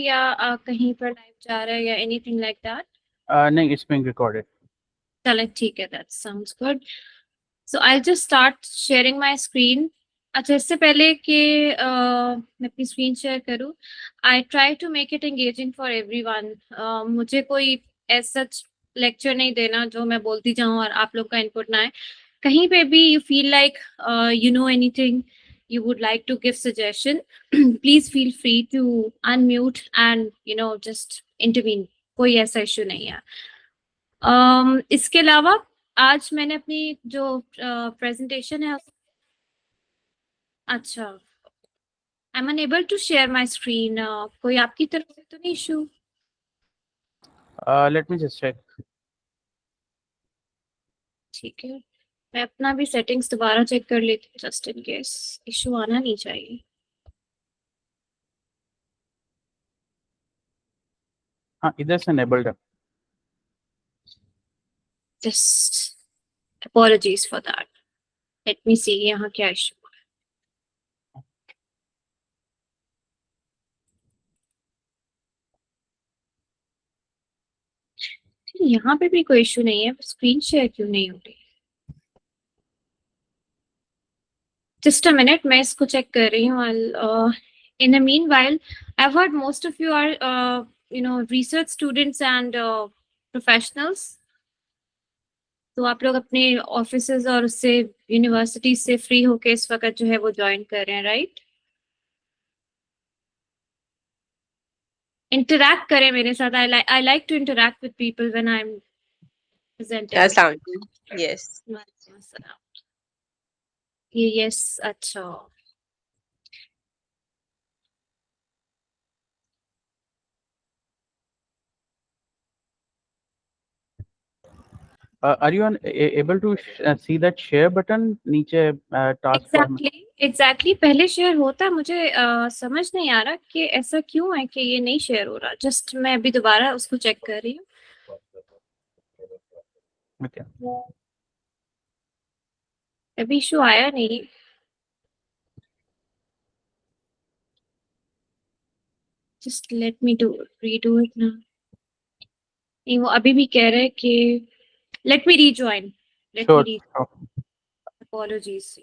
या कहीं पर लाइव जा रहा है या एनीथिंग लाइक दैट? नहीं, it's being recorded. चलो ठीक है, that sounds good. So I just start sharing my screen. अच्छा, इससे पहले कि मैं अपनी स्क्रीन शेयर करूं, I try to make it engaging for everyone. मुझे कोई एज सच लेक्चर नहीं देना जो मैं बोलती जाऊं और आप लोग का इनपुट ना आए. कहीं पे भी you feel like you know anything, you would like to give suggestion, please feel free to unmute and just intervene. कोई ऐसा इशू नहीं है. इसके अलावा आज मैंने अपनी जो प्रेजेंटेशन है. अच्छा, I am unable to share my screen. कोई आपकी तरफ से तो नहीं issue? Let me just check. ठीक है, मैं अपना भी सेटिंग्स दोबारा चेक कर लेती हूँ जस्ट इन केस. इशू आना नहीं चाहिए. हाँ, इधर से enabled है. Just apologies for that. Let me see यहाँ क्या इशू. यहाँ पे भी कोई इशू नहीं है, स्क्रीन शेयर क्यों नहीं हो रही? जस्ट अ मिनट, मैं इसको चेक कर रही हूँ. इन the meanwhile, I've heard most of you are research students and professionals. तो आप लोग अपने ऑफिसेज और उससे यूनिवर्सिटी से फ्री होके इस वक्त जो है वो ज्वाइन कर रहे हैं, राइट? इंटरैक्ट करें मेरे साथ. I like to interact with people when I am presenting. Yes. ये यस, अच्छा. Are you able to see that share button नीचे taskbar में? एग्जैक्टली पहले शेयर होता है. मुझे समझ नहीं आ रहा कि ऐसा क्यों है कि ये नहीं शेयर हो रहा. जस्ट मैं अभी दोबारा उसको चेक कर रही हूँ. Okay. अभी इशू आया नहीं. Just let me redo it ना. नहीं, वो अभी भी कह रहे हैं कि let me rejoin. Let me Sure. री Sure. Apologies.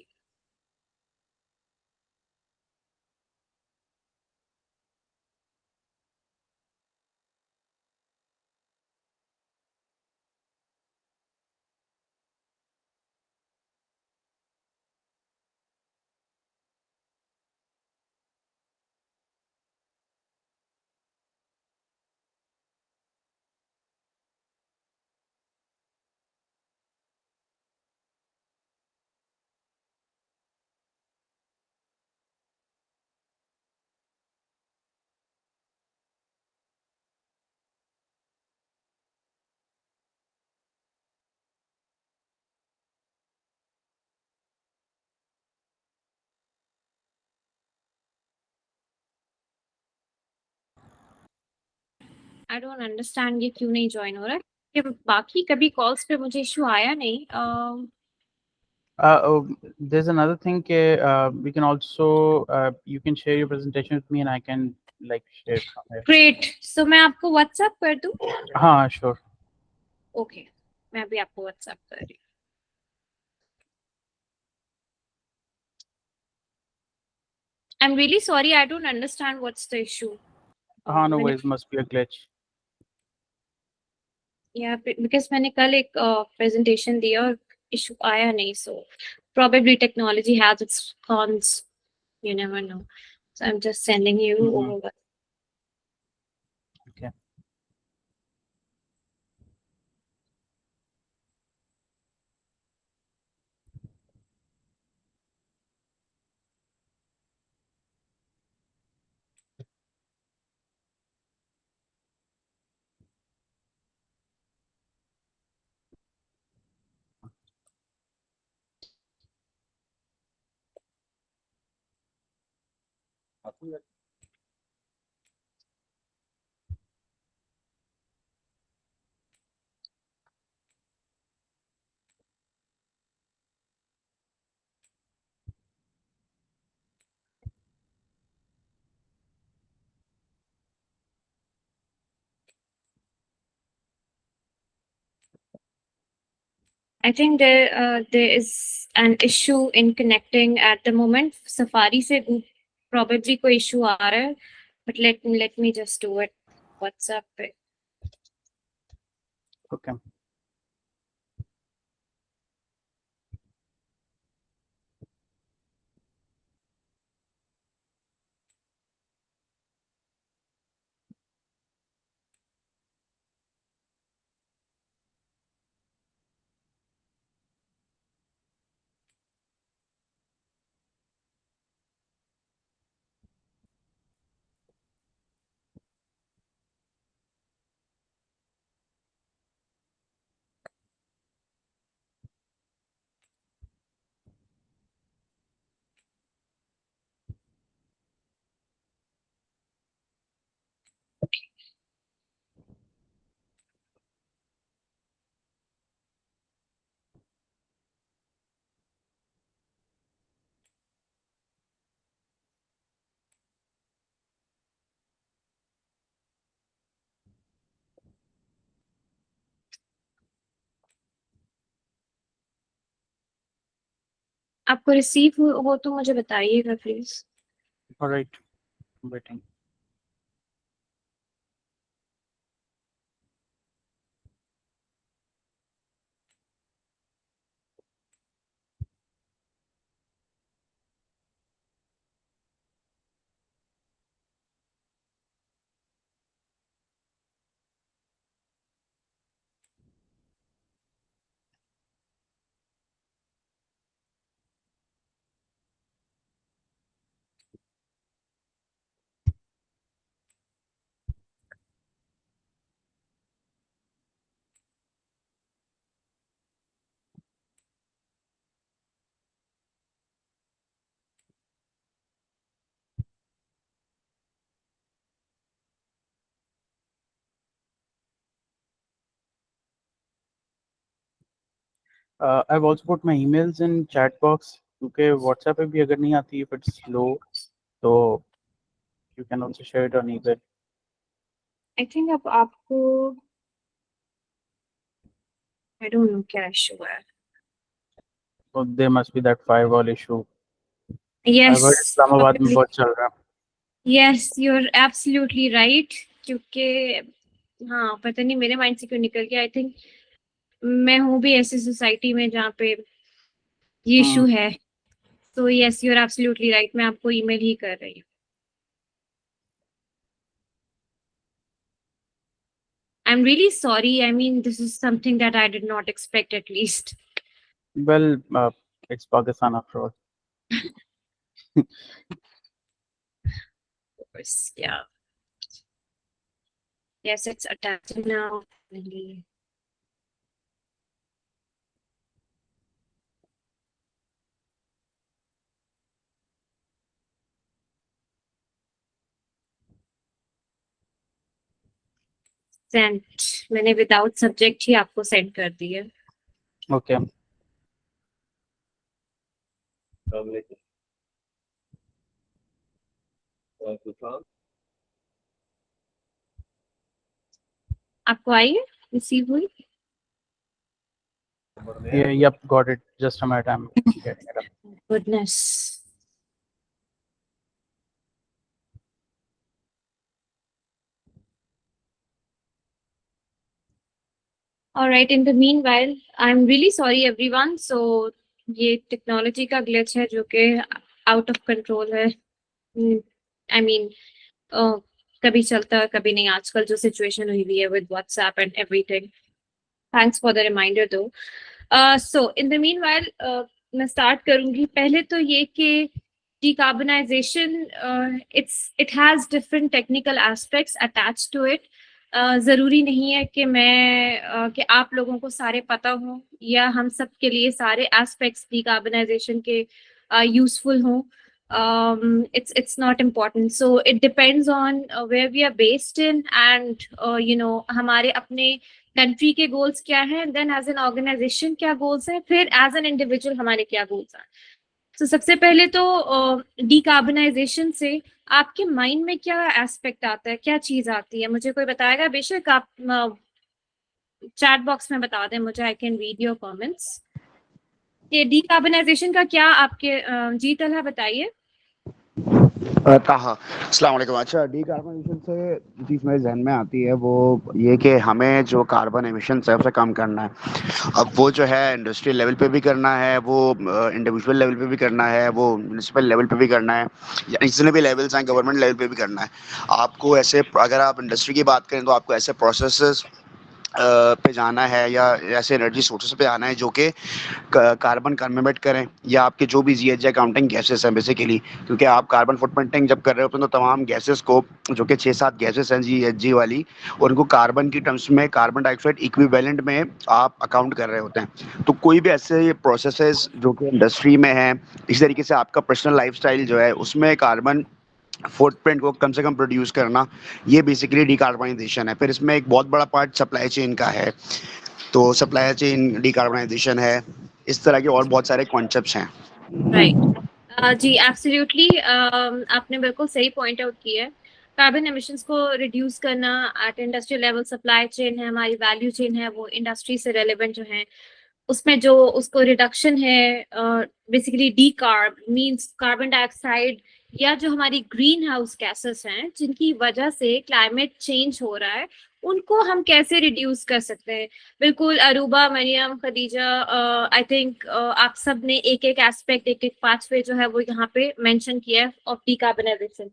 I don't understand ये क्यों नहीं ज्वाइन हो रहा है. कि बाकी कभी कॉल्स पे मुझे इशू आया नहीं. There's another thing. We can also you can share your presentation with me and I can like share from here. Great. So मैं आपको व्हाट्सएप कर दूं? हाँ, sure. ओके, मैं अभी आपको व्हाट्सएप कर रही हूँ. I'm really sorry, I don't understand what's the issue. हाँ, no मैंने worries. Must be a glitch. Because मैंने कल एक प्रेजेंटेशन दिया और इशू आया नहीं. सो probably technology has its cons. You never know. So I'm just sending you Mhm. over. Okay. I think there is an issue in connecting at the moment. Safari से probably कोई issue आ रहा है, but let me just do it WhatsApp पे. Okay. आपको receive हो तो मुझे बताइएगा please. All right. I'm waiting. I've also put my emails in chat box क्योंकि WhatsApp पे भी अगर नहीं आती if it's slow तो you can also share it on email. I think अब आपको I don't know क्या issue है. So there must be that firewall issue. Yes. I've heard Islamabad में बहुत चल रहा है. Yes, you're absolutely right. क्योंकि हाँ पता नहीं मेरे माइंड से क्यों निकल गया. आई थिंक मैं हूँ भी ऐसी सोसाइटी में जहाँ पे ये इशू है. तो yes you are absolutely right. मैं आपको ईमेल ही कर रही हूँ. I'm really sorry. I mean, this is something that I did not expect, at least. Well, it's Pakistan after all. Of course, yeah. Yes, it's attached now. Really. Sent. मैंने without subject ही आपको send कर दी है. Okay. आपको आई है? Receive हुई? Yeah, yep, got it. Just a minute, I'm getting it up. Goodness. All right. In the meanwhile, I'm really sorry, everyone. So ये technology का glitch है जो कि आउट ऑफ कंट्रोल है. आई मीन कभी चलता है कभी नहीं. आजकल जो सिचुएशन हुई हुई है with WhatsApp and everything. Thanks for the reminder दो. सो इन द मीनवाइल मैं स्टार्ट करूंगी. पहले तो ये कि decarbonization, it has different technical aspects attached to it. जरूरी नहीं है कि कि आप लोगों को सारे पता हो या हम सब के लिए सारे एस्पेक्ट्स डिकार्बनाइजेशन के यूजफुल हों. It's not important. So it depends on where we are based in and हमारे अपने कंट्री के गोल्स क्या हैं, देन एज एन ऑर्गेनाइजेशन क्या गोल्स हैं, फिर एज एन इंडिविजुअल हमारे क्या गोल्स हैं. तो सबसे पहले तो डिकार्बनाइजेशन से आपके माइंड में क्या एस्पेक्ट आता है, क्या चीज आती है, मुझे कोई बताएगा? बेशक आप चैट बॉक्स में बता दें मुझे, I can read your comments. ये डीकार्बनाइजेशन का क्या आपके जी तलहा बताइए। ताहा अस्सलाम वालेकुम। अच्छा, डीकार्बोनाइजेशन से जो चीज़ मेरे जहन में आती है वो ये कि हमें जो कार्बन एमिशन है उसे कम करना है। अब वो जो है इंडस्ट्रियल लेवल पे भी करना है, वो इंडिविजुअल लेवल पे भी करना है, वो म्यूनिसिपल लेवल पे भी करना है, या जितने भी लेवल्स हैं गवर्नमेंट लेवल पे भी करना है। आपको ऐसे, अगर आप इंडस्ट्री की बात करें तो आपको ऐसे प्रोसेसेस पे जाना है या ऐसे एनर्जी सोर्सेस पे आना है जो कि कार्बन कन्वर्ट करें, या आपके जो भी जीएचजी काउंटिंग गैसेस हैं बेसिकली, क्योंकि आप कार्बन फुटप्रिंटिंग जब कर रहे होते हैं तो तमाम गैसेस को, जो कि 6-7 गैसेस हैं जीएचजी वाली, और उनको कार्बन की टर्म्स में, कार्बन डाइऑक्साइड इक्विवेलेंट में आप अकाउंट कर रहे होते हैं। तो कोई भी ऐसे प्रोसेसेस जो कि इंडस्ट्री में है, इसी तरीके से आपका पर्सनल लाइफस्टाइल जो है उसमें कार्बन फुटप्रिंट को कम से कम प्रोड्यूस करना, ये बेसिकली डीकार्बनाइजेशन है। फिर इसमें एक बहुत बड़ा पार्ट सप्लाई चेन का है, तो सप्लाई चेन डीकार्बनाइजेशन है। इस तरह के और बहुत सारे कॉन्सेप्ट्स हैं। राइट जी, एब्सोल्युटली आपने बिल्कुल सही पॉइंट आउट किया है। कार्बन एमिशंस को रिड्यूस करना at industrial level, supply chain है, हमारी वैल्यू चेन है, वो इंडस्ट्री से रेलेवेंट जो है, उसमें जो उसको रिडक्शन है, basically D carb means carbon dioxide या जो हमारी ग्रीन हाउस गैसेस हैं जिनकी वजह से क्लाइमेट चेंज हो रहा है, उनको हम कैसे रिड्यूस कर सकते हैं। बिल्कुल अरूबा, मरियम, खदीजा, आई थिंक आप सब ने एक एक एस्पेक्ट, एक एक पाथवे जो है वो यहाँ पे मेंशन किया है ऑफ डीकार्बनाइजेशन।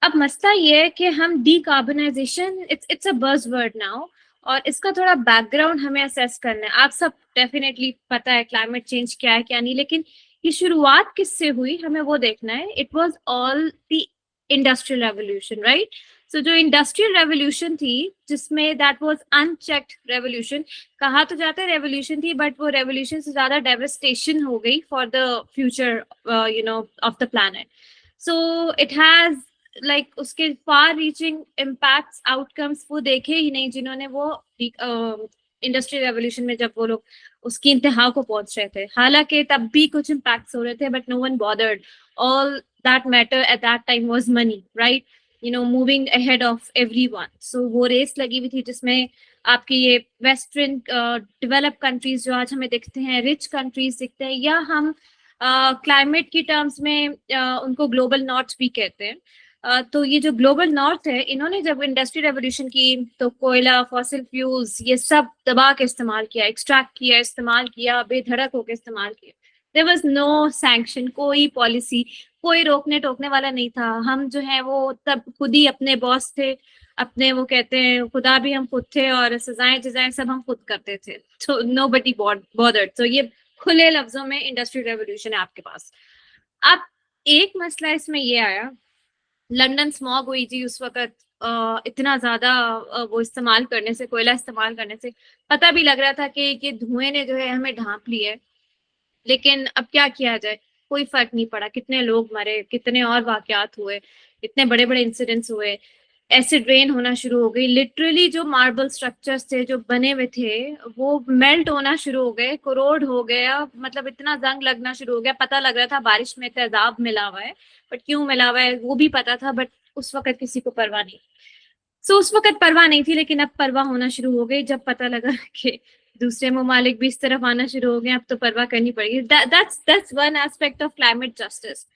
अब मसला ये है कि हम decarbonisation, it's a buzzword now, और इसका थोड़ा बैकग्राउंड हमें असेस करना है। आप सब डेफिनेटली पता है क्लाइमेट चेंज क्या है क्या नहीं, लेकिन ये शुरुआत किससे हुई हमें वो देखना है। It was all the industrial revolution, right. So जो इंडस्ट्रियल रेवोल्यूशन थी, जिसमें दैट वाज अनचेक्ड रेवोल्यूशन, कहा तो जाता है रेवोल्यूशन थी, बट वो रेवोल्यूशन से ज्यादा डेवस्टेशन हो गई for the future of the planet. So it has like उसके फार रीचिंग इम्पैक्ट्स, आउटकम्स वो देखे ही नहीं जिन्होंने वो इंडस्ट्रियल रेवोल्यूशन में, जब वो लोग उसकी इंतहा को पहुंच रहे थे। हालांकि तब भी कुछ इम्पैक्ट्स हो रहे थे, but no one bothered. All that matter at that time was money, right, moving ahead of everyone. So वो रेस लगी हुई थी जिसमें आपके ये वेस्टर्न डेवलप कंट्रीज जो आज हमें दिखते हैं, रिच कंट्रीज दिखते हैं, या हम क्लाइमेट की टर्म्स में उनको ग्लोबल नॉर्थ भी कहते हैं। तो ये जो ग्लोबल नॉर्थ है, इन्होंने जब इंडस्ट्री रेवोल्यूशन की तो कोयला, फॉसिल फ्यूल्स, ये सब दबा के इस्तेमाल किया, एक्सट्रैक्ट किया, इस्तेमाल किया, बेधड़क होकर इस्तेमाल किया। देयर वाज नो सैंक्शन, कोई पॉलिसी, कोई रोकने टोकने वाला नहीं था। हम जो है वो तब खुद ही अपने बॉस थे, अपने वो कहते हैं खुदा भी हम खुद थे, और सजाएं जजाएं सब हम खुद करते थे। तो नोबडी बॉदर्ड। तो ये खुले लफ्जों में इंडस्ट्री रेवोल्यूशन है आपके पास। अब एक मसला इसमें ये आया, लंदन स्मॉग हुई जी उस वक्त, इतना ज्यादा वो इस्तेमाल करने से, कोयला इस्तेमाल करने से पता भी लग रहा था कि ये धुएं ने जो है हमें ढांप लिया है। लेकिन अब क्या किया जाए, कोई फर्क नहीं पड़ा। कितने लोग मरे, कितने और वाकयात हुए, इतने बड़े बड़े इंसिडेंट्स हुए, एसिड रेन होना शुरू हो गई। लिटरली जो मार्बल स्ट्रक्चर्स थे जो बने हुए थे वो मेल्ट होना शुरू हो गए, कोरोड हो गया, मतलब इतना जंग लगना शुरू हो गया। पता लग रहा था बारिश में तेजाब मिला हुआ है, बट क्यों मिला हुआ है वो भी पता था, बट उस वक्त किसी को परवाह नहीं। सो उस वक्त परवाह नहीं थी, लेकिन अब परवाह होना शुरू हो गई जब पता लगा कि दूसरे ममालिक भी इस तरफ आना शुरू हो गए। अब तो परवाह करनी पड़ेगी। That's one aspect of climate justice.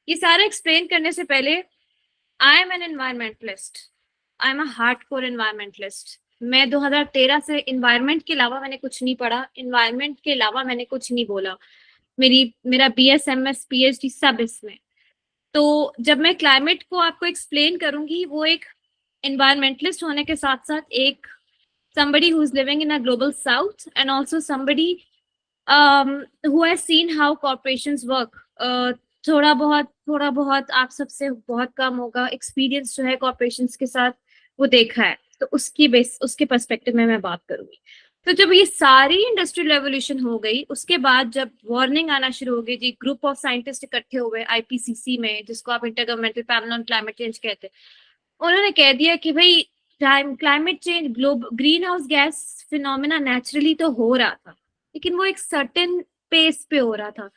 ये सारा एक्सप्लेन करने से पहले, I am an environmentalist. I am a hardcore environmentalist. मैं 2013 से इन्वायरमेंट के अलावा मैंने कुछ नहीं पढ़ा, इन्वायरमेंट के अलावा मैंने कुछ नहीं बोला। मेरा BS MS PhD सब इसमें। तो जब मैं क्लाइमेट को आपको एक्सप्लेन करूंगी, वो एक environmentalist होने के साथ साथ एक somebody who is living in a global south and also somebody who has seen how corporations work. थोड़ा बहुत आप सबसे बहुत कम होगा एक्सपीरियंस जो है कॉर्पोरेशंस के साथ, वो देखा है, तो उसके पर्सपेक्टिव में मैं बात करूंगी। तो जब ये सारी इंडस्ट्रियल रेवोल्यूशन हो गई, उसके बाद जब वार्निंग आना शुरू हो गई जी, ग्रुप ऑफ साइंटिस्ट इकट्ठे हुए IPCC में, जिसको आप inter governmental panel on climate change कहते हैं, उन्होंने कह दिया कि भाई climate change, green house gas phenomena naturally तो हो रहा था, लेकिन वो एक सर्टेन पेस पे हो रहा था।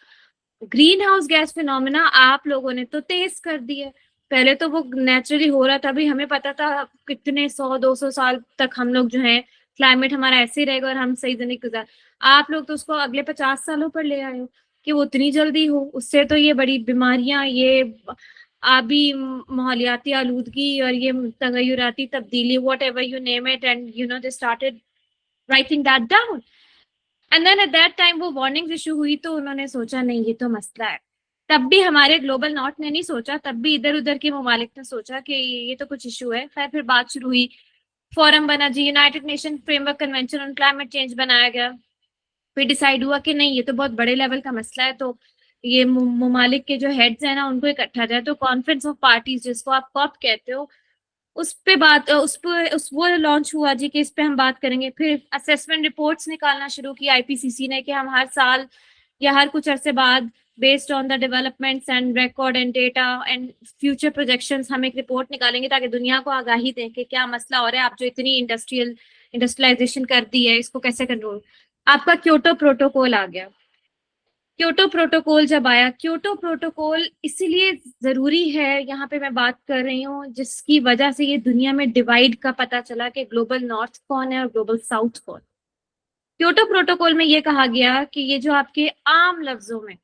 ग्रीन हाउस गैस फिनोमेना आप लोगों ने तो तेज कर दिया। पहले तो वो नेचुरली हो रहा था, भी हमें पता था कितने 100-200 साल तक हम लोग जो हैं क्लाइमेट हमारा ऐसे ही रहेगा और हम सही जिंदगी गुजार, आप लोग तो उसको अगले 50 सालों पर ले आए हो कि वो उतनी जल्दी हो। उससे तो ये बड़ी बीमारियां, ये आबी माहौलियाती आलूदगी और ये तगयुराती तब्दीली, whatever you name it, and you know they started writing that down. And then at that time वो वार्निंग्स इशू हुई तो उन्होंने सोचा नहीं ये तो मसला है। तब भी हमारे ग्लोबल नॉर्थ ने नहीं सोचा, तब भी इधर उधर के ममालिक ने सोचा कि ये तो कुछ इशू है। फिर बात शुरू हुई, फोरम बना जी, United Nation framework convention on climate change बनाया गया। फिर डिसाइड हुआ कि नहीं ये तो बहुत बड़े लेवल का मसला है, तो ये ममालिक के जो हेड्स है ना उनको इकट्ठा जाए, तो कॉन्फ्रेंस ऑफ पार्टीज जिसको आप कॉप कहते हो उस पे बात उस वो लॉन्च हुआ जी कि इस पे हम बात करेंगे। फिर असेसमेंट रिपोर्ट्स निकालना शुरू की आईपीसीसी ने कि हम हर साल या हर कुछ अरसे बाद based on the developments and record and data and future projections हम एक रिपोर्ट निकालेंगे ताकि दुनिया को आगाही दें कि क्या मसला हो रहा है, आप जो इतनी इंडस्ट्रियलाइजेशन कर दी है इसको कैसे कंट्रोल। आपका क्योटो प्रोटोकॉल आ गया। क्योटो प्रोटोकॉल जब आया, क्योटो प्रोटोकॉल इसीलिए जरूरी है यहाँ पे मैं बात कर रही हूँ जिसकी वजह से ये दुनिया में डिवाइड का पता चला कि ग्लोबल नॉर्थ कौन है और ग्लोबल साउथ कौन। क्योटो प्रोटोकॉल में ये कहा गया कि ये जो आपके आम लफ्जों में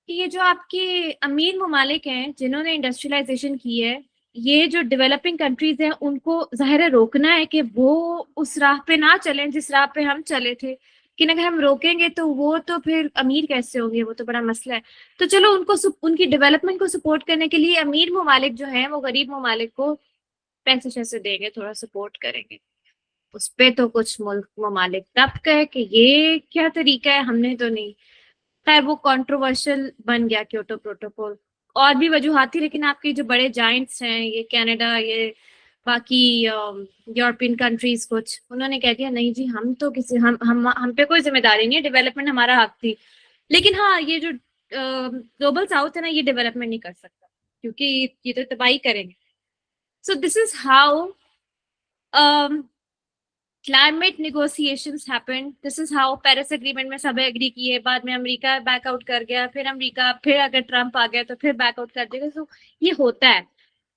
कि ये जो आपके अमीर ममालिक हैं जिन्होंने इंडस्ट्रियलाइजेशन की है, ये जो डेवलपिंग कंट्रीज हैं उनको जाहिर है रोकना है कि वो उस राह पे ना चलें जिस राह पे हम चले थे। कि अगर हम रोकेंगे तो वो तो फिर अमीर कैसे होंगे, वो तो बड़ा मसला है। तो चलो उनको उनकी डेवलपमेंट को सपोर्ट करने के लिए अमीर ममालिक जो है वो गरीब ममालिक को पैसे शैसे देंगे, थोड़ा सपोर्ट करेंगे। उस पे तो कुछ मुल्क ममालिक तब कहे कि ये क्या तरीका है, हमने तो नहीं। खैर वो कंट्रोवर्शियल बन गया क्योटो प्रोटोकॉल। और भी वजूहात थी, लेकिन आपके जो बड़े जाइंट्स हैं ये कनाडा, ये बाकी यूरोपियन कंट्रीज कुछ, उन्होंने कह दिया नहीं जी हम तो किसी हम पे कोई जिम्मेदारी नहीं है, डेवलपमेंट हमारा हक थी। लेकिन हाँ ये जो ग्लोबल साउथ है ना ये डेवलपमेंट नहीं कर सकता क्योंकि ये तो तबाही करेंगे। So this is how climate negotiations happened, this is how Paris agreement में सब एग्री किए, बाद में अमेरिका बैकआउट कर गया, फिर अगर ट्रम्प आ गया तो फिर बैकआउट कर देगा। सो ये होता है।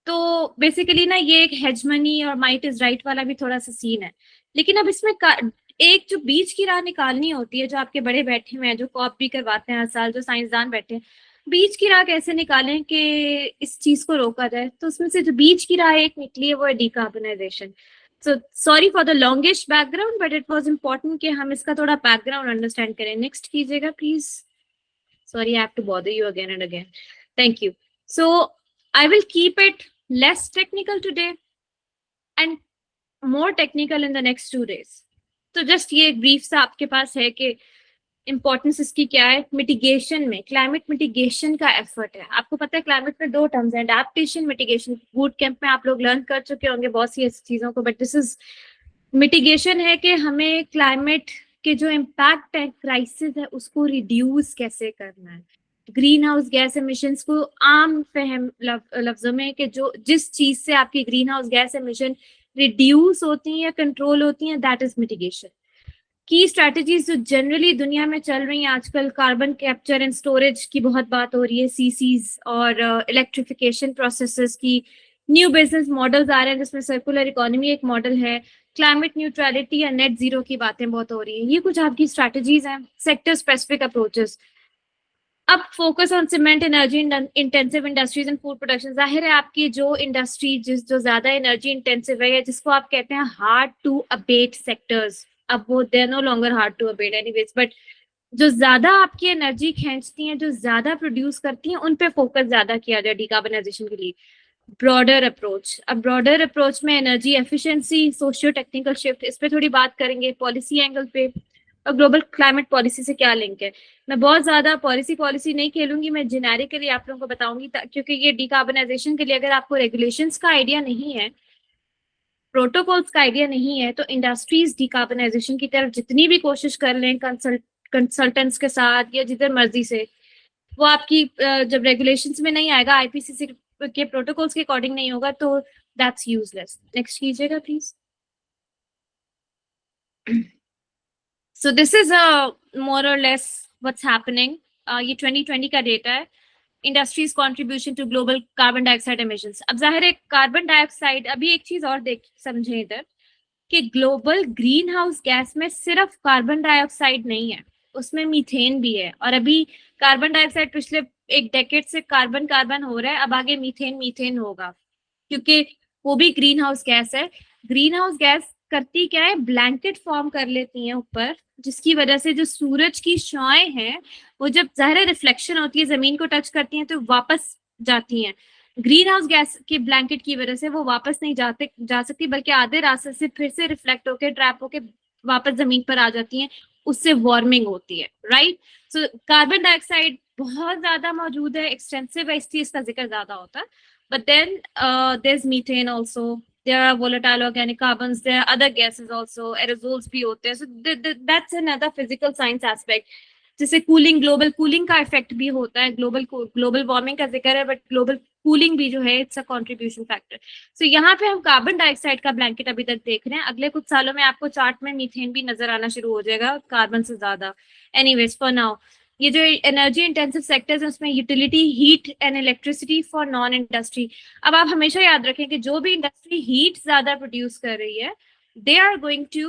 तो बेसिकली ना ये एक हेजमनी और माइट इज राइट वाला भी थोड़ा सा सीन है। लेकिन अब इसमें एक जो बीच की राह निकालनी होती है, जो आपके बड़े बैठे हुए हैं जो कॉप भी करवाते हैं हर साल, जो साइंसदान बैठे हैं, बीच की राह कैसे निकालें कि इस चीज को रोका जाए। तो उसमें से जो बीच की राह एक निकली है वो है decarbonisation. So sorry for the longest background but it was important कि हम इसका थोड़ा बैकग्राउंड अंडरस्टैंड करें। नेक्स्ट कीजिएगा please. Sorry I have to bother you again and again. Thank you. So I will keep it less technical today and more technical in the next 2 days. तो just ये brief सा आपके पास है कि importance इसकी क्या है मिटिगेशन में। क्लाइमेट मिटिगेशन का एफर्ट है। आपको पता है क्लाइमेट में 2 टर्म्स हैं, एडेप्टेशन, मिटिगेशन। बूट कैंप में आप लोग लर्न कर चुके होंगे बहुत सी ऐसी चीजों को, बट दिस इज मिटिगेशन है कि हमें क्लाइमेट के जो इम्पैक्ट है, क्राइसिस है, उसको रिड्यूस कैसे करना है। ग्रीन हाउस गैस एमिशंस को आम फहम लफ्जों में कि जो जिस चीज से आपकी green house gas emission reduce होती हैं या कंट्रोल होती हैं, दैट इज मिटिगेशन। की स्ट्रेटजीज जो जनरली दुनिया में चल रही हैं आजकल, कार्बन कैप्चर एंड स्टोरेज की बहुत बात हो रही है, सीसीज और इलेक्ट्रिफिकेशन प्रोसेसेस की, न्यू बिजनेस मॉडल्स आ रहे हैं जिसमें सर्कुलर इकोनॉमी एक मॉडल है, क्लाइमेट न्यूट्रलिटी या नेट जीरो की बातें बहुत हो रही हैं। ये कुछ आपकी स्ट्रेटजीज हैं, सेक्टर स्पेसिफिक अप्रोचेस। अब focus on cement, energy intensive industries and food production. जाहिर है आपकी जो इंडस्ट्री जो ज्यादा एनर्जी इंटेंसिव है, जिसको आप कहते हैं हार्ड टू अबेट सेक्टर्स, अब वो they no longer hard to abate anyways, but जो ज्यादा आपकी एनर्जी खींचती हैं, जो ज्यादा प्रोड्यूस करती हैं, उन पे फोकस ज्यादा किया जाए डिकार्बनाइजेशन के लिए। ब्रॉडर अप्रोच, अब ब्रॉडर अप्रोच में energy efficiency, socio technical shift, इस पे थोड़ी बात करेंगे, पॉलिसी एंगल पे, और ग्लोबल क्लाइमेट पॉलिसी से क्या लिंक है। मैं बहुत ज्यादा पॉलिसी नहीं खेलूंगी, मैं जेनेरिकली आप लोगों को बताऊंगी, क्योंकि ये डिकार्बनाइजेशन के लिए अगर आपको रेगुलेशंस का आइडिया नहीं है, प्रोटोकॉल्स का आइडिया नहीं है, तो इंडस्ट्रीज डिकार्बनाइजेशन की तरफ जितनी भी कोशिश कर लें कंसल्टेंट्स के साथ या जिधर मर्जी से, वो आपकी जब रेगुलेशंस में नहीं आएगा, आईपीसीसी के प्रोटोकॉल्स के अकॉर्डिंग नहीं होगा, तो दैट्स यूजलेस। नेक्स्ट कीजिएगा please. So this is more or less what's happening. ये 2020 का डेटा है, industries contribution to global carbon dioxide emissions. अब जाहिर है कार्बन डाइऑक्साइड, अभी एक चीज और समझें इधर कि ग्लोबल ग्रीन हाउस गैस में सिर्फ कार्बन डाइऑक्साइड नहीं है, उसमें मीथेन भी है। और अभी कार्बन डाइऑक्साइड पिछले एक डेकेड से कार्बन कार्बन हो रहा है, अब आगे मीथेन मीथेन होगा, क्योंकि वो भी ग्रीन हाउस गैस है। ग्रीन हाउस गैस करती क्या है, ब्लैंकेट फॉर्म कर लेती है ऊपर, जिसकी वजह से जो सूरज की छाएं हैं वो जब ज़ाहिर रिफ्लेक्शन होती है जमीन को टच करती हैं तो वापस जाती हैं। ग्रीन हाउस गैस के ब्लैंकेट की वजह से वो वापस नहीं जा सकती, बल्कि आधे रास्ते से फिर से रिफ्लेक्ट होकर ट्रैप होकर वापस जमीन पर आ जाती हैं, उससे वार्मिंग होती है, राइट। सो कार्बन डाइऑक्साइड बहुत ज्यादा मौजूद है, एक्सटेंसिव है, इसलिए इसका जिक्र ज्यादा होता है। But then there is methane also, there are volatile organic carbons, there are other gases also, aerosols भी होते हैं, so that's another physical science aspect। जैसे कूलिंग, ग्लोबल कूलिंग का इफेक्ट भी होता है, ग्लोबल वार्मिंग का जिक्र है, बट ग्लोबल कूलिंग भी जो है इट्स अ कंट्रीब्यूशन फैक्टर। सो यहाँ पे हम कार्बन डाइऑक्साइड का ब्लैंकेट अभी तक देख रहे हैं, अगले कुछ सालों में आपको चार्ट में मीथेन भी नजर आना शुरू हो जाएगा कार्बन से ज्यादा। एनीवेज फॉर नाउ ये जो एनर्जी इंटेंसिव सेक्टर्स हैं उसमें utility, heat and electricity for non industry. अब आप हमेशा याद रखें कि जो भी इंडस्ट्री हीट ज्यादा प्रोड्यूस कर रही है, they are going to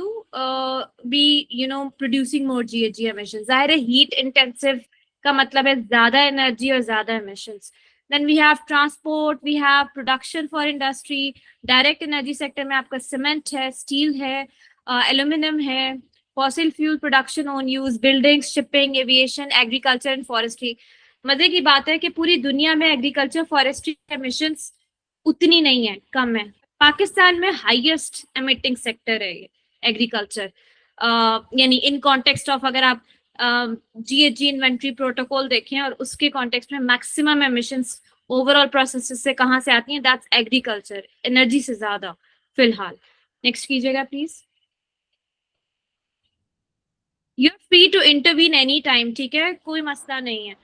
be producing more GHG emissions। जाहिर है हीट इंटेंसिव का मतलब है ज्यादा एनर्जी और ज्यादा emissions। then we have transport, we have production for industry, direct energy sector में आपका सीमेंट है, स्टील है, एल्यूमिनियम है, fossil fuel production on use, buildings, shipping, aviation, agriculture and forestry. मजे की बात है कि पूरी दुनिया में एग्रीकल्चर फॉरेस्ट्री एमिशंस उतनी नहीं है, कम है। पाकिस्तान में हाईएस्ट एमिटिंग सेक्टर है ये एग्रीकल्चर, यानी इन कॉन्टेक्स्ट ऑफ अगर आप GHG इन्वेंट्री प्रोटोकॉल देखें और उसके कॉन्टेक्स्ट में मैक्सिमम एमिशंस ओवरऑल प्रोसेसेस से कहाँ से आती हैं, दैट्स एग्रीकल्चर, एनर्जी से ज्यादा फिलहाल। नेक्स्ट कीजिएगा please. You're free to intervene any time, ठीक है, कोई मसला नहीं है।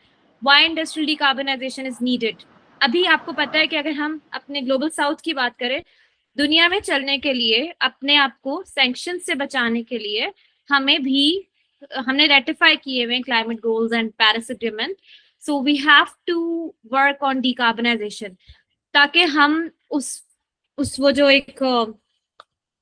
Why industrial decarbonization is needed? अभी आपको पता है कि अगर हम अपने ग्लोबल साउथ की बात करें, दुनिया में चलने के लिए, अपने आप को सैंक्शन से बचाने के लिए हमने रेटिफाई किए हुए climate goals and Paris agreement. So we have to work on decarbonisation, ताकि हम उस वो जो एक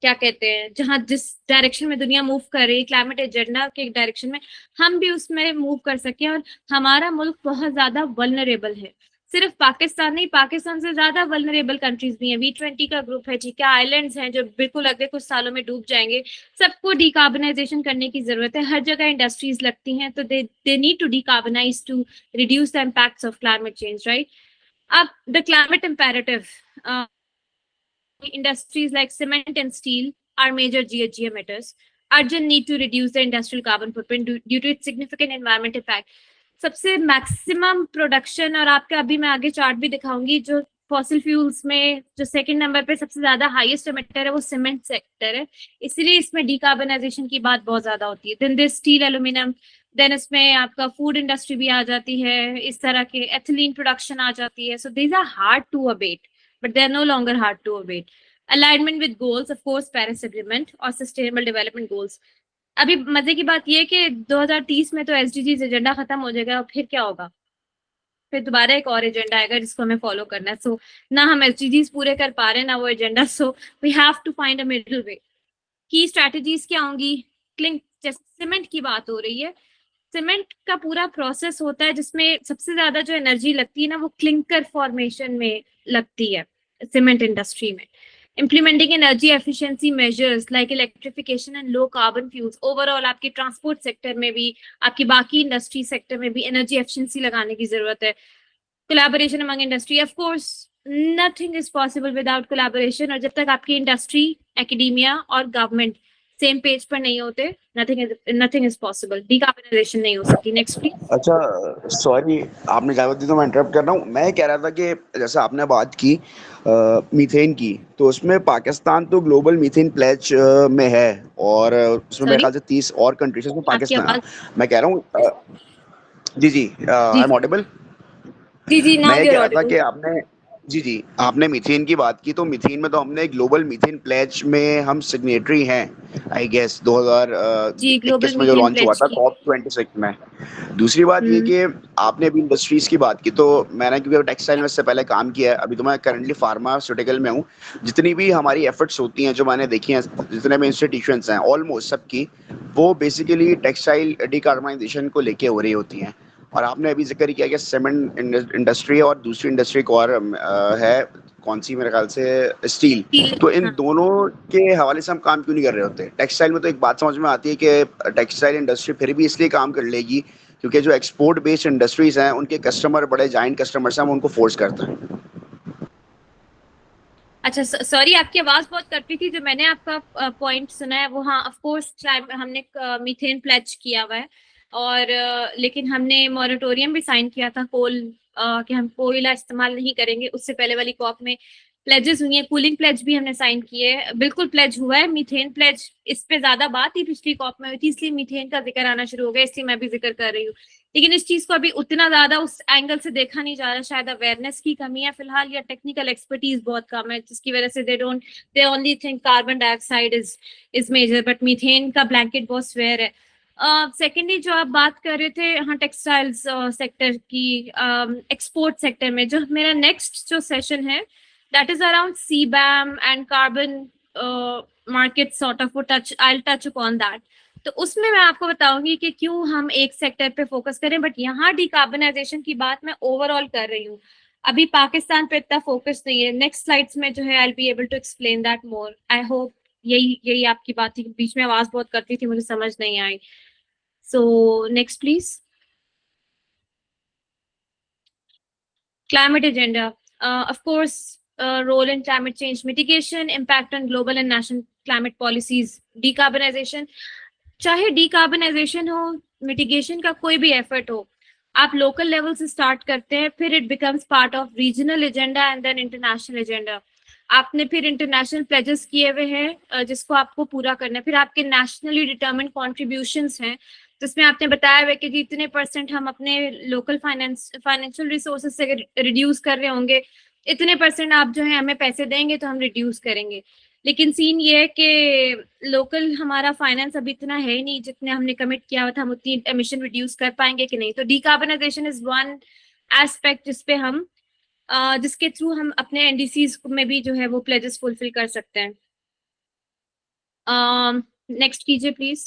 क्या कहते हैं, जहां जिस डायरेक्शन में दुनिया मूव कर रही है क्लाइमेट एजेंडा के डायरेक्शन में, हम भी उसमें मूव कर सकें। और हमारा मुल्क बहुत ज्यादा वल्नरेबल है, सिर्फ पाकिस्तान नहीं, पाकिस्तान से ज्यादा वल्नरेबल कंट्रीज भी हैं। V20 का ग्रुप है, ठीक है, आइलैंड्स हैं जो बिल्कुल अगले कुछ सालों में डूब जाएंगे। सबको डिकार्बनाइजेशन करने की जरूरत है, हर जगह इंडस्ट्रीज लगती हैं, तो they need to decarbonise to reduce the impacts of climate change, right. अब the climate imperative, industries like cement and steel are major GHG emitters. Urgent need to reduce the industrial carbon footprint due to its significant environment impact. सबसे maximum production, और आपके अभी मैं आगे chart भी दिखाऊंगी, जो फॉसिल फ्यूल्स में जो सेकंड नंबर पे सबसे ज्यादा हाईएस्ट एमिटर है वो सीमेंट सेक्टर है, इसलिए इसमें डिकार्बनाइजेशन की बात बहुत ज्यादा होती है। Then this steel, aluminium, then इसमें आपका फूड इंडस्ट्री भी आ जाती है, इस तरह के एथिलीन प्रोडक्शन आ जाती है। So these are hard to abate, but they are no longer hard to abate. Alignment with goals, of course, Paris Agreement और Sustainable Development Goals। अभी मजे की बात ये है कि 2030 में तो SDGs एजेंडा खत्म हो जाएगा, और फिर क्या होगा, फिर दोबारा एक और एजेंडा आएगा जिसको हमें फॉलो करना है। सो ना हम SDGs पूरे कर पा रहे हैं, ना वो agenda, so we have to find a middle way. की स्ट्रैटेजीज क्या होंगी? क्लिंक, जैसे सीमेंट की बात हो रही है, सीमेंट का पूरा प्रोसेस होता है जिसमें सबसे ज्यादा जो एनर्जी लगती है ना, वो क्लिंकर फॉर्मेशन में लगती है सीमेंट इंडस्ट्री में। Implementing energy efficiency measures like electrification and low carbon fuels, overall आपके ट्रांसपोर्ट सेक्टर में भी, आपकी बाकी इंडस्ट्री सेक्टर में भी एनर्जी एफिशिएंसी लगाने की जरूरत है। Collaboration among industry, of course nothing is possible without collaboration, और जब तक आपकी इंडस्ट्री, एकेडेमिया और गवर्नमेंट सेम पेज पर नहीं होते, नथिंग इज पॉसिबल, डिकार्बनाइजेशन नहीं हो सकती। Next please. अच्छा, सॉरी आपने इजाजत दी तो मैं इंटरप्ट कर रहा हूँ। मैं कह रहा था कि जैसे आपने बात की मीथेन की, तो उसमें पाकिस्तान तो ग्लोबल मीथेन प्लेज में है, और उसमें मेरे ख्याल से 30 और कंट्रीज में पाकिस्तान। मैं कह रहा हूँ जी, आई एम ऑडिबल? जी, मैं नाउ ये यू कह आर रहा था ऑडिबल। कि आपने जी जी, आपने मीथेन की बात की, तो मीथेन में तो हमने ग्लोबल मीथेन प्लेज में हम सिग्नेटरी हैं आई गेस, जी, ग्लोबल 2021 में जो मीथेन लॉन्च हुआ प्लेज था की। COP 26 में। दूसरी बात ये हम्म। कि आपने अभी इंडस्ट्रीज की बात की, तो मैंने क्योंकि टेक्सटाइल में इससे पहले काम किया है, अभी तो मैं करंटली फार्मास्यूटिकल में हूँ। जितनी भी हमारी एफर्ट्स होती हैं जो मैंने देखी हैं, जितने भी इंस्टीट्यूशंस हैं ऑलमोस्ट सबकी, वो बेसिकली टेक्सटाइल डिकार्बनाइजेशन को लेके हो रही होती हैं। और आपने अभी जिक्र किया कि सीमेंट इंडस्ट्री और दूसरी इंडस्ट्री एक और है, कौन सी, मेरे ख्याल से स्टील। स्टील, तो इन हाँ। दोनों के हवाले से हम काम क्यों नहीं कर रहे होते? टेक्सटाइल में तो एक बात समझ में आती है कि टेक्सटाइल इंडस्ट्री फिर भी इसलिए काम कर लेगी क्योंकि जो एक्सपोर्ट बेस्ड इंडस्ट्रीज हैं उनके कस्टमर बड़े जाइंट कस्टमर्स हैं, हम उनको फोर्स करते हैं। अच्छा, सॉरी, आपकी आवाज बहुत कटती थी। जो मैंने आपका पॉइंट सुना है वो, हाँ, ऑफ कोर्स हमने मीथेन प्लेज किया हुआ है। और लेकिन हमने मॉरेटोरियम भी साइन किया था कोल, कि हम कोयला इस्तेमाल नहीं करेंगे। उससे पहले वाली कॉप में प्लेजेस हुई है, कूलिंग प्लेज भी हमने साइन किए है, बिल्कुल प्लेज हुआ है। मीथेन प्लेज इस पे ज्यादा बात ही पिछली कॉप में हुई थी, इसलिए मीथेन का जिक्र आना शुरू हो गया, इसलिए मैं भी जिक्र कर रही हूँ। लेकिन इस चीज को अभी उतना ज्यादा उस एंगल से देखा नहीं जा रहा, शायद अवेयरनेस की कमी है फिलहाल, या टेक्निकल एक्सपर्टीज बहुत कम है, जिसकी वजह से they only think carbon dioxide is major, but methane का ब्लैंकेट बहुत स्वेयर है। सेकेंडली, जो आप बात कर रहे थे, हाँ, टेक्सटाइल्स सेक्टर की, एक्सपोर्ट सेक्टर में जो मेरा नेक्स्ट जो सेशन है, that is around CBAM and carbon market sort of, I'll touch upon that। तो उसमें मैं आपको बताऊंगी कि क्यों हम एक सेक्टर पे फोकस करें, बट यहाँ डिकार्बनाइजेशन की बात मैं ओवरऑल कर रही हूँ। अभी पाकिस्तान पे इतना फोकस नहीं है। नेक्स्ट स्लाइड्स में जो है I be able to explain that more, I hope. यही यही आपकी बात थी, बीच में आवाज बहुत करती थी, मुझे समझ नहीं आई। So next please. Climate agenda. Of course, role in climate change mitigation, impact on global and national climate policies, decarbonization. चाहे decarbonization हो, mitigation का कोई भी effort हो, आप local level से start करते हैं, फिर it becomes part of regional agenda and then international agenda. आपने फिर इंटरनेशनल प्लेजेस किए हुए हैं जिसको आपको पूरा करना है, फिर आपके नेशनली डिटर्मिन्ड कॉन्ट्रीब्यूशंस हैं, जिसमें आपने बताया हुआ कि जितने % हम अपने लोकल फाइनेंशियल रिसोर्सेज से रिड्यूस कर रहे होंगे, इतने % आप जो है हमें पैसे देंगे तो हम रिड्यूस करेंगे। लेकिन सीन ये है कि लोकल हमारा फाइनेंस अभी इतना है ही नहीं, जितने हमने कमिट किया हुआ था हम उतनी एमिशन रिड्यूस कर पाएंगे कि नहीं। तो डिकार्बनाइजेशन इज वन एस्पेक्ट जिसपे हम जिसके थ्रू हम अपने एनडीसीज में भी जो है वो प्लेजेस फुलफिल कर सकते हैं। नेक्स्ट कीजिए प्लीज।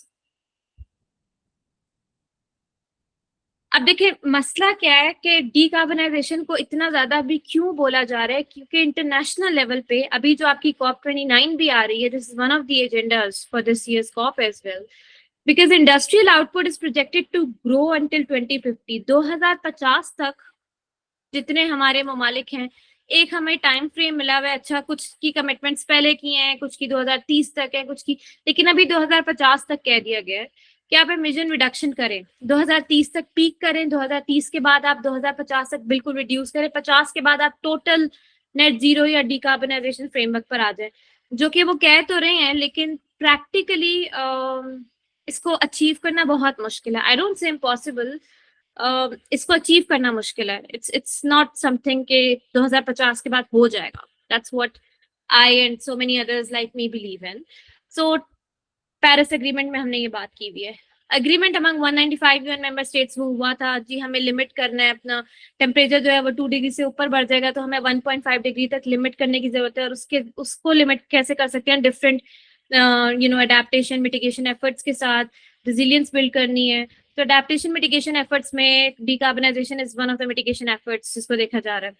अब देखिए, मसला क्या है कि डिकार्बनाइजेशन को इतना ज्यादा अभी क्यों बोला जा रहा है, क्योंकि इंटरनेशनल लेवल पे अभी जो आपकी COP 29 भी आ रही है, this is one of the agendas for this year's COP as well, because industrial output is projected to grow until 2050। 2050 तक जितने हमारे ममालिक हैं, एक हमें टाइम फ्रेम मिला हुआ है। अच्छा, कुछ की कमिटमेंट्स पहले की हैं, कुछ की 2030 तक है, कुछ की, लेकिन अभी 2050 तक कह दिया गया है कि आप एमिशन रिडक्शन करें, 2030 तक पीक करें, 2030 के बाद आप 2050 तक बिल्कुल रिड्यूस करें, 50 के बाद आप टोटल नेट जीरो या डिकार्बनाइजेशन फ्रेमवर्क पर आ जाए। जो कि वो कह तो रहे हैं, लेकिन प्रैक्टिकली इसको अचीव करना बहुत मुश्किल है। आई डोंट से इम्पॉसिबल, इसको अचीव करना मुश्किल है। इट्स नॉट समथिंग के 2050 के बाद हो जाएगा। That's what I and so many others like me believe in. So Paris agreement में हमने ये बात की हुई है। Agreement among 195 UN member states में हुआ था जी, हमें लिमिट करना है अपना टेम्परेचर जो है वो 2 डिग्री से ऊपर बढ़ जाएगा, तो हमें 1.5 डिग्री तक लिमिट करने की जरूरत है। और उसको लिमिट कैसे कर सकते हैं? डिफरेंट अडेप्टेशन मिटिगेशन एफर्ट्स के साथ रिजिलियंस बिल्ड करनी है। तो अडेप्टेशन मिटिगेशन एफर्ट्स में decarbonisation is one of the mitigation efforts जिसको देखा जा रहा है,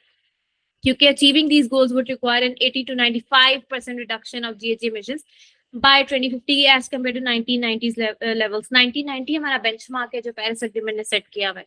क्योंकि achieving these goals would require an 80 to 95% reduction of GHG emissions by 2050 as compared to 1990s levels। 1990 हमारा बेंचमार्क है जो पेरिस एग्रीमेंट ने सेट किया हुआ है।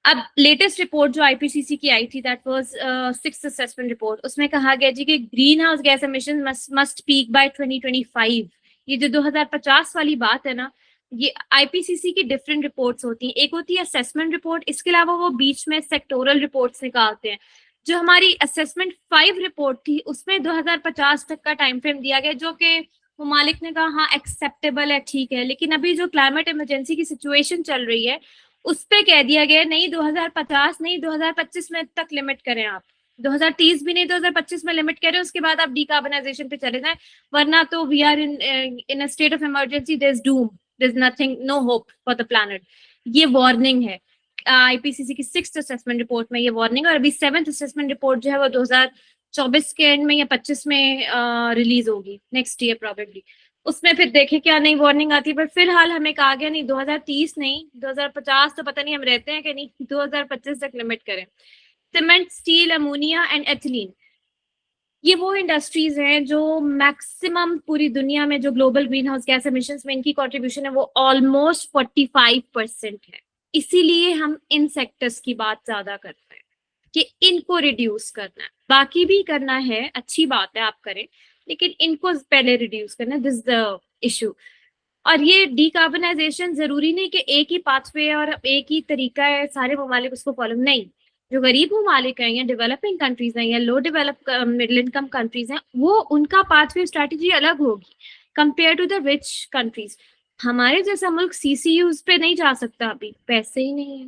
अब लेटेस्ट रिपोर्ट जो IPCC की आई थी, that was 6th assessment report, उसमें कहा गया जी कि green house gas emission must peak bye 2025। ये जो 2050 वाली बात है ना, ये IPCC की डिफरेंट रिपोर्ट्स होती हैं। एक होती है असेसमेंट रिपोर्ट, इसके अलावा वो बीच में सेक्टोरल रिपोर्ट्स निकालते हैं। जो हमारी असेसमेंट 5 रिपोर्ट थी, उसमें 2050 तक का टाइम फ्रेम दिया गया, जो कि ममालिक ने कहा हाँ एक्सेप्टेबल है, ठीक है। लेकिन अभी जो क्लाइमेट इमरजेंसी की सिचुएशन चल रही है, उस पे कह दिया गया नहीं 2050 नहीं 2025 में तक लिमिट करें आप, 2030 भी नहीं 2025 में लिमिट करें, उसके बाद आप डिकार्बनाइजेशन पे चले जाएं, वरना तो we are in a state of emergency, there is doom, there is nothing, no hope for the planet. ये वार्निंग है आईपीसीसी की 6th असेसमेंट रिपोर्ट में, ये वार्निंग। और अभी 7th असेसमेंट रिपोर्ट जो है वो 2024 के एंड में या 25 में रिलीज होगी, नेक्स्ट ईयर प्रोबेबली। उसमें फिर देखे क्या नई वार्निंग आती है, पर फिलहाल हमें कहा गया नहीं 2030 नहीं 2050 तो पता नहीं हम रहते हैं कि नहीं, 2025 तक लिमिट करें। Cement, steel, ammonia and ethylene, ये वो इंडस्ट्रीज हैं जो मैक्सिमम पूरी दुनिया में जो global green house gas emissions में इनकी कंट्रीब्यूशन है वो ऑलमोस्ट 45% है। इसीलिए हम इन सेक्टर्स की बात ज्यादा करते हैं कि इनको रिड्यूस करना है, बाकी भी करना है, अच्छी बात है आप करें, लेकिन इनको पहले रिड्यूस करना है, दिस द इशू। और ये डिकार्बनाइजेशन जरूरी नहीं कि एक ही पाथवे और एक ही तरीका है सारे ममालिक उसको फॉलो, नहीं। जो गरीब ममालिक हैं या डेवलपिंग कंट्रीज हैं या low develop middle income countries हैं, वो उनका पाथवे स्ट्रेटेजी अलग होगी compare to the rich countries. हमारे जैसा मुल्क सीसीयूज पे नहीं जा सकता, अभी पैसे ही नहीं है,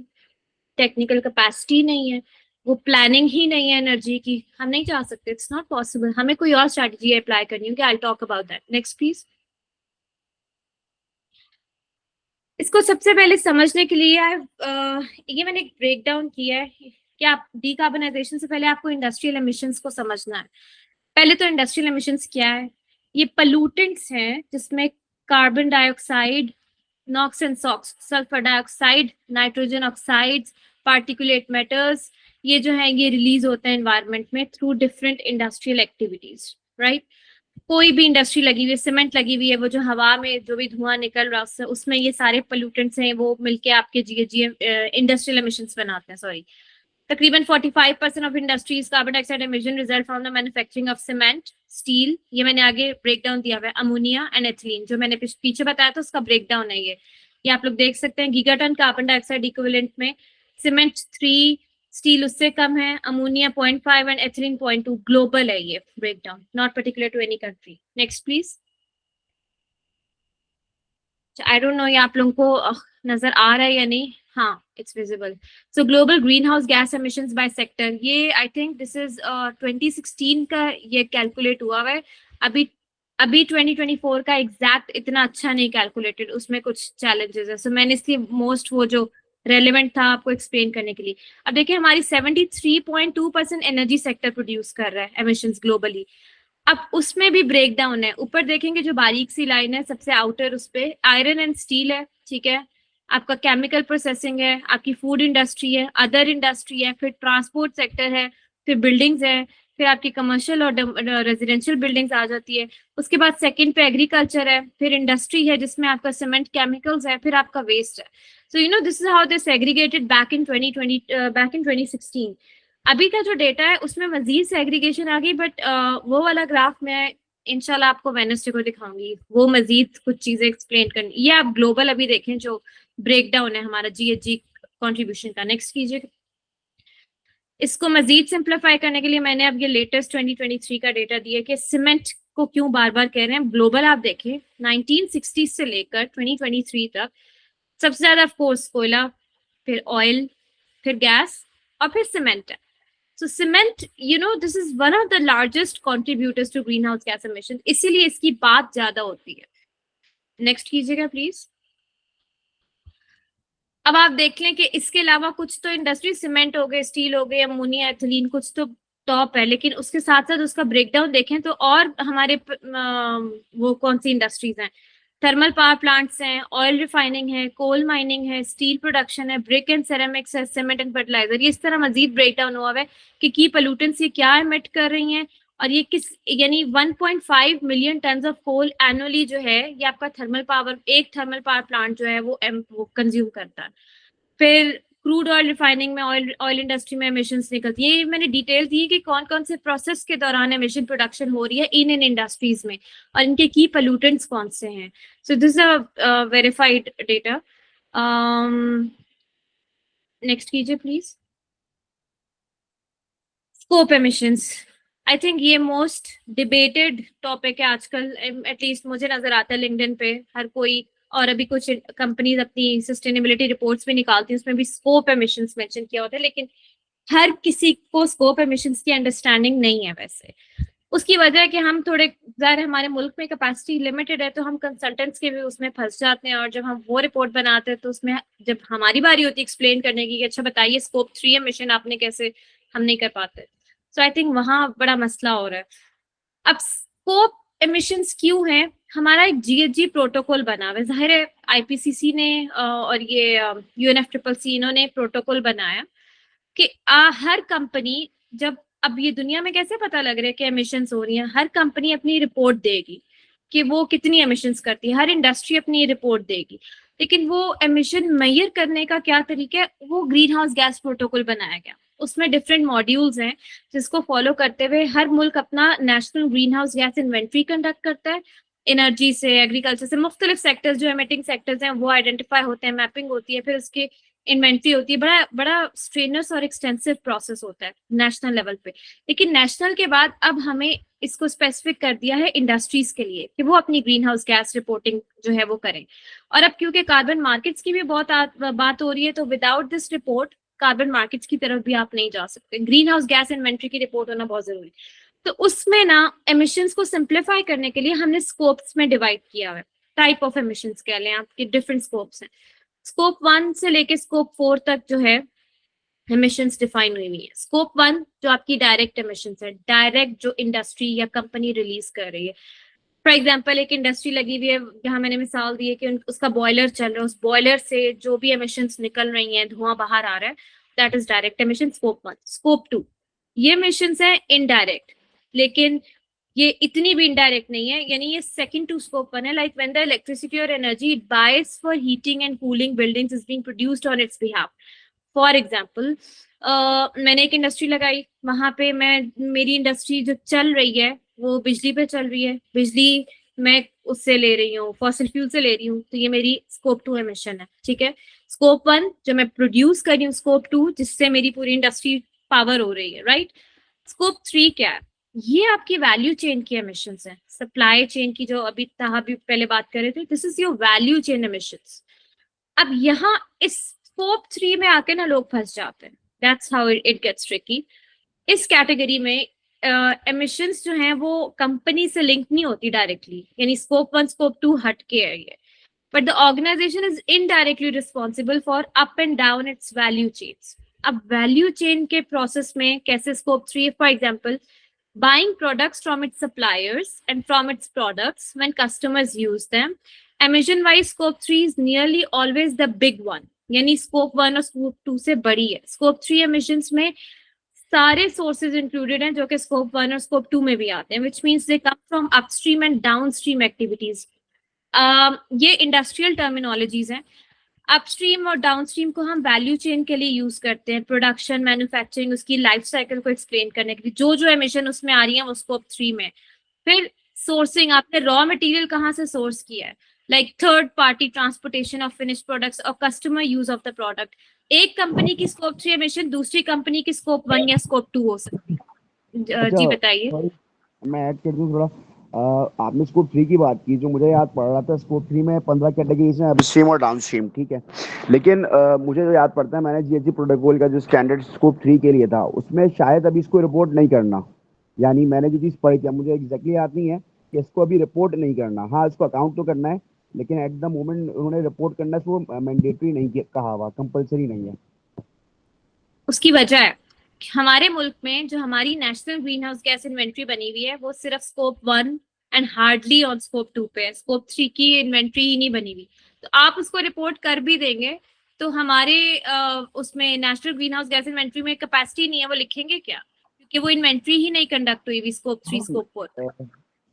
टेक्निकल कैपेसिटी नहीं है, वो प्लानिंग ही नहीं है एनर्जी की, हम नहीं जा सकते, इट्स नॉट पॉसिबल। हमें कोई और स्ट्रेटेजी अप्लाई करनी होगी। I talk about that next please. इसको सबसे पहले समझने के लिए ये मैंने एक ब्रेक डाउन किया है कि आप डिकार्बनाइजेशन से पहले आपको इंडस्ट्रियल एमिशंस को समझना है। पहले तो इंडस्ट्रियल एमिशंस क्या है? ये पोल्यूटेंट्स हैं जिसमें carbon dioxide, NOx and SOx, sulphur dioxide, nitrogen oxides, particulate matters, ये जो है ये रिलीज होते हैं एनवायरनमेंट में through different industrial activities, right. कोई भी इंडस्ट्री लगी हुई है, सीमेंट लगी हुई है, वो जो हवा में जो भी धुआं निकल रहा है उसमें ये सारे पोल्यूटेंट्स हैं, वो मिलके आपके जीएम इंडस्ट्रियल एमिशंस बनाते हैं। सॉरी, तकरीबन 45% of industries carbon dioxide emission result from the manufacturing of cement, steel, ये मैंने आगे ब्रेक डाउन दिया हुआ है, अमोनिया एंड एथिलीन, जो मैंने पीछे बताया था उसका ब्रेक डाउन है ये आप लोग देख सकते हैं। गीगाटन कार्बन डाइऑक्साइड इक्विवेलेंट में सीमेंट 3, स्टील उससे कम है, अमोनिया 0.5 एंड एथिलीन 0.2। ग्लोबल है ये break down, not particular to any country. Next please. I don't know ये आप लोगों को नजर आ रहा है या नहीं। हाँ, it's visible. So global green house gas emissions by sector, ये आई थिंक दिस इज 2016 का ये कैलकुलेट हुआ है। अभी 2024 का एग्जैक्ट इतना अच्छा नहीं कैलकुलेटेड, उसमें कुछ चैलेंजेस है। सो मैंने इसलिए मोस्ट वो जो रेलिवेंट था आपको एक्सप्लेन करने के लिए। अब देखिए हमारी 73.2% एनर्जी सेक्टर प्रोड्यूस कर रहा है एमिशंस ग्लोबली। अब उसमें भी ब्रेक डाउन है, ऊपर देखेंगे जो बारीक सी लाइन है सबसे आउटर, उस पे आयरन एंड स्टील है, ठीक है, आपका केमिकल प्रोसेसिंग है, आपकी फूड इंडस्ट्री है, अदर इंडस्ट्री है, फिर ट्रांसपोर्ट सेक्टर है, फिर बिल्डिंग्स है, फिर आपकी कमर्शियल और रेजिडेंशियल बिल्डिंग्स आ जाती है। उसके बाद सेकंड पे एग्रीकल्चर है, फिर इंडस्ट्री है जिसमें आपका सीमेंट, केमिकल्स है, फिर आपका वेस्ट है। So you know this is how they segregated back in 2016। अभी का जो डेटा है उसमें मजीद सेग्रीगेशन आ गई, बट वो वाला ग्राफ मैं इंशाल्लाह आपको वेडनेसडे को दिखाऊंगी, वो मजीद कुछ चीजें एक्सप्लेन करनी। ये आप ग्लोबल अभी देखें जो ब्रेक डाउन है हमारा जीएचजी कंट्रीब्यूशन का। नेक्स्ट कीजिए। इसको मजीद सिंप्लीफाई करने के लिए मैंने अब ये लेटेस्ट 2023 का डेटा दिया कि सीमेंट को क्यों बार बार कह रहे हैं। ग्लोबल आप देखें 1960 से लेकर 2023 तक सबसे ज्यादा ऑफकोर्स कोयला, फिर ऑयल, फिर गैस और फिर सीमेंट है। So cement, you know, this is one of the largest contributors to greenhouse gas emissions, इसीलिए इसकी बात ज्यादा होती है। नेक्स्ट कीजिएगा प्लीज। अब आप देख लें कि इसके अलावा कुछ तो इंडस्ट्री, सीमेंट हो गए, स्टील हो गए, अमोनिया, एथिलीन, कुछ तो टॉप है, लेकिन उसके साथ साथ उसका ब्रेकडाउन देखें तो और हमारे वो कौन सी इंडस्ट्रीज हैं, थर्मल पावर प्लांट्स हैं, ऑयल रिफाइनिंग है, कोल माइनिंग है, स्टील प्रोडक्शन है, ब्रिक एंड सेरेमिक्स है, सीमेंट एंड फर्टिलाइजर। ये इस तरह मजीद ब्रेकडाउन हुआ है कि की पोल्यूटेंट्स ये क्या एमिट कर रही हैं और ये किस, यानी 1.5 million ton of coal annually जो है ये आपका थर्मल पावर, एक थर्मल पावर प्लांट जो है वो कंज्यूम करता है। फिर क्रूड ऑयल रिफाइनिंग में, ऑयल इंडस्ट्री में एमिशंस निकलती है। ये मैंने डिटेल दी कि कौन कौन से प्रोसेस के दौरान एमिशन प्रोडक्शन हो रही है इन इंडस्ट्रीज में और इनके की पोल्यूटेंट्स कौन से हैं। So this a verified data. Next कीजिए please. Scope emissions, I think ये मोस्ट डिबेटेड टॉपिक है आजकल, एटलीस्ट मुझे नजर आता है लिंक्डइन पे हर कोई, और अभी कुछ कंपनीज अपनी सस्टेनेबिलिटी रिपोर्ट्स भी निकालती हैं, उसमें भी स्कोप एमिशंस मेंशन किया होता है। लेकिन हर किसी को स्कोप एमिशंस की अंडरस्टैंडिंग नहीं है वैसे। उसकी वजह है कि हम थोड़े ज़्यादा, हमारे मुल्क में कैपेसिटी लिमिटेड है, तो हम कंसल्टेंट्स के भी उसमें फंस जाते हैं, और जब हम वो रिपोर्ट बनाते हैं तो उसमें जब हमारी बारी होती है एक्सप्लेन करने की कि अच्छा बताइए स्कोप 3 एमिशन आपने कैसे, हम नहीं कर पाते। सो आई थिंक वहाँ बड़ा मसला हो रहा है। अब स्कोप एमिशंस क्यों है, हमारा एक जीएचजी प्रोटोकॉल बना हुआ है, जाहिर है आईपीसीसी ने और ये यूएनएफसीसीसी इन्होंने प्रोटोकॉल बनाया कि हर कंपनी, जब अब ये दुनिया में कैसे पता लग रहा है कि एमिशंस हो रही हैं, हर कंपनी अपनी रिपोर्ट देगी कि वो कितनी एमिशंस करती है, हर इंडस्ट्री अपनी रिपोर्ट देगी, लेकिन वो एमिशन मेजर करने का क्या तरीका है, वो ग्रीन हाउस गैस प्रोटोकॉल बनाया गया। उसमें डिफरेंट मॉड्यूल्स हैं जिसको फॉलो करते हुए हर मुल्क अपना national green house gas inventory conduct करता है। एनर्जी से, एग्रीकल्चर से, मुख्तलिफ सेक्टर्स जो एमिटिंग सेक्टर्स हैं वो आइडेंटिफाई होते हैं, मैपिंग होती है, फिर उसके इन्वेंट्री होती है। बड़ा बड़ा स्ट्रेनस और एक्सटेंसिव प्रोसेस होता है नेशनल लेवल पे। लेकिन नेशनल के बाद अब हमें इसको स्पेसिफिक कर दिया है इंडस्ट्रीज के लिए कि वो अपनी ग्रीन हाउस गैस रिपोर्टिंग जो है वो करें। और अब क्योंकि कार्बन मार्केट्स की भी बहुत बात हो रही है, तो without this report carbon markets की तरफ भी आप नहीं जा सकते। ग्रीन हाउस गैस इन्वेंट्री की रिपोर्ट होना बहुत जरूरी है। तो उसमें ना एमिशंस को सिंप्लीफाई करने के लिए हमने स्कोप्स में डिवाइड किया हुआ है। टाइप ऑफ एमिशंस कह लें, आपके डिफरेंट स्कोप्स हैं। स्कोप 1 से लेके स्कोप 4 तक जो है एमिशंस डिफाइन हुई है। स्कोप 1 जो आपकी डायरेक्ट एमिशंस है, डायरेक्ट जो इंडस्ट्री या कंपनी रिलीज कर रही है। फॉर एग्जाम्पल एक इंडस्ट्री लगी हुई है, यहाँ मैंने मिसाल दी है कि उसका बॉयलर चल रहा है, उस बॉयलर से जो भी एमिशंस निकल रही हैं, धुआं बाहर आ रहा है, that is direct emission, scope 1। Scope 2 ये एमिशंस है इनडायरेक्ट, लेकिन ये इतनी भी इनडायरेक्ट नहीं है, यानी ये सेकंड टू स्कोप 1 है। लाइक व्हेन द इलेक्ट्रिसिटी और energy it bias for heating and cooling buildings is being produced on it's behalf. For example मैंने एक इंडस्ट्री लगाई, वहां पे मेरी इंडस्ट्री जो चल रही है वो बिजली पे चल रही है, बिजली मैं उससे ले रही हूँ, फॉसिल फ्यूल से ले रही हूँ, तो ये मेरी स्कोप 2 एमिशन है, ठीक है। स्कोप 1 जो मैं प्रोड्यूस कर रही हूँ, स्कोप 2 जिससे मेरी पूरी इंडस्ट्री पावर हो रही है, राइट। स्कोप 3 क्या है, ये आपकी वैल्यू चेन की एमिशंस हैं, सप्लाई चेन की, जो अभी पहले बात कर रहे थे, this is your value chain emissions. अब यहाँ इस स्कोप 3 में आके ना लोग फंस जाते हैं, that's how it gets tricky. इस कैटेगरी में एमिशंस जो हैं वो कंपनी से लिंक नहीं होती डायरेक्टली, यानी स्कोप 1 स्कोप 2 हट के है ये, but the organization is indirectly responsible for up and down its value chains. अब वैल्यू चेन के प्रोसेस में कैसे scope 3, for example buying products from its suppliers and from its products when customers use them. Emission wise scope 3 is nearly always the big one, यानी scope 1 और scope 2 से बड़ी है। scope 3 emissions में सारे sources included हैं जो कि scope 1 और scope 2 में भी आते हैं, which means they come from upstream and downstream activities. ये industrial terminologies हैं। अपस्ट्रीम और डाउनस्ट्रीम को हम वैल्यू चेन के लिए यूज करते हैं, प्रोडक्शन, मैन्युफैक्चरिंग, उसकी लाइफ साइकिल को एक्सप्लेन करने के लिए। जो एमिशन उसमें आ रही है वो स्कोप 3 में। फिर सोर्सिंग, आपने रॉ मटेरियल कहाँ से सोर्स किया है, like third party transportation of finished products और customer use of the product. एक कंपनी की स्कोप 3 एमिशन दूसरी कंपनी की स्कोप 1 या स्कोप 2 हो सकती है। जी बताइए। मैं ऐड कर दूं थोड़ा। आपने स्कोप 3 की बात की, जो मुझे याद पड़ रहा था, स्कोप 3 में 15 कैटेगरीज हैं, अपस्ट्रीम और डाउनस्ट्रीम, ठीक है। लेकिन मुझे जो याद पड़ता है, मैंने जीएचजी प्रोटोकॉल का जो स्टैंडर्ड स्कोप 3 के लिए था, उसमें शायद अभी इसको रिपोर्ट नहीं करना, यानी मैंने जो चीज़ पढ़ी थी, मुझे एग्जैक्टली याद नहीं है कि इसको अभी रिपोर्ट नहीं करना। हाँ, इसको अकाउंट तो करना है, लेकिन एट द मोमेंट उन्होंने रिपोर्ट करना है, वो मैंडेटरी नहीं कहा हुआ, कंपल्सरी नहीं है। उसकी वजह है हमारे मुल्क में जो हमारी national green house gas inventory बनी हुई है वो सिर्फ scope 1 and hardly on scope 2 पे है, स्कोप 3 की इन्वेंट्री ही नहीं बनी हुई। तो आप उसको रिपोर्ट कर भी देंगे तो हमारे उसमें national green house gas inventory में कैपेसिटी नहीं है, वो लिखेंगे क्या, क्योंकि वो इन्वेंट्री ही नहीं कंडक्ट हुई हुई स्कोप 3 स्कोप 4।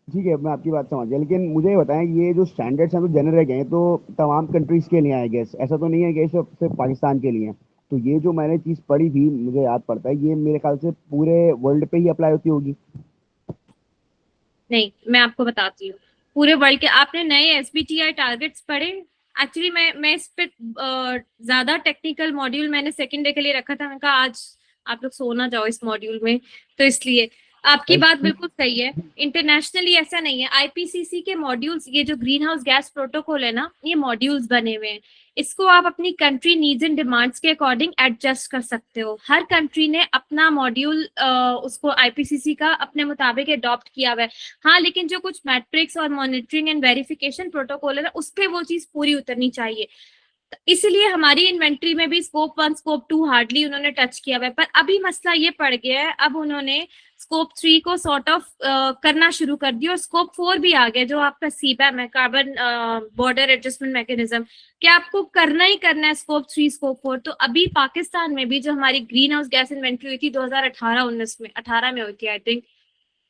ठीक है, मैं आपकी बात समझ गया, लेकिन मुझे ये बताएं, ये जो स्टैंडर्ड्स हैं तो जेनरिक हैं, तो तमाम कंट्रीज के लिए आए गैस, ऐसा तो नहीं है कि सिर्फ पाकिस्तान के लिए। तो ये जो मैंने चीज़ पढ़ी थी, मुझे याद पड़ता है, ये मेरे ख्याल से पूरे वर्ल्ड पे ही अप्लाई होती होगी। नहीं, मैं आपको बताती हूँ, पूरे वर्ल्ड के आपने नए एसबीटीआई टारगेट्स पढ़े। एक्चुअली मैं इस पे ज्यादा टेक्निकल मॉड्यूल मैंने सेकंड डे के लिए रखा था, मैंने कहा आज आप लोग सो ना जाओ इस मॉड्यूल में, तो इसलिए आपकी बात बिल्कुल सही है। इंटरनेशनली ऐसा नहीं है। आईपीसीसी के मॉड्यूल्स, ये जो ग्रीन हाउस गैस प्रोटोकॉल है ना, ये मॉड्यूल्स बने हुए हैं। इसको आप अपनी कंट्री नीड्स एंड डिमांड्स के अकॉर्डिंग एडजस्ट कर सकते हो। हर कंट्री ने अपना मॉड्यूल उसको आईपीसीसी का अपने मुताबिक अडॉप्ट किया हुआ है। हाँ, लेकिन जो कुछ मैट्रिक्स और मॉनिटरिंग एंड वेरिफिकेशन प्रोटोकॉल है ना, उस पर वो चीज पूरी उतरनी चाहिए। इसलिए हमारी इन्वेंट्री में भी स्कोप 1 स्कोप 2 हार्डली उन्होंने टच किया हुआ है। पर अभी मसला ये पड़ गया है, अब उन्होंने स्कोप 3 को सॉर्ट ऑफ करना शुरू कर दिया, और स्कोप 4 भी आ गया, जो आपका सीबैम है, कार्बन बॉर्डर एडजस्टमेंट मैकेनिज्म, कि आपको करना ही करना है स्कोप 3 स्कोप 4। तो अभी पाकिस्तान में भी जो हमारी ग्रीन हाउस गैस इन्वेंट्री हुई थी 2018-19 में, 18 में हुई थी आई थिंक,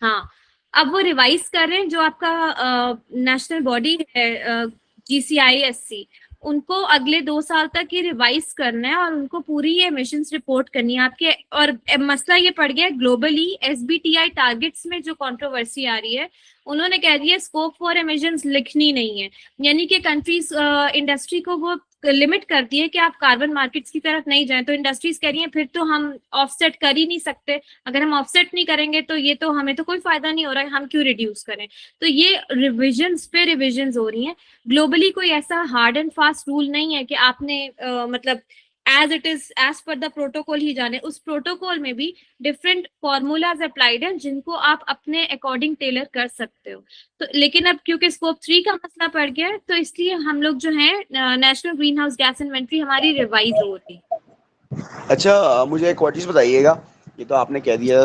हाँ, अब वो रिवाइज कर रहे हैं। जो आपका नेशनल बॉडी है GCISC, उनको अगले 2 साल तक ये रिवाइज करना है और उनको पूरी ये एमिशंस रिपोर्ट करनी है आपके। और मसला ये पड़ गया ग्लोबली, SBTi टारगेट्स में जो कंट्रोवर्सी आ रही है, उन्होंने कह दिया स्कोप 4 एमिशंस लिखनी नहीं है, यानी कि कंट्रीज इंडस्ट्री को वो लिमिट कर दी है कि आप कार्बन मार्केट्स की तरफ नहीं जाएं। तो इंडस्ट्रीज कह रही हैं फिर तो हम ऑफसेट कर ही नहीं सकते, अगर हम ऑफसेट नहीं करेंगे तो ये तो हमें तो कोई फायदा नहीं हो रहा है, हम क्यों रिड्यूस करें। तो ये रिविजन्स पे रिविजन्स हो रही हैं। ग्लोबली कोई ऐसा हार्ड एंड फास्ट रूल नहीं है कि आपने मतलब as it is as per the protocol ही जाने। उस प्रोटोकॉल में भी डिफरेंट फॉर्मूलाज अप्लाइड हैं जिनको आप अपने अकॉर्डिंग टेलर कर सकते हो। तो लेकिन अब क्योंकि स्कोप 3 का मसला पड़ गया है, तो इसलिए हम लोग जो है national green house gas inventory हमारी रिवाइज हो रही है। अच्छा, मुझे एक और चीज़ बताइएगा। ये तो आपने कह दिया,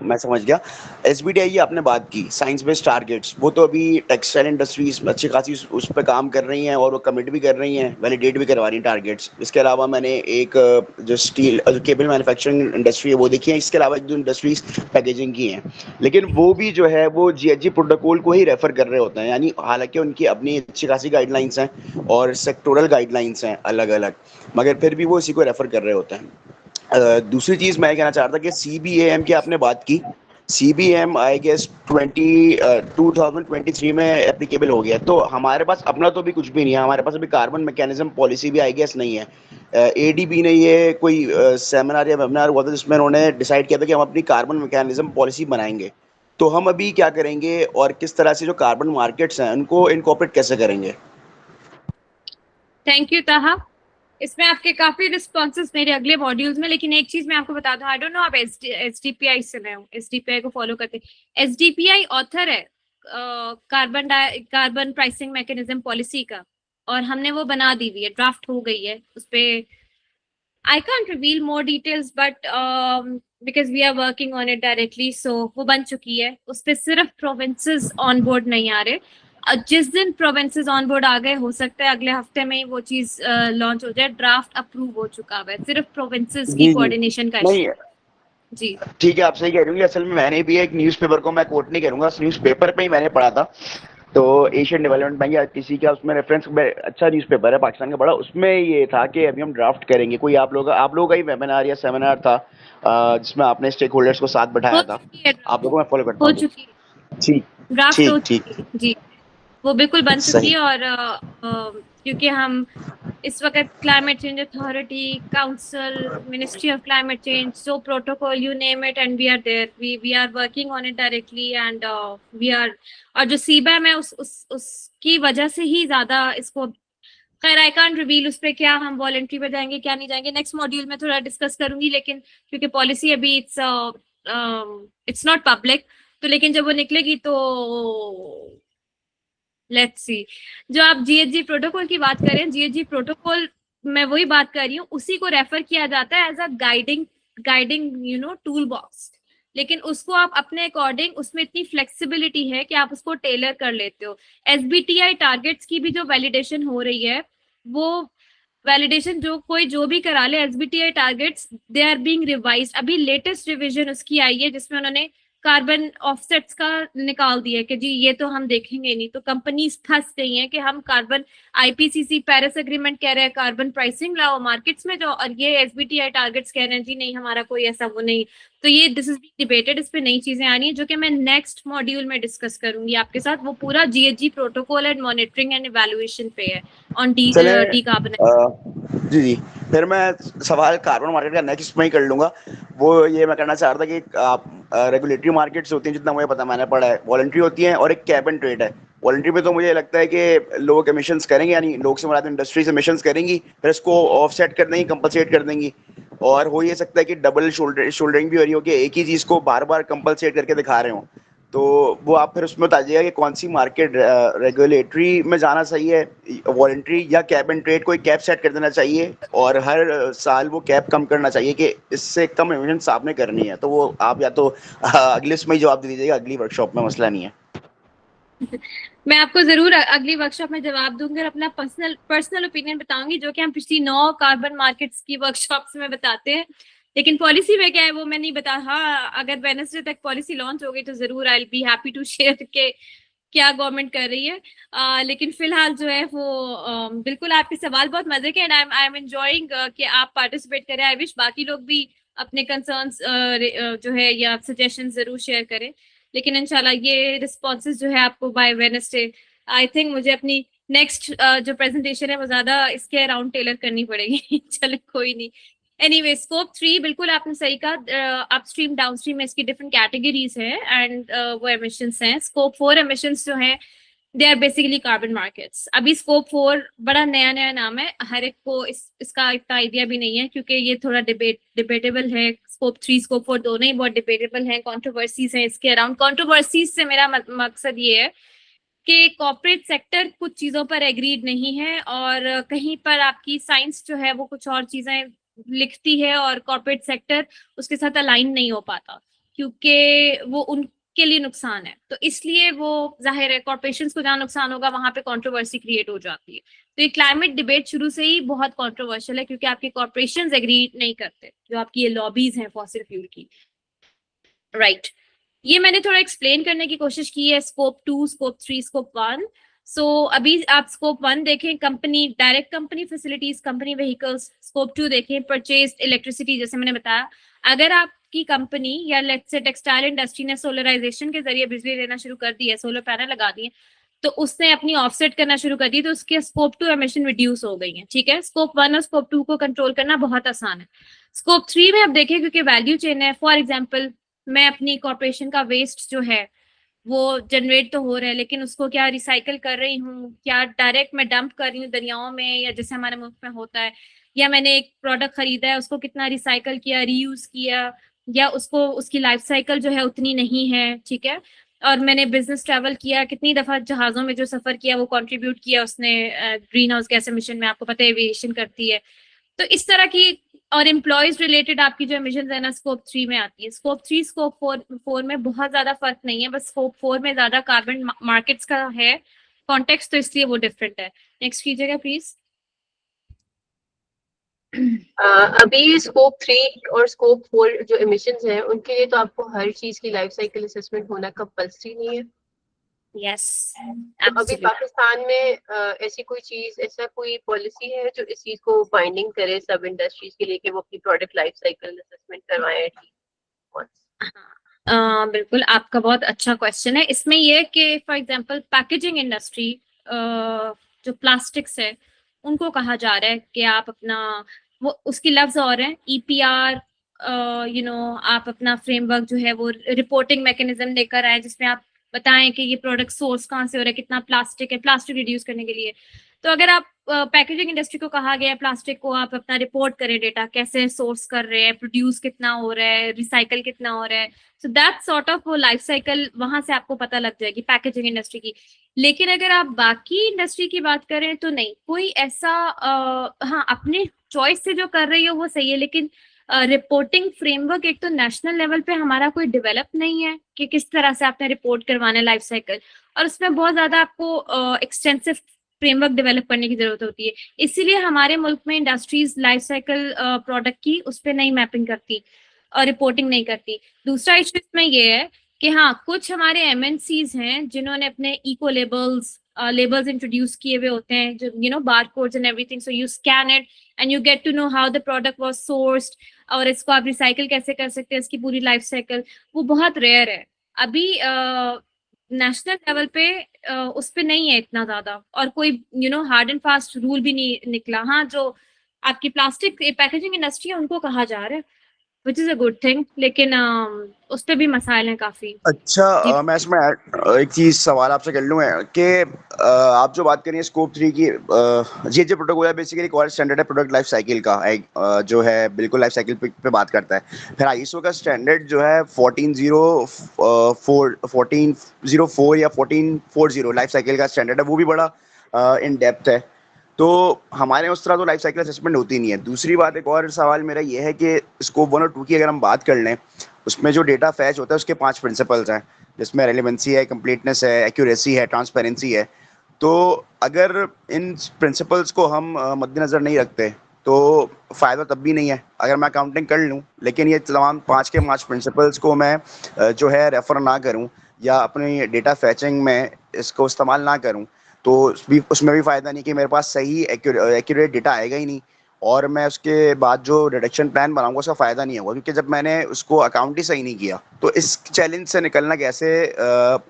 मैं समझ गया। SBTi की आपने बात की, साइंस बेस्ड टारगेट्स, वो तो अभी टेक्सटाइल इंडस्ट्रीज अच्छी खासी उस पर काम कर रही हैं और वो कमिट भी कर रही हैं, वैलिडेट भी करवा रही हैं टारगेट्स। इसके अलावा मैंने एक जो स्टील जो केबल मैन्युफैक्चरिंग इंडस्ट्री है वो देखी है। इसके अलावा एक जो इंडस्ट्रीज पैकेजिंग की हैं, लेकिन वो भी जो है वो GHG प्रोटोकॉल को ही रेफर कर रहे होते हैं। यानी हालांकि उनकी अपनी अच्छी खासी गाइडलाइंस हैं और सेक्टोरल गाइडलाइंस हैं अलग अलग, मगर फिर भी वो इसी को रेफर कर रहे होते हैं। दूसरी चीज़ मैं कहना चाह रहा था कि CBAM की आपने बात की। CBAM आई गेस 2023 में एप्लीकेबल हो गया, तो हमारे पास अपना तो भी कुछ भी नहीं है। हमारे पास अभी कार्बन मैकेनिज्म पॉलिसी भी आई गेस नहीं है। ADB ने ये कोई सेमिनार या वेबिनार हुआ था जिसमें उन्होंने डिसाइड किया था कि हम अपनी कार्बन मैकेनिज्म पॉलिसी बनाएंगे। तो हम अभी क्या करेंगे और किस तरह से जो कार्बन मार्केट्स हैं उनको इनकॉर्पोरेट कैसे करेंगे? थैंक यू ताहा। इसमें आपके काफी रिस्पॉन्सेज मेरे अगले मॉड्यूल्स में, लेकिन एक चीज मैं आपको बता दूं, आई डोंट नो आप SDPI सुने हो, SDPI को फॉलो करते हैं। SDPI ऑथर है कार्बन प्राइसिंग मैकेनिज्म पॉलिसी का, और हमने वो बना दी हुई है, ड्राफ्ट हो गई है उस पे। I can't reveal more details but because we are working on it directly, so वो बन चुकी है। उस पे सिर्फ प्रोविंसेस ऑन बोर्ड नहीं आ रहे। जिस दिन प्रोविंसेस ऑन बोर्ड आ गए, हो सकता है अगले हफ्ते में वो चीज लॉन्च हो जाए। ड्राफ्ट अप्रूव हो चुका है, सिर्फ प्रोविंसेस की कोऑर्डिनेशन का नहीं, जी ठीक है, आप सही कह रही हूँ। असल में मैंने भी एक न्यूज़पेपर को, मैं कोट नहीं करूंगा, उस न्यूज़पेपर पे ही मैंने पढ़ा था। तो एशियन डेवलपमेंट बैंक या किसी का उसमें रेफरेंस, अच्छा न्यूज़पेपर है पाकिस्तान का बड़ा, उसमें ये था कि अभी हम ड्राफ्ट करेंगे। कोई आप लोगों का ही वेबिनार या सेमिनार था जिसमें आपने स्टेक होल्डर्स को साथ बैठाया था। आप लोगों को मैं फॉलो करता हो हूँ। चुकी है, ठीक ड्राफ्ट हो ठीक चुकी है जी, वो बिल्कुल बन चुकी सही। है। और क्योंकि हम इस वक्त climate change authority, council, ministry of climate change, so protocol, you name it, and we are there, we are working on it directly, and we are. और जो सीबैम है उसकी वजह से ही ज्यादा इसको, खैर आई कांट रिवील उस पे क्या हम वॉलंटरी पे जाएंगे क्या नहीं जाएंगे, नेक्स्ट मॉड्यूल में थोड़ा डिस्कस करूंगी। लेकिन क्योंकि पॉलिसी अभी इट्स नॉट पब्लिक, तो लेकिन जब वो निकलेगी तो लेट्स सी। जो आप GHG प्रोटोकॉल की बात करें, GHG प्रोटोकॉल मैं वही बात कर रही हूँ, उसी को रेफर किया जाता है as a guiding tool box. लेकिन उसको आप अपने अकॉर्डिंग, उसमें इतनी फ्लेक्सिबिलिटी है कि आप उसको टेलर कर लेते हो। SBTi टारगेट्स की भी जो वैलिडेशन हो रही है, वो वैलिडेशन जो भी करा ले, SBTi targets they are being revised. अभी लेटेस्ट रिवीजन उसकी आई है जिसमें उन्होंने कार्बन ऑफसेट्स का निकाल दिया कि जी ये तो हम देखेंगे नहीं। तो कंपनीज फंस गई हैं कि हम कार्बन, IPCC पेरिस एग्रीमेंट कह रहे हैं कार्बन प्राइसिंग लाओ मार्केट्स में जाओ, और ये SBTi टारगेट्स कह रहे हैं जी नहीं हमारा कोई ऐसा वो नहीं। तो तो ये दिस इज डिबेटेड, इस पे नई चीजें आ रही हैं जो कि मैं नेक्स्ट मॉड्यूल में डिस्कस करूंगी आपके साथ। वो पूरा GHG protocol and monitoring and evaluation पे है ऑन चले डिकार्बोनाइजेशन। जी जी, फिर मैं सवाल कार्बन मार्केट का नेक्स्ट में ही कर लूंगा। वो ये मैं करना चाह रहा था कि आप रेगुलेटरी मार्केट्स होती हैं, जितना मुझे पता मैंने पढ़ा है, वॉलंटरी होती हैं और एक कैप एंड ट्रेड है। वॉलंटरी में तो मुझे लगता है कि लोग एमिशंस करेंगे, यानी लोग से मुराद इंडस्ट्रीज एमिशंस करेंगी, फिर इसको ऑफसेट कर देंगी, कंपलसेट कर देंगी। और हो ये सकता है कि डबल शोल्डरिंग भी हो रही हो, कि एक ही चीज को बार बार कंपलसेट करके दिखा रहे हो। तो वो आप फिर उसमें बताइएगा कि कौन सी मार्केट रेगुलेटरी में जाना सही है, वॉलंटरी या कैप एंड ट्रेड, कोई कैप सेट कर देना चाहिए और हर साल वो कैप कम करना चाहिए कि इससे कम एमिशंस आपने करनी है। तो वो आप या तो अगले इसमें ही जवाब दे दीजिएगा, अगली वर्कशॉप में, मसला नहीं है। मैं आपको जरूर अगली वर्कशॉप में जवाब दूंगी और अपना पर्सनल ओपिनियन बताऊंगी, जो कि हम पिछली 9 कार्बन मार्केट्स की वर्कशॉप्स में बताते हैं। लेकिन पॉलिसी में क्या है वो मैं नहीं बता। हाँ, अगर वेडनेसडे तक पॉलिसी लॉन्च हो गई तो जरूर I will be happy to share के क्या गवर्नमेंट कर रही है। लेकिन फिलहाल जो है वो बिल्कुल आपके सवाल बहुत मजे के, एंड आई एम एंजॉयिंग कि आप पार्टिसिपेट करें। आई विश बाकी लोग भी अपने कंसर्न्स जो है या सजेशन जरूर शेयर करें। लेकिन इंशाल्लाह ये रिस्पॉन्सेज जो है आपको बाय वेडनेसडे, आई थिंक मुझे अपनी नेक्स्ट जो प्रेजेंटेशन है वो ज्यादा इसके अराउंड टेलर करनी पड़ेगी। चले कोई नहीं। एनीवे, स्कोप 3 बिल्कुल आपने सही कहा, अपस्ट्रीम डाउनस्ट्रीम में इसकी डिफरेंट कैटेगरीज है एंड वो एमिशंस हैं। स्कोप 4 एमिशंस जो हैं they are basically carbon markets. अभी स्कोप 4 बड़ा नया नाम है, हर एक को इसका इतना आइडिया भी नहीं है, क्योंकि ये थोड़ा डिबेटेबल है। स्कोप 3 स्कोप 4 दोनों ही बहुत डिबेटेबल हैं, कंट्रोवर्सीज हैं इसके अराउंड। कंट्रोवर्सीज से मेरा मकसद ये है कि कॉर्पोरेट सेक्टर कुछ चीजों पर एग्रीड नहीं है और कहीं पर आपकी साइंस जो है वो कुछ और चीजें लिखती है और कॉर्पोरेट सेक्टर उसके साथ अलाइन नहीं हो पाता, क्योंकि वो उनके लिए नुकसान है। तो इसलिए वो जाहिर है कॉर्पोरेशंस को जहाँ नुकसान होगा वहां पे कंट्रोवर्सी क्रिएट हो जाती है। तो ये क्लाइमेट डिबेट शुरू से ही बहुत कंट्रोवर्शियल है, क्योंकि आपके कॉर्पोरेशंस एग्री नहीं करते, जो आपकी ये लॉबीज हैं फॉसिल फ्यूल की। राइट, ये मैंने थोड़ा एक्सप्लेन करने की कोशिश की है स्कोप 2, स्कोप 3, स्कोप 1। सो अभी आप स्कोप 1 देखें, company direct company facilities, company vehicles. Scope 2 देखें, परचेज इलेक्ट्रिसिटी, जैसे मैंने बताया अगर आपकी कंपनी या लेट्स से टेक्सटाइल इंडस्ट्री ने सोलराइजेशन के जरिए बिजली देना शुरू कर दी है, सोलर पैनल लगा दिए, तो उसने अपनी ऑफसेट करना शुरू कर दी, तो उसके स्कोप 2 एमिशन रिड्यूस हो गई है। ठीक है, स्कोप 1 और स्कोप 2 को कंट्रोल करना बहुत आसान है। स्कोप 3 में आप देखें, क्योंकि वैल्यू चेन है, फॉर एग्जाम्पल मैं अपनी कॉर्पोरेशन का वेस्ट जो है वो जनरेट तो हो रहा है, लेकिन उसको क्या रिसाइकल कर रही हूँ, क्या डायरेक्ट मैं डंप कर रही हूँ दरियाओं में, या जैसे हमारे मुल्क में होता है, या मैंने एक प्रोडक्ट खरीदा है उसको कितना रिसाइकल किया, रीयूज किया, या उसको उसकी लाइफ साइकिल जो है उतनी नहीं है। ठीक है, और मैंने बिजनेस ट्रैवल किया, कितनी दफा जहाजों में जो सफर किया वो कंट्रीब्यूट किया उसने ग्रीन हाउस गैस एमिशन में, आपको पता है एविएशन करती है। तो इस तरह की और एम्प्लॉयज रिलेटेड आपकी जो एमिशन है ना स्कोप 3 में आती है। स्कोप 3 स्कोप 4 में बहुत ज्यादा फर्क नहीं है, बस स्कोप 4 में ज्यादा कार्बन मार्केट्स का है कॉन्टेक्स्ट, तो इसलिए वो डिफरेंट है। नेक्स्ट कीजिएगा प्लीज। अभी स्कोप 3 और स्कोप 4 जो एमिशंस हैं उनके लिए तो आपको हर चीज की लाइफ साइकिल असेसमेंट होना कंपल्सरी नहीं है। यस, तो अभी पाकिस्तान में ऐसी कोई चीज, ऐसा कोई पॉलिसी है जो इस चीज को बाइंडिंग करे सब इंडस्ट्रीज के लिए कि वो अपनी प्रोडक्ट लाइफ साइकिल असेसमेंट करवाएं? बिल्कुल, आपका बहुत अच्छा क्वेश्चन है। इसमें ये कि फॉर एग्जांपल पैकेजिंग इंडस्ट्री, जो प्लास्टिक्स है उनको कहा जा रहा है कि आप अपना वो उसकी लफ्ज और है EPR, आप अपना फ्रेमवर्क जो है वो रिपोर्टिंग मैकेनिज्म लेकर आए, जिसमें आप बताएं कि ये प्रोडक्ट सोर्स कहाँ से हो रहा है, कितना प्लास्टिक है, प्लास्टिक रिड्यूस करने के लिए। तो अगर आप पैकेजिंग इंडस्ट्री को कहा गया है प्लास्टिक को आप अपना रिपोर्ट करें, डेटा कैसे सोर्स कर रहे हैं, प्रोड्यूस कितना हो रहा है, रिसाइकल कितना हो रहा है, सो दैट सॉर्ट ऑफ वो लाइफ साइकिल वहां से आपको पता लग जाएगी पैकेजिंग इंडस्ट्री की। लेकिन अगर आप बाकी इंडस्ट्री की बात करें तो नहीं, कोई ऐसा हाँ अपने चॉइस से जो कर रही हो वो सही है, लेकिन रिपोर्टिंग फ्रेमवर्क एक तो नेशनल लेवल पे हमारा कोई डेवलप नहीं है कि किस तरह से आपने रिपोर्ट करवाना है लाइफ साइकिल, और उसमें बहुत ज्यादा आपको एक्सटेंसिव फ्रेमवर्क डेवलप करने की जरूरत होती है। इसीलिए हमारे मुल्क में इंडस्ट्रीज लाइफ साइकिल प्रोडक्ट की उस पर नहीं मैपिंग करती और रिपोर्टिंग नहीं करती। दूसरा इशू इसमें ये है कि हाँ कुछ हमारे MNCs हैं जिन्होंने अपने इको लेबल्स इंट्रोड्यूस किए हुए होते हैं, जो barcodes and everything, so you scan it and you get to know how the product was sourced, और इसको आप रिसाइकिल कैसे कर सकते हैं, इसकी पूरी लाइफ साइकिल, वो बहुत रेयर है अभी। नेशनल लेवल पे उस पे नहीं है इतना ज्यादा, और कोई हार्ड एंड फास्ट रूल भी नहीं निकला। हाँ, जो आपकी प्लास्टिक पैकेजिंग इंडस्ट्री है उनको कहा जा रहा है, which is a good thing, लेकिन उस पे भी मसाइल हैं काफी। अच्छा, मैं इसमें एक चीज सवाल आपसे कर लूँ कि आप जो बात करिए स्कोप 3 की, ये जो प्रोटोकॉल है बेसिकली एक और स्टैंडर्ड है प्रोडक्ट लाइफ साइकिल का, जो है बिल्कुल लाइफ साइकिल पे बात करता है। फिर आईएसओ का स्टैंडर्ड जो है 1404 या 1440 लाइफ साइकिल का स्टैंडर्ड है, वो भी बड़ा इन डेप्थ है। तो हमारे उस तरह तो लाइफ साइकिल असेसमेंट होती नहीं है। दूसरी बात, एक और सवाल मेरा ये है कि स्कोप 1 और 2 की अगर हम बात कर लें, उसमें जो डेटा फैच होता है उसके 5 प्रिंसिपल्स हैं, जिसमें रेलेवेंसी है, कंप्लीटनेस है, एक्यूरेसी है, ट्रांसपेरेंसी है। तो अगर इन प्रिंसिपल्स को हम मद्देनज़र नहीं रखते तो फ़ायदा तब भी नहीं है। अगर मैं अकाउंटिंग कर लूँ लेकिन ये तमाम 5 के 5 प्रिंसिपल्स को मैं जो है रेफ़र ना करूँ या अपनी डेटा फैचिंग में इसको इस्तेमाल ना करूँ, तो उसमें भी फ़ायदा नहीं कि मेरे पास सही एक्यूरेट डेटा आएगा ही नहीं, और मैं उसके बाद जो रिडक्शन प्लान बनाऊंगा उसका फ़ायदा नहीं होगा, क्योंकि जब मैंने उसको अकाउंट ही सही नहीं किया। तो इस चैलेंज से निकलना कैसे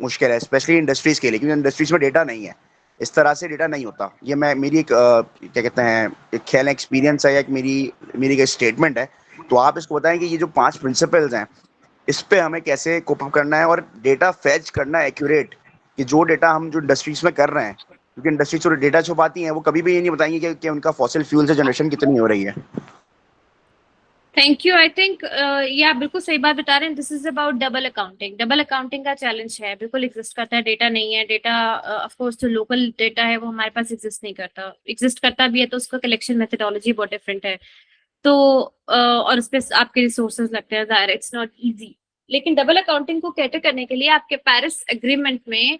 मुश्किल है, स्पेशली इंडस्ट्रीज़ के लिए, क्योंकि इंडस्ट्रीज़ में डेटा नहीं है, इस तरह से डेटा नहीं होता। ये मैं मेरी एक क्या कहते हैं, एक ख्याल एक्सपीरियंस है या एक मेरी एक स्टेटमेंट है। तो आप इसको बताएं कि ये जो 5 प्रिंसिपल्स हैं इस पे हमें कैसे कोप अप करना है और डेटा फैच करना है एक्यूरेट, कि जो डेटा हम जो इंडस्ट्रीज में कर रहे हैं, क्योंकि इंडस्ट्री जो डेटा छुपाती हैं वो कभी भी ये नहीं बताएंगे कि उनका फॉसिल फ्यूल से जनरेशन कितनी हो रही है। Thank you. आई थिंक ये आप बिल्कुल सही बात बता रहे हैं। This is about double accounting. Double accounting का चैलेंज है, बिल्कुल एग्जिस्ट करता है। डेटा नहीं है, डेटा ऑफ कोर्स जो लोकल डेटा है वो हमारे पास एग्जिस्ट नहीं करता, एग्जिस्ट करता भी है तो उसका कलेक्शन मेथोडोलॉजी बहुत डिफरेंट है। तो और उस पर आपके रिसोर्सेज लगते हैं, ज़ाहिर इट्स नॉट इजी। लेकिन डबल अकाउंटिंग को कैटर करने के लिए आपके पेरिस एग्रीमेंट में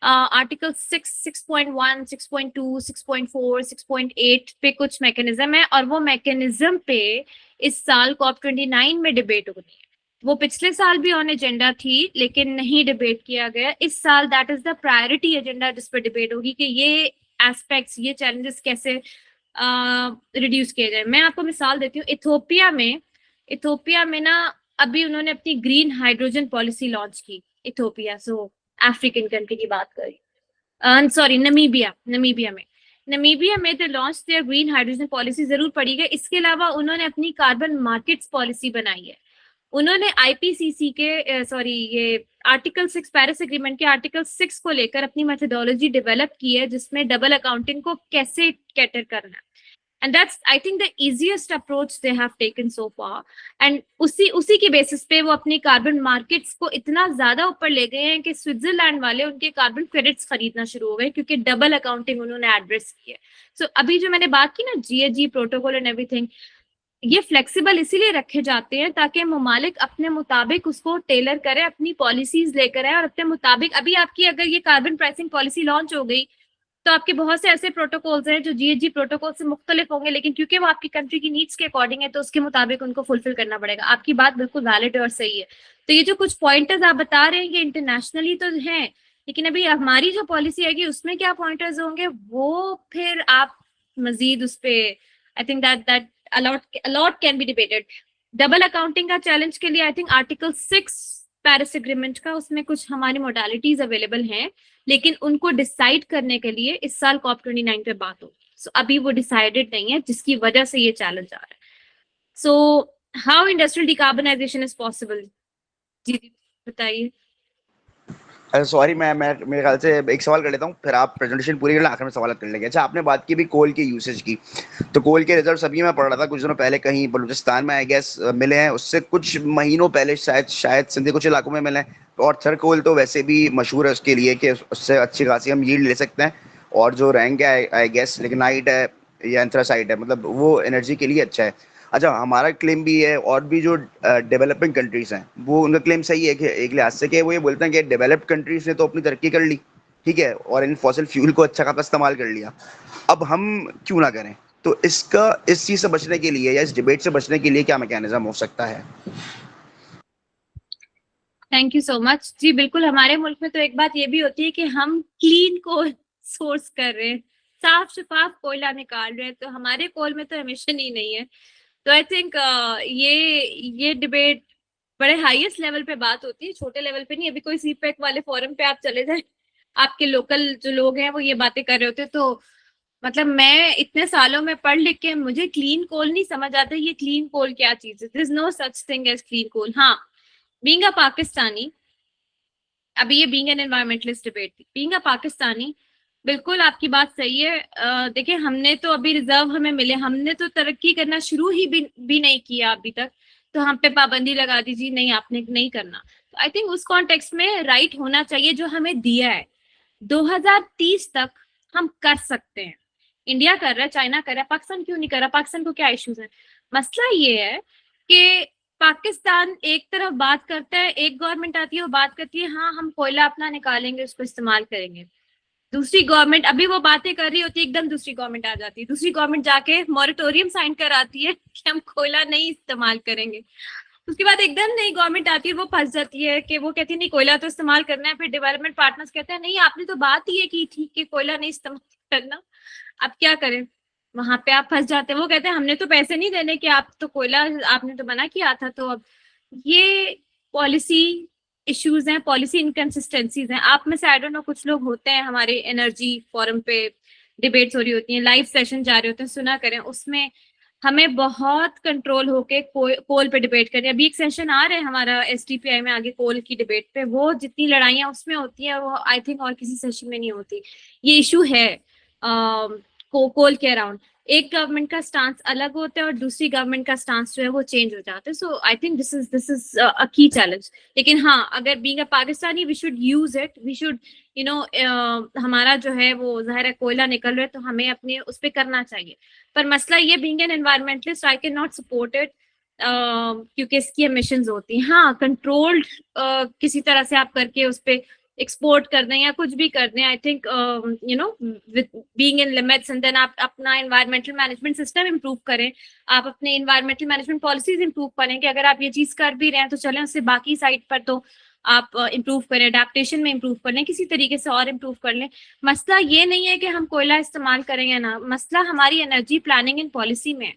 आर्टिकल 6, 6.1, 6.2, 6.4, 6.8 पे कुछ मैकेनिज्म है, और वो मैकेनिज्म पे इस साल COP29 में डिबेट होनी है। वो पिछले साल भी ऑन एजेंडा थी लेकिन नहीं डिबेट किया गया। इस साल that is the priority agenda जिस पर डिबेट होगी कि ये एस्पेक्ट्स, ये चैलेंजेस कैसे रिड्यूस किए जाए। मैं आपको मिसाल देती हूँ, इथोपिया में ना अभी उन्होंने अपनी ग्रीन हाइड्रोजन पॉलिसी लॉन्च की। इथोपिया, सो अफ्रीकन कंट्री की बात करी, सॉरी नमीबिया में the launch their green hydrogen policy जरूर पड़ी गई। इसके अलावा उन्होंने अपनी कार्बन मार्केट्स पॉलिसी बनाई है। उन्होंने आईपीसीसी के ये आर्टिकल 6 पेरिस एग्रीमेंट के आर्टिकल 6 को लेकर अपनी मेथोडोलॉजी डेवलप की है, जिसमें डबल अकाउंटिंग को कैसे कैटर करना है। And that's, I think, the easiest approach they have taken so far. And उसी की बेसिस पे वो अपनी कार्बन मार्केट्स को इतना ज्यादा ऊपर ले गए हैं कि स्विट्जरलैंड वाले उनके कार्बन क्रेडिट्स खरीदना शुरू हो गए, क्योंकि डबल अकाउंटिंग उन्होंने एड्रेस की है। सो अभी जो मैंने बात की ना, जीएजी प्रोटोकॉल एंड एवरीथिंग, ये फ्लेक्सिबल इसीलिए रखे जाते हैं ताकि ममालिक अपने मुताबिक उसको टेलर करें, अपनी पॉलिसीज लेकर आए और अपने मुताबिक। अभी आपकी अगर ये कार्बन प्राइसिंग पॉलिसी लॉन्च हो गई तो आपके बहुत से ऐसे प्रोटोकॉल्स हैं जो जीएजी प्रोटोकॉल से मुख्तलिफ होंगे, लेकिन क्योंकि वो आपकी कंट्री की नीड्स के अकॉर्डिंग है तो उसके मुताबिक उनको फुलफिल करना पड़ेगा। आपकी बात बिल्कुल वैलिड और सही है। तो ये जो कुछ पॉइंटर्स आप बता रहे हैं कि इंटरनेशनली तो हैं, लेकिन अभी हमारी जो पॉलिसी है कि उसमें क्या पॉइंटर्स होंगे वो फिर आप मजीद उस पे, I think that allot can be debated. Double accounting का चैलेंज के लिए I think article 6 Paris agreement का, उसमें कुछ हमारी मोडालिटीज अवेलेबल हैं, लेकिन उनको डिसाइड करने के लिए इस साल COP29 पे बात होगी। सो अभी वो डिसाइडेड नहीं है, जिसकी वजह से ये चैलेंज आ रहा है। So how industrial decarbonisation is possible? जी बताइए। सॉरी, मैं मेरे ख्याल से एक सवाल कर लेता हूँ, फिर आप प्रेजेंटेशन पूरी कर लें, आखिर में सवाल कर लेंगे। अच्छा, आपने बात की भी कोल के यूसेज की, तो कोल के रिजल्ट अभी मैं पढ़ रहा था कुछ दिनों पहले, कहीं बलूचिस्तान में आई गेस मिले हैं, उससे कुछ महीनों पहले शायद सिंधी कुछ इलाकों में मिले हैं। और थर कोल तो वैसे भी मशहूर है उसके लिए कि उससे अच्छी खासी हम यील्ड ले सकते हैं, और जो रैंक है आई गेस लिग्नाइट है या एंथ्रासाइट है, मतलब वो एनर्जी के लिए अच्छा है। अच्छा, हमारा क्लेम भी है और भी जो डेवलपिंग कंट्रीज हैं वो उनका क्लेम सही है कि एक लिहाज से कि वो ये बोलते हैं कि डेवलप्ड कंट्रीज ने तो अपनी तरक्की कर ली, ठीक है, और इन फॉसिल फ्यूल को अच्छा खासा इस्तेमाल कर लिया, अब हम क्यों ना करें? तो इस चीज से बचने के लिए या इस डिबेट से बचने के लिए क्या मैकेनिज्म हो सकता है? Thank you so much. जी बिल्कुल, हमारे मुल्क में तो एक बात ये भी होती है कि हम क्लीन कोल सोर्स कर रहे हैं, साफ शफाफ कोयला निकाल रहे हैं, तो हमारे कोल में तो एमिशन ही नहीं है। तो आई थिंक ये डिबेट बड़े हाईएस्ट लेवल पे बात होती है, छोटे लेवल पे नहीं। अभी कोई सीपैक वाले फोरम पे आप चले जाए, आपके लोकल जो लोग हैं वो ये बातें कर रहे होते, तो मतलब मैं इतने सालों में पढ़ लिख के मुझे क्लीन कोल नहीं समझ आता ये क्लीन कोल क्या चीज है। There is no such thing as clean coal. हाँ, बीइंग अ पाकिस्तानी, अभी ये बीइंग एन एनवायरमेंटलिस्ट डिबेट थी, बीइंग अ पाकिस्तानी, बिल्कुल आपकी बात सही है। देखिए हमने तो अभी रिजर्व हमें मिले, हमने तो तरक्की करना शुरू ही भी नहीं किया अभी तक, तो हम पे पाबंदी लगा दीजिए नहीं आपने नहीं करना। तो आई थिंक उस कॉन्टेक्स्ट में राइट होना चाहिए जो हमें दिया है। 2030 तक हम कर सकते हैं। इंडिया कर रहा है, चाइना कर रहा है, पाकिस्तान क्यों नहीं कर रहा? पाकिस्तान को क्या इश्यूज है? मसला ये है कि पाकिस्तान एक तरफ बात करता है, एक गवर्नमेंट आती है वो बात करती है हाँ हम कोयला अपना निकालेंगे उसको इस्तेमाल करेंगे, दूसरी गवर्नमेंट अभी वो बातें कर रही होती है, एकदम दूसरी गवर्नमेंट आ जाती है, दूसरी गवर्नमेंट जाके मॉरेटोरियम साइन कराती है कि हम कोयला नहीं इस्तेमाल करेंगे। उसके बाद एकदम नई गवर्नमेंट आती है, वो फंस जाती है कि वो कहती है नहीं कोयला तो इस्तेमाल करना है, फिर डेवलपमेंट पार्टनर्स कहते हैं नहीं आपने तो बात ही है की थी कि कोयला नहीं इस्तेमाल करना, अब क्या करें? वहां पे आप फंस जाते हैं। वो कहते हैं हमने तो पैसे नहीं देने कि आप तो कोयला आपने तो मना किया था। तो अब ये पॉलिसी इश्यूज हैं, पॉलिसी इनकंसिस्टेंसीज हैं। आप में से आई डोंट नो कुछ लोग होते हैं हमारे एनर्जी फोरम पे डिबेट्स हो रही होती हैं, लाइव सेशन जा रहे होते हैं, सुना करें, उसमें हमें बहुत कंट्रोल होके कोल पे डिबेट करें। अभी एक सेशन आ रहा है हमारा STPI में आगे कोल की डिबेट पे, वो जितनी लड़ाइयाँ उसमें होती है वो आई थिंक और किसी सेशन में नहीं होती। ये इशू है कोल के अराउंड। एक गवर्नमेंट का स्टांस अलग होता है और दूसरी गवर्नमेंट का स्टांस जो है वो चेंज हो जाता है। So I think this is a key challenge. लेकिन हाँ, अगर being a Pakistani we should use it, we should you know, हमारा जो है वो जाहिर है कोयला निकल रहा है तो हमें अपने उस पर करना चाहिए। पर मसला ये being an environmentalist I can not support it क्योंकि इसकी एमिशंस होती हैं। हाँ, कंट्रोल्ड किसी तरह से आप करके उस पर एक्सपोर्ट कर दें या कुछ भी कर दें, I think you know with being in limits, and then आप अपना एनवायरमेंटल मैनेजमेंट सिस्टम इंप्रूव करें, आप अपने एनवायरमेंटल मैनेजमेंट पॉलिसीज इंप्रूव करें कि अगर आप ये चीज कर भी रहे हैं तो चलें उससे बाकी साइड पर तो आप इंप्रूव करें, अडेप्टेशन में इंप्रूव कर लें, किसी तरीके से और इंप्रूव कर लें। मसला ये नहीं है कि हम कोयला इस्तेमाल करें या ना, मसला हमारी एनर्जी प्लानिंग एंड पॉलिसी में है।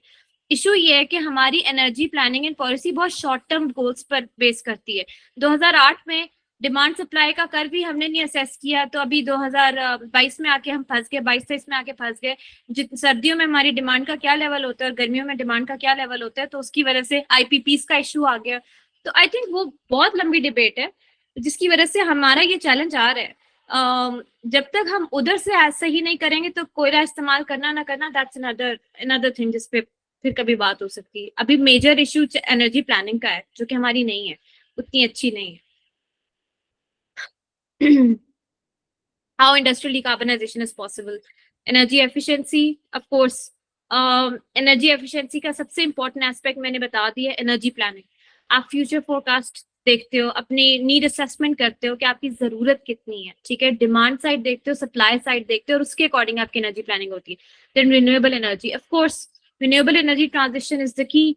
इशू ये है कि हमारी एनर्जी प्लानिंग एंड पॉलिसी बहुत शॉर्ट टर्म गोल्स पर बेस करती है। 2008 में डिमांड सप्लाई का कर भी हमने नहीं असेस किया, तो अभी 2022 में आके हम फंस गए, 22-23 में आके फंस गए। सर्दियों में हमारी डिमांड का क्या लेवल होता है और गर्मियों में डिमांड का क्या लेवल होता है, तो उसकी वजह से IPPs का इशू आ गया। तो आई थिंक वो बहुत लंबी डिबेट है जिसकी वजह से हमारा ये चैलेंज आ रहा है। जब तक हम उधर से सही नहीं करेंगे तो कोयला इस्तेमाल करना ना करना दैट्स अनदर थिंग जिसपे फिर कभी बात हो सकती है। अभी मेजर इशू एनर्जी प्लानिंग का है जो कि हमारी नहीं है, उतनी अच्छी नहीं है। How industrial decarbonization is possible? Energy efficiency, of course. Energy efficiency का सबसे important aspect मैंने बता दिया, एनर्जी प्लानिंग। आप फ्यूचर फोरकास्ट देखते हो, अपनी नीड असेसमेंट करते हो कि आपकी जरूरत कितनी है, ठीक है, डिमांड साइड देखते हो, सप्लाई साइड देखते हो और उसके अकॉर्डिंग आपकी एनर्जी प्लानिंग होती है। Then renewable energy, of course renewable energy transition is the key.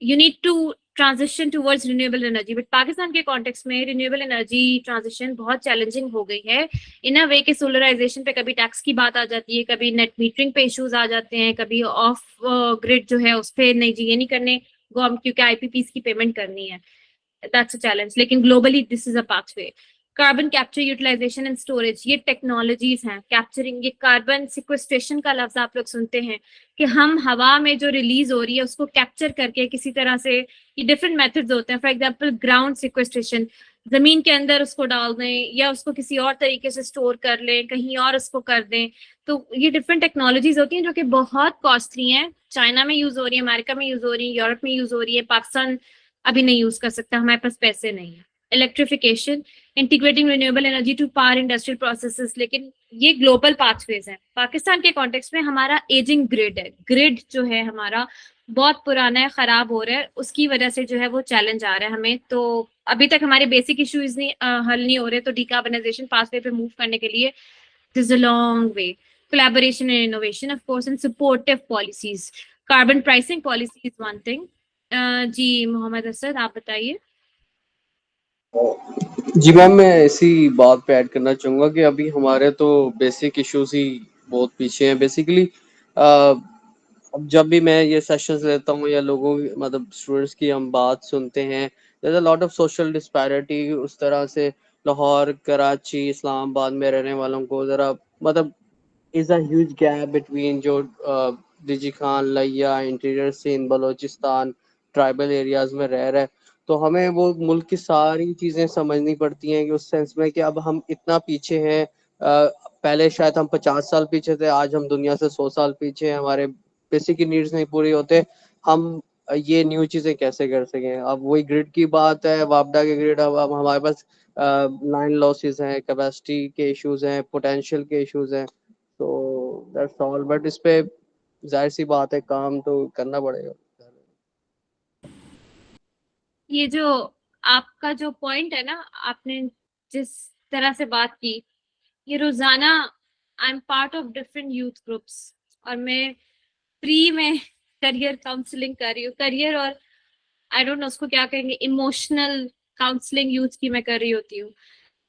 You need to transition towards renewable energy, but Pakistan के कॉन्टेक्स्ट में रिन्यूएबल एनर्जी ट्रांजिशन बहुत चैलेंजिंग हो गई है इन अ वे के सोलराइजेशन पे कभी टैक्स की बात आ जाती है, कभी नेट मीटरिंग पे इश्यूज आ जाते हैं, कभी ऑफ ग्रिड जो है उस पर नहीं जी ये नहीं करने क्योंकि IPPs की पेमेंट करनी है, दैट्स अ चैलेंज। लेकिन globally this is a pathway. Carbon capture utilization and storage, ये टेक्नोलॉजीज हैं कैप्चरिंग। ये कार्बन सिक्वेस्ट्रेशन का लफ्ज आप लोग सुनते हैं कि हम हवा में जो रिलीज हो रही है उसको कैप्चर करके किसी तरह से, ये डिफरेंट मेथड्स होते हैं। फॉर एग्जांपल ग्राउंड सिक्वेस्ट्रेशन, जमीन के अंदर उसको डाल दें या उसको किसी और तरीके से स्टोर कर लें, कहीं और उसको कर दें। तो ये डिफरेंट टेक्नोलॉजीज होती हैं जो कि बहुत कॉस्टली हैं। चाइना में यूज हो रही है, अमेरिका में यूज हो रही है, यूरोप में यूज हो रही है, पाकिस्तान अभी नहीं यूज कर सकता, हमारे पास पैसे नहीं है। Electrification, integrating renewable energy to power industrial processes, लेकिन ये ग्लोबल पाथवेज हैं। पाकिस्तान के कॉन्टेक्स्ट में हमारा एजिंग ग्रिड है, ग्रिड जो है हमारा बहुत पुराना है, खराब हो रहा है, उसकी वजह से जो है वो चैलेंज आ रहा है हमें। तो अभी तक हमारे बेसिक इश्यूज नहीं हल नहीं हो रहे, तो डिकार्बनाइजेशन पाथवे पे मूव करने के लिए this a long way. Collaboration and innovation, of course, and supportive policies. Carbon pricing policy is one thing. जी मोहम्मद असद, आप बताइए। जी मैम, मैं इसी बात पे ऐड करना चाहूँगा कि अभी हमारे तो बेसिक इश्यूज ही बहुत पीछे हैं। बेसिकली अब जब भी मैं ये सेशंस लेता हूँ या लोगों की मतलब स्टूडेंट्स की हम बात सुनते हैं, there a lot of social disparity उस तरह से। लाहौर, कराची, इस्लामाबाद में रहने वालों को ज़रा मतलब is a huge gap between जो DG Khan, Layyah, interior Sindh, Balochistan, tribal areas में रह रहे हैं। तो हमें वो मुल्क की सारी चीज़ें समझनी पड़ती हैं कि उस सेंस में कि अब हम इतना पीछे हैं। पहले शायद हम 50 साल पीछे थे, आज हम दुनिया से 100 साल पीछे हैं, हमारे बेसिक नीड्स नहीं पूरी होते। हम ये न्यू चीज़ें कैसे कर सकें? अब वही ग्रिड की बात है, वापडा के ग्रिड अब हमारे पास लाइन लॉसेस हैं, कैपेसिटी के इश्यूज हैं, पोटेंशियल के इश्यूज हैं। तो दैट्स ऑल, बट इस पे जाहिर सी बात है काम तो करना पड़ेगा। ये जो आपका जो पॉइंट है ना, आपने जिस तरह से बात की, ये रोजाना I am part of different youth groups और मैं फ्री में करियर काउंसलिंग कर रही हूँ। करियर और आई डोंट नो उसको क्या कहेंगे, इमोशनल काउंसलिंग यूथ की मैं कर रही होती हूँ।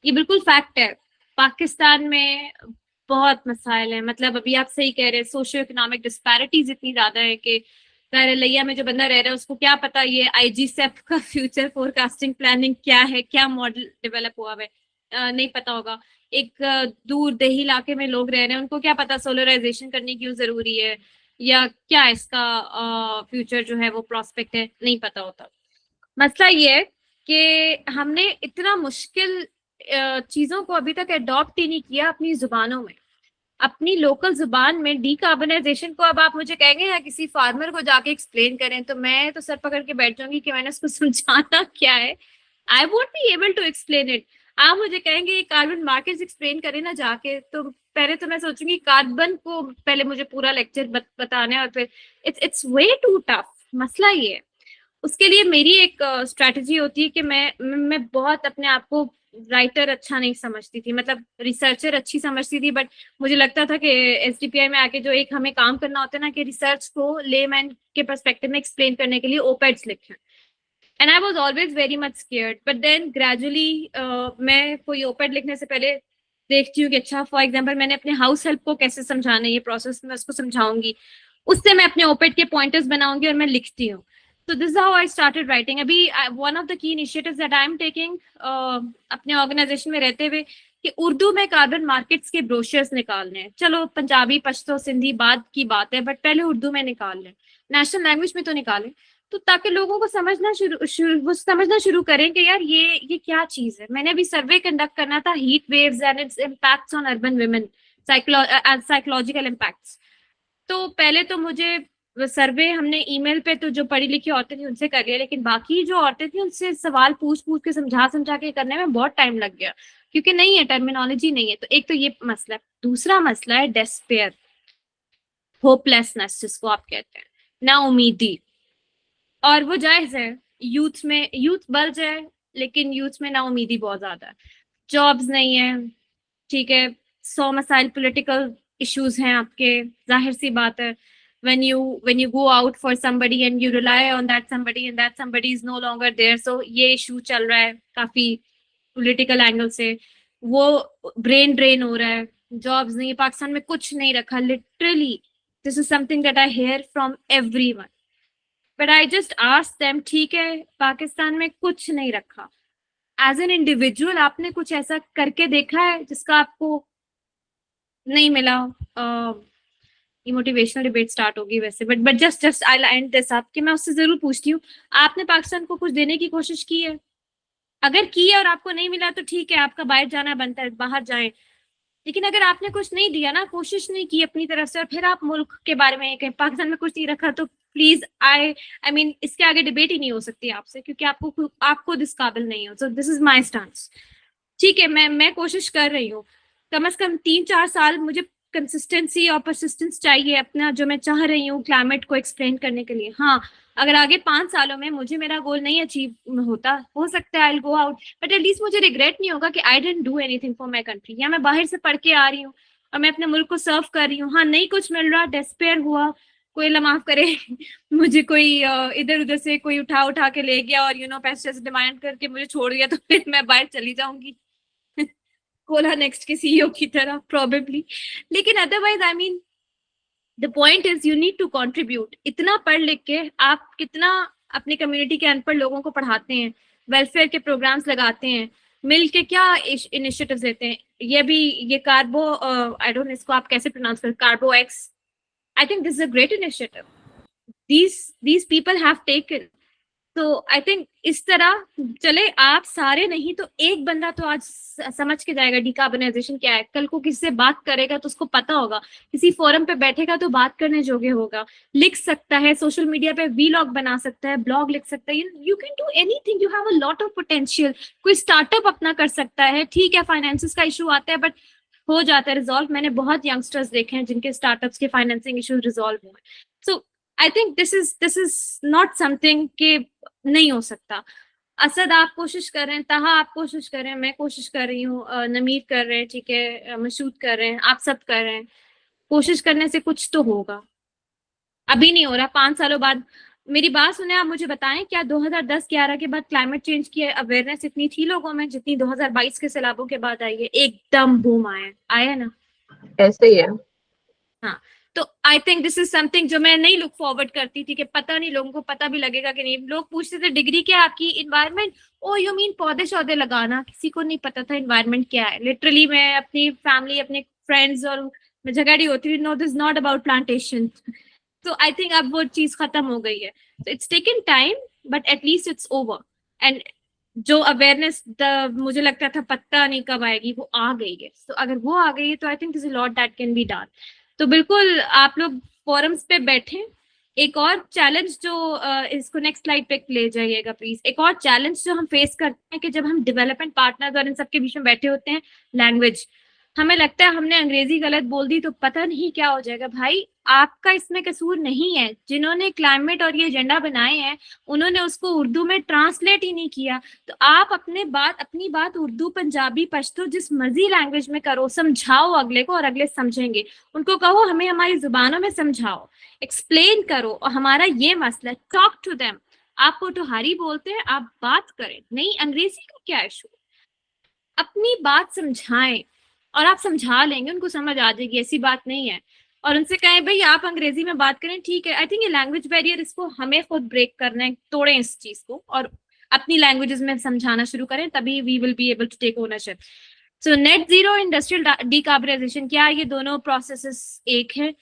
ये बिल्कुल फैक्ट है। पाकिस्तान में बहुत मसाइल है, मतलब अभी आप सही कह रहे हैं, सोशियो इकोनॉमिक डिस्पैरिटीज इतनी ज्यादा है कि लिया में जो बंदा रह रहा है उसको क्या पता ये आईजीसेफ का फ्यूचर फोरकास्टिंग प्लानिंग क्या है, क्या मॉडल डेवलप हुआ है, नहीं पता होगा। एक दूर देही इलाके में लोग रह रहे हैं, उनको क्या पता सोलराइजेशन करनी क्यों जरूरी है या क्या इसका फ्यूचर जो है वो प्रोस्पेक्ट है, नहीं पता होता। मसला ये है कि हमने इतना मुश्किल चीजों को अभी तक अडॉप्ट ही नहीं किया अपनी जुबानों में, अपनी लोकल जुबान में डीकार्बनाइजेशन को। अब आप मुझे कहेंगे या किसी फार्मर को जाके एक्सप्लेन करें तो मैं तो सर पकड़ के बैठ जाऊंगी कि मैंने उसको समझाना क्या है। I won't be able to explain it. आप मुझे कहेंगे ये कार्बन मार्केट्स एक्सप्लेन करें ना जाके, तो पहले तो मैं सोचूंगी कार्बन को पहले मुझे पूरा लेक्चर बताना है और फिर इट्स वे टू टफ। मसला ये है, उसके लिए मेरी एक स्ट्रेटजी होती है कि मैं बहुत अपने आप को राइटर अच्छा नहीं समझती थी, मतलब रिसर्चर अच्छी समझती थी, बट मुझे लगता था कि एसडीपीआई में आके जो एक हमें काम करना होता है ना कि रिसर्च को लेमैन के पर्सपेक्टिव में एक्सप्लेन करने के लिए ओपेड्स लिखें। And I was always very much scared, but then gradually मैं कोई ओपेड लिखने से पहले देखती हूँ कि अच्छा फॉर एग्जाम्पल मैंने अपने हाउस हेल्प को कैसे समझाना है, ये प्रोसेस में उसको समझाऊंगी, उससे मैं अपने ओपेड के पॉइंटर्स बनाऊंगी और मैं लिखती हूँ। So this is how I started writing. अभी one of the key initiatives that I am taking अपने ऑर्गेनाइजेशन में रहते हुए कि उर्दू में कार्बन मार्केट्स के ब्रोशर्स निकालने हैं। चलो पंजाबी, पश्तो, सिंधी बाद की बात है, बट पहले उर्दू में निकाल लें, नेशनल लैंग्वेज में तो निकालें, तो ताकि लोगों को समझना शुरू करें कि यार ये क्या चीज है। मैंने अभी सर्वे कंडक्ट करना था, heat waves and it's impacts on urban women, psychological impacts. तो पहले तो मुझे सर्वे हमने ईमेल पे तो जो पढ़ी लिखी औरतें थी उनसे कर लिया, लेकिन बाकी जो औरतें थी उनसे सवाल पूछ के समझा के करने में बहुत टाइम लग गया, क्योंकि नहीं है, टर्मिनोलॉजी नहीं है। तो एक तो ये मसला है। दूसरा मसला है डेस्पेयर, होपलेसनेस जिसको आप कहते हैं, ना उम्मीदी। और वो जायज है, यूथ बढ़ जाए, लेकिन यूथ में ना उम्मीदी बहुत ज्यादा है, जॉब्स नहीं है, ठीक है, 100 मसाइल पॉलिटिकल इश्यूज हैं आपके, जाहिर सी बात है। when you go out for somebody and you rely on that somebody and that somebody is no longer there, so ये इशू चल रहा है काफी पॉलिटिकल एंगल से, वो ब्रेन ड्रेन हो रहा है, जॉब्स नहीं, पाकिस्तान में कुछ नहीं रखा, literally this is something that I hear from everyone, but I just ask them, ठीक है पाकिस्तान में कुछ नहीं रखा, एज एन इंडिविजुअल आपने कुछ ऐसा करके देखा है जिसका आपको नहीं मिला? ये मोटिवेशनल डिबेट स्टार्ट होगी वैसे, but just I and this up कि मैं उससे जरूर पूछती हूँ, आपने पाकिस्तान को कुछ देने की कोशिश की है? अगर की है और आपको नहीं मिला तो ठीक है, आपका बाहर जाना बनता है, बाहर जाए। लेकिन अगर आपने कुछ नहीं दिया ना, कोशिश नहीं की अपनी तरफ से, और फिर आप मुल्क के बारे में कहें पाकिस्तान में कुछ नहीं रखा, तो प्लीज आई मीन इसके आगे डिबेट ही नहीं हो सकती आपसे, क्योंकि आप खुद इस काबिल नहीं हो। So this is my stance. ठीक है, मैं कोशिश कर रही हूँ, कम से कम 3-4 साल मुझे कंसिस्टेंसी और परसिस्टेंस चाहिए अपना जो मैं चाह रही हूँ क्लाइमेट को एक्सप्लेन करने के लिए। हाँ, अगर आगे 5 सालों में मुझे मेरा गोल नहीं अचीव होता, हो सकता है I will go out, but at least मुझे रिग्रेट नहीं होगा कि I didn't do anything for my country, या मैं बाहर से पढ़ के आ रही हूँ और मैं अपने मुल्क को सर्व कर रही हूँ। हाँ, नहीं कुछ मिल रहा, डेस्पेयर हुआ, कोई अल्लाह माफ करे मुझे कोई इधर उधर से कोई उठा के ले गया और पैसे डिमांड करके मुझे छोड़ दिया, तो फिर मैं बाहर चली जाऊंगी कोला नेक्स्ट के सीईओ की तरह प्रोबेबली। लेकिन otherwise I mean the point is you need to contribute. इतना पढ़ लिख के आप कितना अपनी कम्युनिटी के अनपढ़ लोगों को पढ़ाते हैं, वेलफेयर के प्रोग्राम्स लगाते हैं, मिल के क्या इनिशिएटिव्स लेते हैं। ये कार्बो आई डोंट नो इसको आप कैसे प्रोनाउंस करते, carbo X, I think this is a great initiative these people have taken। तो आई थिंक इस तरह चले, आप सारे नहीं तो एक बंदा तो आज समझ के जाएगा डिकार्बनाइजेशन क्या है। कल को किसी से बात करेगा तो उसको पता होगा, किसी फोरम पे बैठेगा तो बात करने जोगे होगा, लिख सकता है, सोशल मीडिया पे वीलॉग बना सकता है, ब्लॉग लिख सकता है। You can do anything, you have a lot of potential. कोई स्टार्टअप अपना कर सकता है, ठीक है फाइनेंसिस का इशू आता है बट हो जाता है रिजॉल्व। मैंने बहुत यंगस्टर्स देखे हैं जिनके स्टार्टअप्स के फाइनेंसिंग इश्यूज रिजॉल्व हुए। So I think this is not something के नहीं हो सकता। असद आप कोशिश कर रहे हैं, ताहा आप कोशिश कर रहे हैं, मैं कोशिश कर रही हूँ, नमीर कर रहे हैं, ठीक है, मशूद कर रहे हैं, आप सब कर रहे हैं। कोशिश करने से कुछ तो होगा। अभी नहीं हो रहा, 5 सालों बाद। मेरी बात सुने, आप मुझे बताएं, क्या 2010-11 के बाद क्लाइमेट चेंज की अवेयरनेस इतनी थी लोगों में जितनी 2022 के सैलाबों के बाद आई है? एकदम बूम आया ना, ऐसे ही है। हाँ। तो I think this is something जो मैं नहीं लुक फॉरवर्ड करती थी कि पता नहीं लोगों को पता भी लगेगा कि नहीं। लोग पूछते थे डिग्री क्या है आपकी, इन्वायरमेंट, ओ यू मीन पौधे शौधे लगाना। किसी को नहीं पता था इन्वायरमेंट क्या है। लिटरली मैं अपनी फैमिली, अपने फ्रेंड्स और मैं झगड़ी होती थी, no this not about plantation. तो आई थिंक अब वो चीज खत्म हो गई है। तो it's taken time but at least it's over. And जो अवेयरनेस मुझे लगता था पता नहीं कब आएगी, वो आ गई है। तो अगर वो आ गई है तो I think this is lot that can be done. तो बिल्कुल आप लोग फोरम्स पे बैठे। एक और चैलेंज जो इसको नेक्स्ट स्लाइड पे ले जाइएगा प्लीज। एक और चैलेंज जो हम फेस करते हैं कि जब हम डेवलपमेंट पार्टनर्स और इन सबके बीच में बैठे होते हैं, लैंग्वेज। हमें लगता है हमने अंग्रेजी गलत बोल दी तो पता नहीं क्या हो जाएगा। भाई आपका इसमें कसूर नहीं है। जिन्होंने क्लाइमेट और ये एजेंडा बनाए हैं उन्होंने उसको उर्दू में ट्रांसलेट ही नहीं किया। तो आप अपनी बात उर्दू, पंजाबी, पश्तो, जिस मर्जी लैंग्वेज में करो, समझाओ अगले को और अगले समझेंगे। उनको कहो हमें हमारी जुबानों में समझाओ, एक्सप्लेन करो, और हमारा ये मसला, टॉक टू देम। आप पोटोहारी बोलते हैं, आप बात करें, नहीं अंग्रेजी का क्या इशू, अपनी बात समझाएं और आप समझा लेंगे, उनको समझ आ जाएगी, ऐसी बात नहीं है। और उनसे कहें भाई आप अंग्रेजी में बात करें, ठीक है। आई थिंक ये लैंग्वेज बैरियर, इसको हमें खुद ब्रेक करना है, तोड़ें इस चीज को और अपनी लैंग्वेजेस में समझाना शुरू करें, तभी we will be able to take ownership. So net zero, industrial decarbonization, क्या ये दोनों प्रोसेसेस एक है?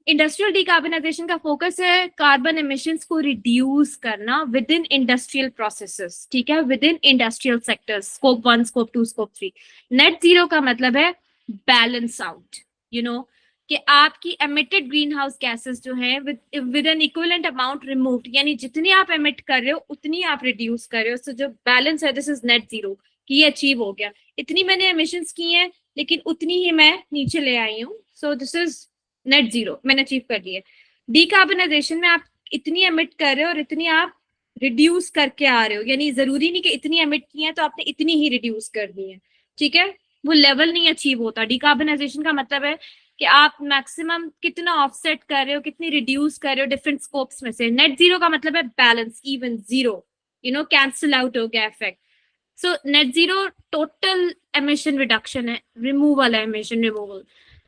इंडस्ट्रियल डिकार्बनाइजेशन का फोकस है कार्बन एमिशंस को रिड्यूस करना विद इन इंडस्ट्रियल प्रोसेसेस, ठीक है, within industrial sectors, scope 1, scope 2, scope 3। Net zero का मतलब है बैलेंस आउट, यू नो, कि आपकी एमिटेड ग्रीन हाउस गैसेस जो है with N equivalent amount removed, यानी जितनी आप एमिट कर रहे हो उतनी आप रिड्यूस कर रहे हो। सो जो बैलेंस है, दिस इज नेट जीरो, कि ये अचीव हो गया। इतनी मैंने एमिशंस की हैं लेकिन उतनी ही मैं नीचे ले आई हूँ। So this is net zero, मैंने अचीव कर लिया। डिकार्बनाइजेशन में आप इतनी एमिट कर रहे हो और इतनी आप रिड्यूस करके आ रहे हो, यानी जरूरी नहीं कि इतनी एमिट की है तो आपने इतनी ही रिड्यूस कर दी है, ठीक है। वो लेवल नहीं अचीव होता। डिकार्बनाइजेशन का मतलब है कि आप मैक्सिमम कितना ऑफसेट कर रहे हो, कितनी रिड्यूस कर रहे हो डिफरेंट स्कोप्स में से। नेट जीरो का मतलब है balance, even, zero, you know, cancel out हो गया इफेक्ट। सो net zero total emission reduction है, रिमूवल है, emission removal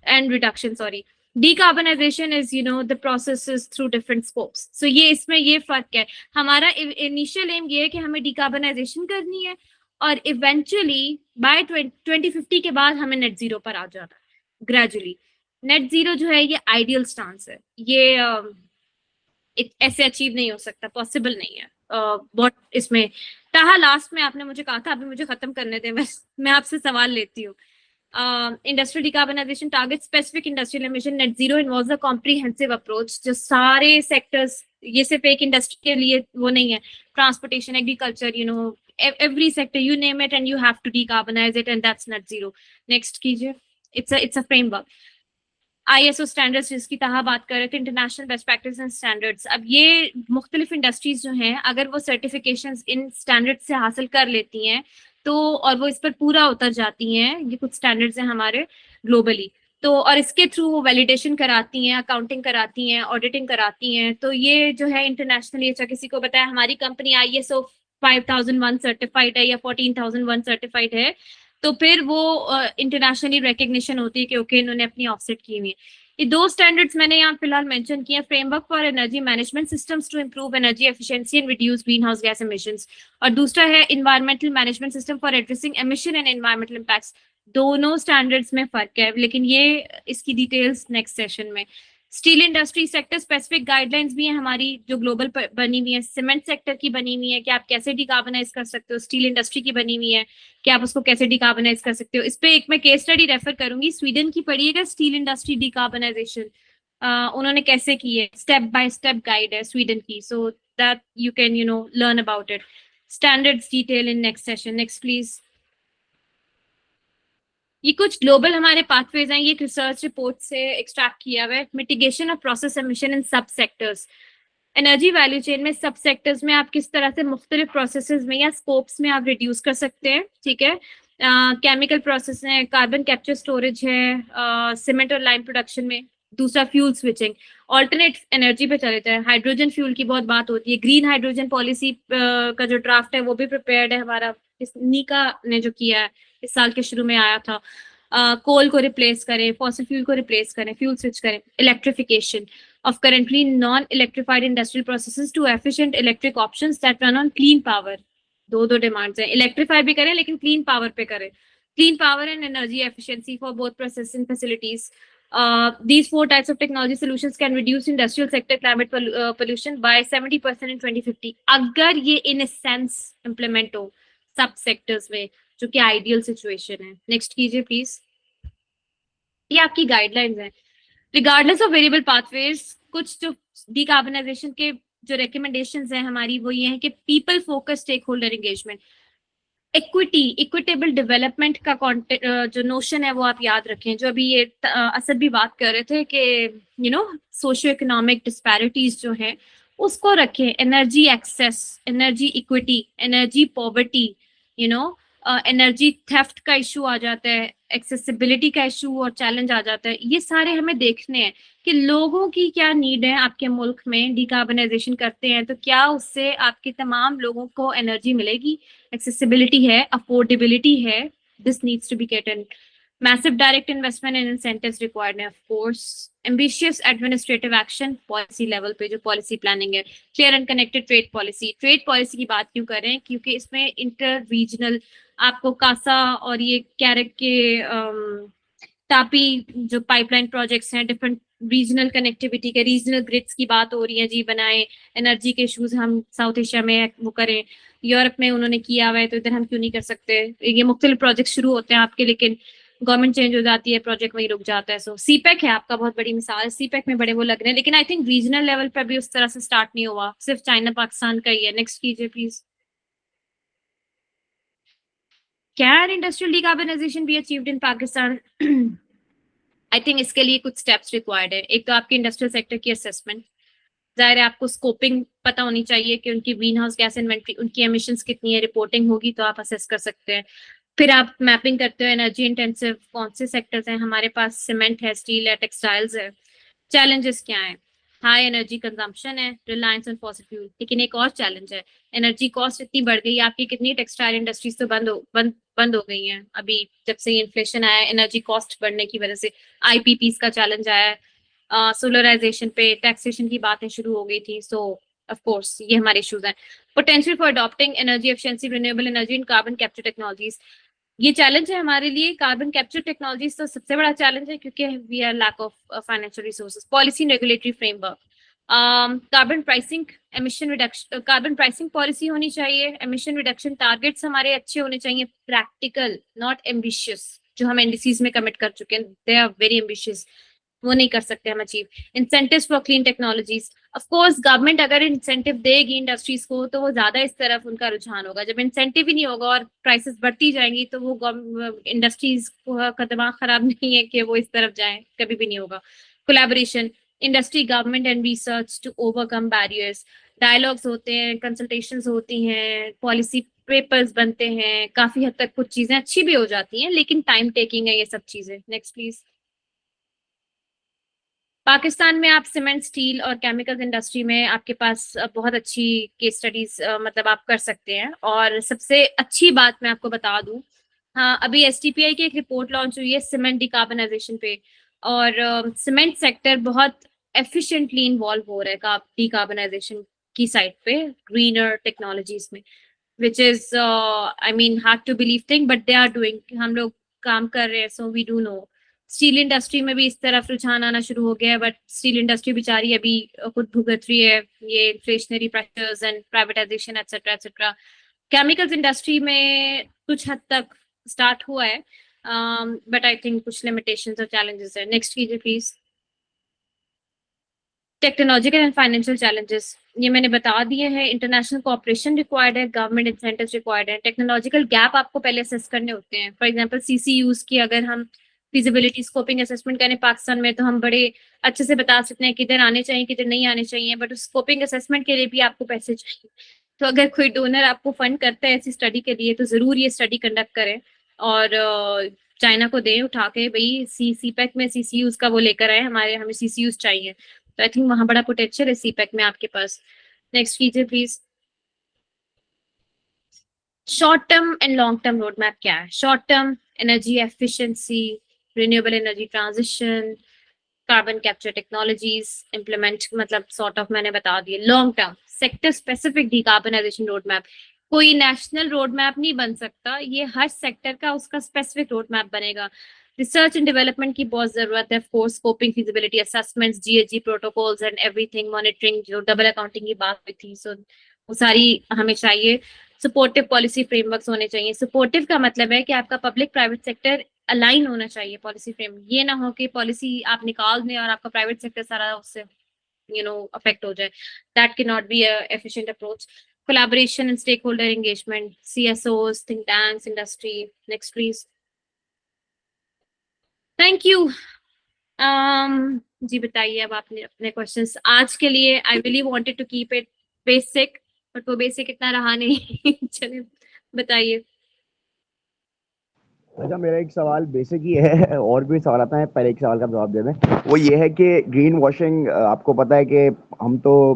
and reduction, sorry. Decarbonization is, you know, the processes through different scopes. So ये इसमें ये फर्क है। हमारा इनिशियल एम ये है कि हमें डिकार्बनाइजेशन करनी है और इवेंचुअली बाय 2050 के बाद हमें नेट जीरो पर आ जाना है ग्रेजुअली। नेट जीरो जो है ये आइडियल स्टांस है, ये ऐसे अचीव नहीं हो सकता, पॉसिबल नहीं है। बहुत इसमें ताहा लास्ट में आपने मुझे कहा था, अभी मुझे खत्म करने दे, मैं आपसे सवाल लेती हूँ। Industrial decarbonization targets specific industrial emission. Net zero involves a comprehensive approach. जो सारे sectors, ये सिर्फ एक industry के लिए वो नहीं है, transportation, agriculture, you know, every sector, you name it and you have to decarbonize it, and that's net zero. Next कीजिए, it's a framework. ISO standards जिसकी ताहा बात कर रहे थे, international best practice and standards. अब ये मुख्तलिफ इंडस्ट्रीज जो हैं अगर वो सर्टिफिकेशंस इन स्टैंडर्ड्स से हासिल कर लेती हैं तो, और वो इस पर पूरा उतर जाती हैं, ये कुछ स्टैंडर्ड्स हैं हमारे ग्लोबली, तो और इसके थ्रू वो वैलिडेशन कराती हैं, अकाउंटिंग कराती हैं, ऑडिटिंग कराती हैं, तो ये जो है इंटरनेशनली, अच्छा किसी को बताया हमारी कंपनी ISO 5001 सर्टिफाइड है या 14001 सर्टिफाइड है, तो फिर वो इंटरनेशनली रिकग्निशन होती है कि ओके इन्होंने अपनी ऑफसेट की हुई है। ये 2 स्टैंडर्ड्स मैंने यहाँ फिलहाल मेंशन किए हैं, framework for energy management systems to improve energy efficiency and reduce greenhouse gas emissions, और दूसरा है environmental management system for addressing emission and environmental impacts. दोनों स्टैंडर्ड्स में फर्क है, लेकिन ये इसकी डिटेल्स नेक्स्ट सेशन में। Steel industry sector specific guidelines भी हैं हमारी जो ग्लोबल बनी हुई है, सीमेंट सेक्टर की बनी हुई है कि आप कैसे डिकार्बोनाइज कर सकते हो, स्टील इंडस्ट्री की बनी हुई है कि आप उसको कैसे डिकार्बोनाइज कर सकते हो। इस पे एक मैं केस स्टडी रेफर करूंगी, स्वीडन की पढ़िएगा, स्टील इंडस्ट्री डिकार्बोनाइजेशन उन्होंने कैसे की है, स्टेप बाय स्टेप गाइड है स्वीडन की, so that you can learn about it. Standards detail in next session. Next please. ये कुछ ग्लोबल हमारे पाथवेज हैं, ये एक रिसर्च रिपोर्ट से एक्सट्रैक्ट किया हुआ है। मिटिगेशन ऑफ प्रोसेस एमिशन इन सब सेक्टर्स, एनर्जी वैल्यू चेन में सब सेक्टर्स में आप किस तरह से मुख्तलिफ प्रोसेसेस में या स्कोप्स में आप रिड्यूस कर सकते हैं, ठीक है। केमिकल प्रोसेस है, कार्बन कैप्चर स्टोरेज है, सीमेंट और लाइम प्रोडक्शन में। दूसरा फ्यूल स्विचिंग, ऑल्टरनेट एनर्जी पे चले जाए, हाइड्रोजन फ्यूल की बहुत बात होती है, ग्रीन हाइड्रोजन पॉलिसी का जो ड्राफ्ट है वो भी प्रिपेयर्ड है हमारा, नीका ने जो किया है इस साल के शुरू में आया था। कोल को रिप्लेस करें, फॉसिल फ्यूल को रिप्लेस करें, फ्यूल स्विच करें, electrification of currently non-electrified industrial processes to efficient electric options that run on clean power. दो डिमांड्स हैं, इलेक्ट्रीफाई भी करें लेकिन क्लीन पावर पे करें, clean power and energy efficiency for both processing facilities. These 4 types of technology solutions can reduce industrial sector climate pollution by 70% in 2050 अगर ये in a sense implement हो सब सेक्टर्स में, जो कि आइडियल सिचुएशन है। नेक्स्ट कीजिए प्लीज। ये आपकी गाइडलाइंस हैं। रिगार्डलेस ऑफ वेरिएबल पाथवेज, कुछ जो डिकार्बोनाइजेशन के जो रिकमेंडेशंस हैं हमारी वो ये हैं कि people focus stakeholder engagement, equity, equitable development का जो नोशन है वो आप याद रखें, जो अभी ये असद भी बात कर रहे थे कि सोशियो इकोनॉमिक डिस्पैरिटीज जो है उसको रखें, energy access, energy equity, energy poverty, energy theft का इशू आ जाता है, एक्सेसिबिलिटी का इशू और चैलेंज आ जाता है। ये सारे हमें देखने हैं कि लोगों की क्या नीड है आपके मुल्क में, डिकार्बोनाइजेशन करते हैं तो क्या उससे आपके तमाम लोगों को एनर्जी मिलेगी, एक्सेसिबिलिटी है, अफोर्डेबिलिटी है, this needs to be gotten. Massive direct investment and incentives required है, of course. Ambitious administrative action, policy level पे जो policy planning है, clear and connected trade policy. Trade policy की बात क्यों कर रहे हैं, क्योंकि इसमें inter-regional आपको कासा और ये कैरेक के तापी जो पाइपलाइन प्रोजेक्ट्स हैं, डिफरेंट रीजनल कनेक्टिविटी के, रीजनल ग्रिड्स की बात हो रही है जी, बनाए, एनर्जी के इश्यूज हम साउथ एशिया में वो करें, यूरोप में उन्होंने किया हुआ है तो इधर हम क्यों नहीं कर सकते। ये मुख्तलिफ प्रोजेक्ट शुरू होते हैं आपके, लेकिन गवर्नमेंट चेंज हो जाती है, प्रोजेक्ट वहीं रुक जाता है। सो सीपैक है आपका बहुत बड़ी मिसाल, सीपैक में बड़े वो लग रहे हैं, लेकिन आई थिंक रीजनल लेवल पर भी उस तरह से स्टार्ट नहीं हुआ, सिर्फ चाइना पाकिस्तान का ही है। नेक्स्ट कीजिए please. Can industrial decarbonisation be achieved in Pakistan? I think इसके लिए कुछ स्टेप्स रिक्वायर्ड है। एक तो आपकी इंडस्ट्रियल सेक्टर की असेसमेंट, जाहिर है आपको स्कोपिंग पता होनी चाहिए कि उनकी ग्रीन हाउस गैस इन्वेंट्री, उनकी एमिशंस कितनी है, रिपोर्टिंग होगी तो आप असेस कर सकते हैं। फिर आप मैपिंग करते हो एनर्जी इंटेंसिव कौन से सेक्टर्स हैं हमारे पास, सीमेंट है, स्टील है, टेक्सटाइल्स है। चैलेंजेस क्या है, हाई एनर्जी कंजम्पशन है, रिलायंस ऑन फॉसिल फ्यूल, लेकिन एक और चैलेंज है, एनर्जी कॉस्ट इतनी बढ़ गई, आपकी कितनी टेक्सटाइल इंडस्ट्रीज तो बंद हो गई हैं अभी जब से इन्फ्लेशन आया, एनर्जी कॉस्ट बढ़ने की वजह से। आईपीपीस का चैलेंज आया है, सोलराइजेशन पे टैक्सेशन की बातें शुरू हो गई थी। सो ऑफ कोर्स ये हमारे इश्यूज हैं। Potential for adopting energy efficiency, renewable energy and carbon capture technologies, ये चैलेंज है हमारे लिए। कार्बन कैप्चर टेक्नोलॉजीज तो सबसे बड़ा चैलेंज है क्योंकि we are lack of financial resources. Policy regulatory framework, carbon pricing, emission reduction, carbon pricing policy होनी चाहिए, एमिशन रिडक्शन टारगेट्स हमारे अच्छे होने चाहिए, प्रैक्टिकल नॉट एम्बिशियस, जो हम एनडीसीज में कमिट कर चुके हैं दे आर वेरी एम्बिशियस, वो नहीं कर सकते हम achieve. Incentives for clean technologies, of course government अगर इंसेंटिव देगी इंडस्ट्रीज को तो वो ज्यादा इस तरफ उनका रुझान होगा। जब इंसेंटिव ही नहीं होगा और प्राइसेस बढ़ती जाएंगी तो वो इंडस्ट्रीज का दिमाग खराब नहीं है कि वो इस तरफ जाए, कभी भी नहीं होगा। Collaboration, industry, government and research to overcome barriers, dialogues होते हैं, कंसल्टेशंस होती हैं, पॉलिसी पेपर्स बनते हैं, काफी हद तक कुछ चीजें अच्छी भी हो जाती हैं लेकिन टाइम टेकिंग है ये सब चीजें। Next please. पाकिस्तान में आप सीमेंट, स्टील और केमिकल्स इंडस्ट्री में आपके पास बहुत अच्छी केस स्टडीज मतलब आप कर सकते हैं। और सबसे अच्छी बात मैं आपको बता दूं हाँ, अभी STPI की एक रिपोर्ट लॉन्च हुई है सीमेंट डिकार्बनाइजेशन पे, और सीमेंट सेक्टर बहुत एफिशिएंटली इन्वॉल्व हो रहा है डिकार्बनाइजेशन की साइड पे ग्रीनर टेक्नोलॉजीज में, which is I mean hard to believe thing, but they are doing, हम लोग काम कर रहे हैं, so we do know. Steel industry में भी इस तरफ रुझान आना शुरू हो गया है, बट स्टील इंडस्ट्री बेचारी अभी खुद भुगत रही है ये inflationary pressures and privatisation etcetera etcetera. Chemicals industry में कुछ हद तक स्टार्ट हुआ है, बट आई थिंक कुछ लिमिटेशंस और चैलेंजेस है। नेक्स्ट कीजिए please. Technological and financial challenges, ये मैंने बता दिए हैं। इंटरनेशनल कोऑपरेशन रिक्वायर्ड है, गवर्नमेंट इंसेंटिव्स रिक्वायर्ड है। टेक्नोलॉजिकल गैप आपको पहले असेस करने होते हैं। फॉर एग्जांपल CCUs की अगर हम फिजिबिलिटी स्कोपिंग असेसमेंट करें पाकिस्तान में, तो हम बड़े अच्छे से बता सकते हैं किधर आने चाहिए किधर नहीं आने चाहिए, बट उस स्कोपिंग असेसमेंट के लिए भी आपको पैसे चाहिए। तो अगर कोई डोनर आपको फंड करता है ऐसी स्टडी के लिए, तो जरूर ये स्टडी कंडक्ट करें और चाइना को दें उठा के, भाई CPEC में CCUs का वो लेकर आए, हमें CCUs चाहिए। तो आई थिंक वहां बड़ा पोटेंशियल है CPEC में आपके पास। नेक्स्ट कीजिए please. Short term and long term road map क्या है? Short term energy efficiency, renewable energy transition, carbon capture technologies implement, मतलब सॉर्ट ऑफ मैंने बता दिए। Long term sector specific decarbonisation road map, कोई नेशनल रोड मैप नहीं बन सकता, ये हर सेक्टर का उसका स्पेसिफिक रोड मैप बनेगा। रिसर्च एंड डेवलपमेंट की बहुत जरूरत है, force scoping, feasibility assessments, GHG protocols and everything, monitoring, जो डबल अकाउंटिंग की बात हुई थी, सो वो सारी हमें चाहिए। सपोर्टिव पॉलिसी फ्रेमवर्क्स होने चाहिए। सपोर्टिव का मतलब है कि आपका पब्लिक प्राइवेट सेक्टर अलाइन होना चाहिए पॉलिसी फ्रेम, ये ना हो कि पॉलिसी आप निकाल दें और आपका प्राइवेट सेक्टर सारा उससे अफेक्ट हो जाए। That can not be a efficient approach. Collaboration and stakeholder engagement, CSOs, think tanks, industry. Next please. Thank you. जी बताइए अब आपने अपने क्वेश्चंस आज के लिए। I really wanted to keep it basic, but वो बेसिक इतना रहा नहीं। चलिए बताइए। अच्छा, मेरा एक सवाल बेसिक ही है, और भी सवाल आता है, पहले एक सवाल का जवाब दे दें। वो ये है कि ग्रीन वॉशिंग, आपको पता है कि हम तो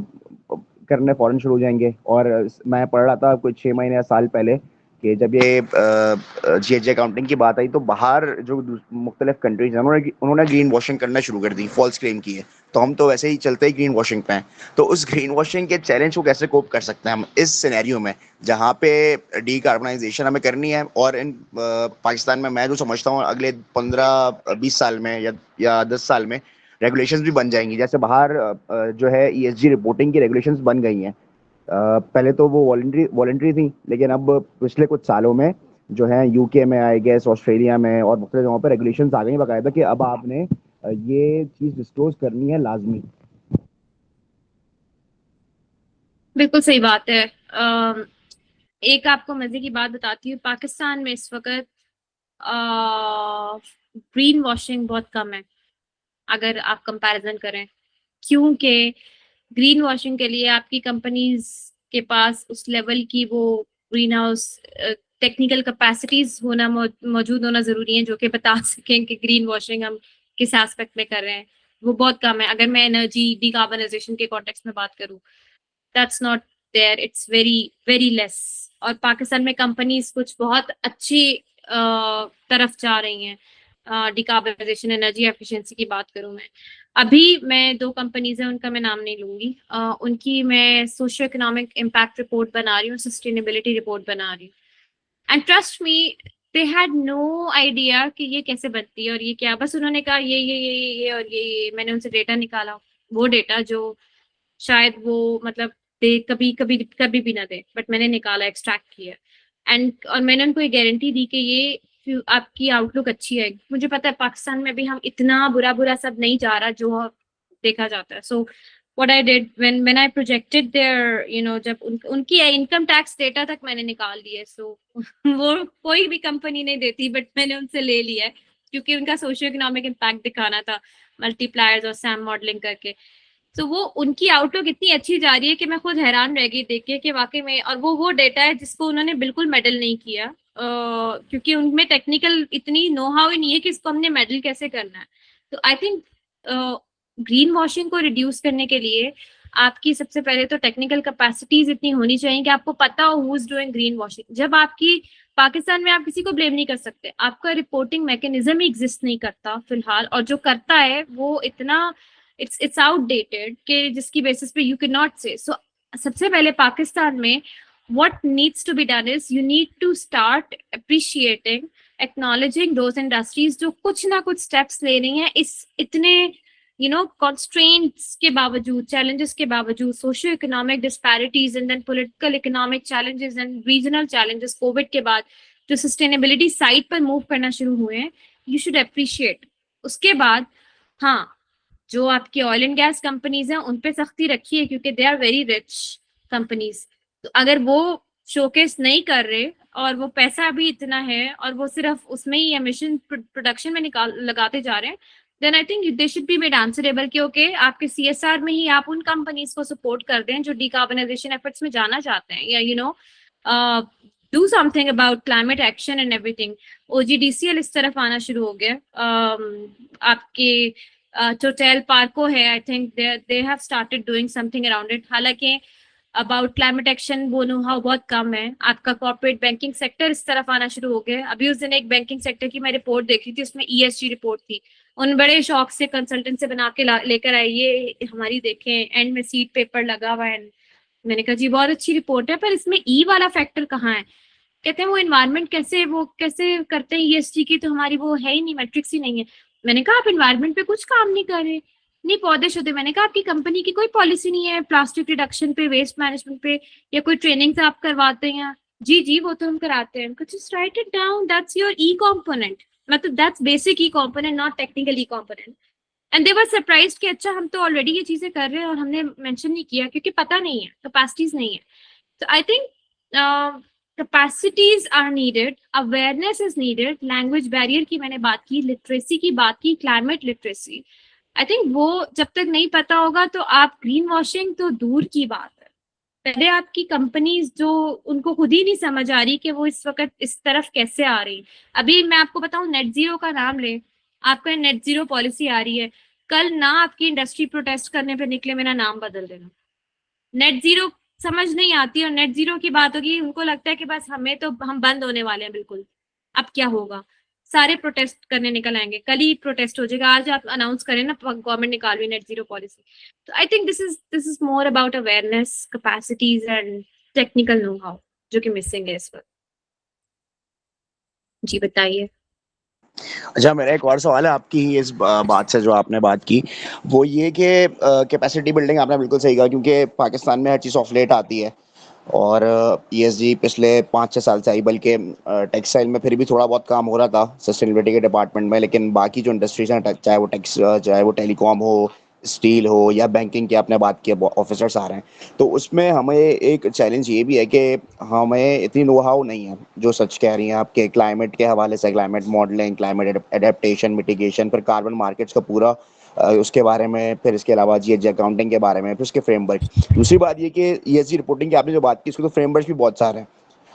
करने फौरन शुरू हो जाएंगे, और मैं पढ़ रहा था कुछ 6 महीने या साल पहले कि जब ये GHG अकाउंटिंग की बात आई, तो बाहर जो मुख्तलिफ कंट्रीज हैं उन्होंने ग्रीन वॉशिंग करना शुरू कर दी, फॉल्स क्लेम किए। तो हम तो वैसे ही चलते ही ग्रीन वॉशिंग पे हैं। तो उस ग्रीन वॉशिंग के चैलेंज को कैसे कोप कर सकते हैं हम इस सिनेरियो में, जहाँ पे डीकार्बनाइजेशन हमें करनी है, और इन पाकिस्तान में मैं जो समझता हूँ अगले 15-20 साल में या 10 साल में रेगुलेशंस भी बन जाएंगी। जैसे बाहर जो है ESG रिपोर्टिंग की रेगुलेशंस बन गई हैं। पहले तो वो वॉलंटरी थी, लेकिन अब पिछले कुछ सालों में जो है UK में, आई गेस ऑस्ट्रेलिया में और मुख्तलिफ जगहों पर रेगुलेशंस आ गई बाकायदा कि अब आपने ये चीज डिस्क्लोज करनी है लाजमी। बिल्कुल सही बात है। एक आपको मजे की बात बताती हूँ, पाकिस्तान में इस वक्त ग्रीन वॉशिंग बहुत कम है अगर आप कंपैरिजन करें, क्योंकि ग्रीन वॉशिंग के लिए आपकी कंपनीज के पास उस लेवल की वो ग्रीन हाउस टेक्निकल कैपेसिटीज होना मौजूद होना जरूरी है, जो कि बता सकें कि ग्रीन वॉशिंग हम किस एस्पेक्ट में कर रहे हैं। वो बहुत कम है। अगर मैं एनर्जी डिकार्बनाइजेशन के कॉन्टेक्स्ट में बात करूँ, that's not there, it's very very less. और पाकिस्तान में कंपनीज कुछ बहुत अच्छी तरफ जा रही हैं। डिकार्बनाइजेशन, एनर्जी एफिशिएंसी की बात करूं मैं मैं 2 कंपनीज हैं, उनका मैं नाम नहीं लूंगी, उनकी मैं सोशियो इकोनॉमिक इम्पैक्ट रिपोर्ट बना रही हूँ, सस्टेनेबिलिटी रिपोर्ट बना रही हूँ। And trust me, they had no idea कि ये कैसे बनती है और ये क्या, बस उन्होंने कहा ये और ये। मैंने उनसे डेटा निकाला, वो डेटा जो शायद वो मतलब दे कभी भी ना दे, बट मैंने निकाला, एक्सट्रैक्ट किया, और मैंने उनको ये गारंटी दी कि ये आपकी आउटलुक अच्छी है। मुझे पता है पाकिस्तान में भी हम इतना बुरा सब नहीं जा रहा जो देखा जाता है। So what I did when I projected there जब उनकी इनकम टैक्स डेटा तक मैंने निकाल लिया। सो वो कोई भी कंपनी नहीं देती, बट मैंने उनसे ले लिया है क्योंकि उनका सोशियो इकोनॉमिक इम्पैक्ट दिखाना था मल्टीप्लायर्स और सैम मॉडलिंग करके। तो वो उनकी आउटलुक इतनी अच्छी जा रही है कि मैं खुद हैरान रह गई देख के कि वाकई में, और वो डेटा है जिसको उन्होंने बिल्कुल मेडल नहीं किया, क्योंकि उनमें टेक्निकल इतनी नो हाउ ही नहीं है कि इसको हमने मेडल कैसे करना है। तो आई थिंक ग्रीन वॉशिंग को रिड्यूस करने के लिए आपकी सबसे पहले तो टेक्निकल कैपेसिटीज इतनी होनी चाहिए कि आपको पता हो who is doing green washing. जब आपकी पाकिस्तान में आप किसी को ब्लेम नहीं कर सकते, आपका रिपोर्टिंग मैकेनिज्म ही एग्जिस्ट नहीं करता फिलहाल, और जो करता है वो इतना इट्स आउटडेटेड कि जिसकी बेसिस पे यू कैन नॉट से। सो सबसे पहले पाकिस्तान में what needs to be done is you need to start appreciating, acknowledging those industries जो कुछ ना कुछ steps ले रही हैं इस इतने constraints के बावजूद, challenges के बावजूद, socio economic disparities and then political economic challenges and regional challenges COVID के बाद जो sustainability side पर move करना शुरू हुए हैं, you should appreciate। उसके बाद हाँ, जो आपकी ऑयल एंड गैस कंपनीज हैं उन पे सख्ती रखिए क्योंकि they are very rich companies. तो अगर वो शोकेस नहीं कर रहे और वो पैसा भी इतना है और वो सिर्फ उसमें ही एमिशन प्रोडक्शन में लगाते जा रहे हैं, then I think they should be made answerable कि ओके आपके CSR में ही आप उन कंपनीज को सपोर्ट कर दें जो डिकार्बनाइजेशन एफर्ट्स में जाना चाहते हैं, या do something about climate action and everything. OGDCL इस तरफ आना शुरू हो गया। आपके टोटल पार्को है, आई think they have started doing something around it. हालांकि अबाउट क्लाइमेट एक्शन वो नो हाउ बहुत कम है। आपका कॉर्पोरेट बैंकिंग सेक्टर इस तरफ आना शुरू हो गया। अभी उस दिन एक बैंकिंग सेक्टर की मैं रिपोर्ट देखी थी, उसमें ESG रिपोर्ट थी, उन बड़े शौक से कंसल्टेंट से बना के लेकर आए, ये हमारी देखें, एंड में सीट पेपर लगा हुआ है। मैंने कहा जी बहुत अच्छी रिपोर्ट है, पर इसमें ई वाला फैक्टर कहाँ है? कहते हैं वो एनवायरनमेंट कैसे करते हैं ESG की, तो हमारी वो है ही नहीं, मैट्रिक्स ही नहीं है। मैंने कहा आप एनवायरनमेंट पे कुछ काम नहीं कर रहे, नहीं पौधे शौधे। मैंने कहा आपकी कंपनी की कोई पॉलिसी नहीं है प्लास्टिक रिडक्शन पे, वेस्ट मैनेजमेंट पे, या कोई ट्रेनिंग्स आप करवाते हैं? जी वो तो हम कराते हैं। Just write it down, that's your E component, मतलब that's basic E component, not technical E component. And they were surprised कि अच्छा हम तो ऑलरेडी ये चीजें कर रहे हैं और हमने मेंशन नहीं किया क्योंकि पता नहीं है, कैपेसिटीज नहीं है। तो I think capacities are needed, awareness is needed, language barrier की मैंने बात की, literacy की बात की, climate literacy, I think वो जब तक नहीं पता होगा तो आप ग्रीन वॉशिंग तो दूर की बात है। पहले आपकी कंपनीज जो उनको खुद ही नहीं समझ आ रही कि वो इस वक्त इस तरफ कैसे आ रही। अभी मैं आपको बताऊं, नेट जीरो का नाम ले, आपका नेट जीरो पॉलिसी आ रही है, कल ना आपकी इंडस्ट्री प्रोटेस्ट करने पे निकले मेरा नाम बदल देना। नेट जीरो समझ नहीं आती और नेट जीरो की बात होगी, उनको लगता है कि बस हम बंद होने वाले हैं बिल्कुल। अब क्या होगा? सारे प्रोटेस्ट करने निकल आएंगे, कल ही प्रोटेस्ट हो जाएगा। आज आप अनाउंस करें ना गवर्नमेंट निकाल रही नेट जीरो पॉलिसी। तो I think this is more about awareness, capacities and technical know how जो कि मिसिंग है इस वक्त। जी बताइए। अच्छा, मेरा एक और सवाल है आपकी ही इस बात से जो आपने बात की, वो ये कि कैपेसिटी बिल्डिंग आपने बिल्कुल सही कहा, क्योंकि पाकिस्तान में हर चीज़ ऑफ लेट आती है और ESG पिछले 5-6 साल से आई, बल्कि टेक्सटाइल में फिर भी थोड़ा बहुत काम हो रहा था सस्टेनेबिलिटी के डिपार्टमेंट में, लेकिन बाकी जो इंडस्ट्रीज हैं, चाहे वो टेलीकॉम हो, स्टील हो या बैंकिंग की आपने बात की, ऑफिसर्स आ रहे हैं, तो उसमें हमें एक चैलेंज ये भी है कि हमें इतनी नो हाउ नहीं है जो सच कह रही हैं आपके क्लाइमेट के हवाले से, climate modelling, climate adaptation, mitigation, फिर कार्बन मार्केट्स का पूरा उसके बारे में, फिर इसके अलावा GHG अकाउंटिंग के बारे में, फिर उसके फ्रेमवर्क। दूसरी बात ये कि ESG रिपोर्टिंग की आपने जो बात की, उसके तो फ्रेमवर्क भी बहुत सारे हैं।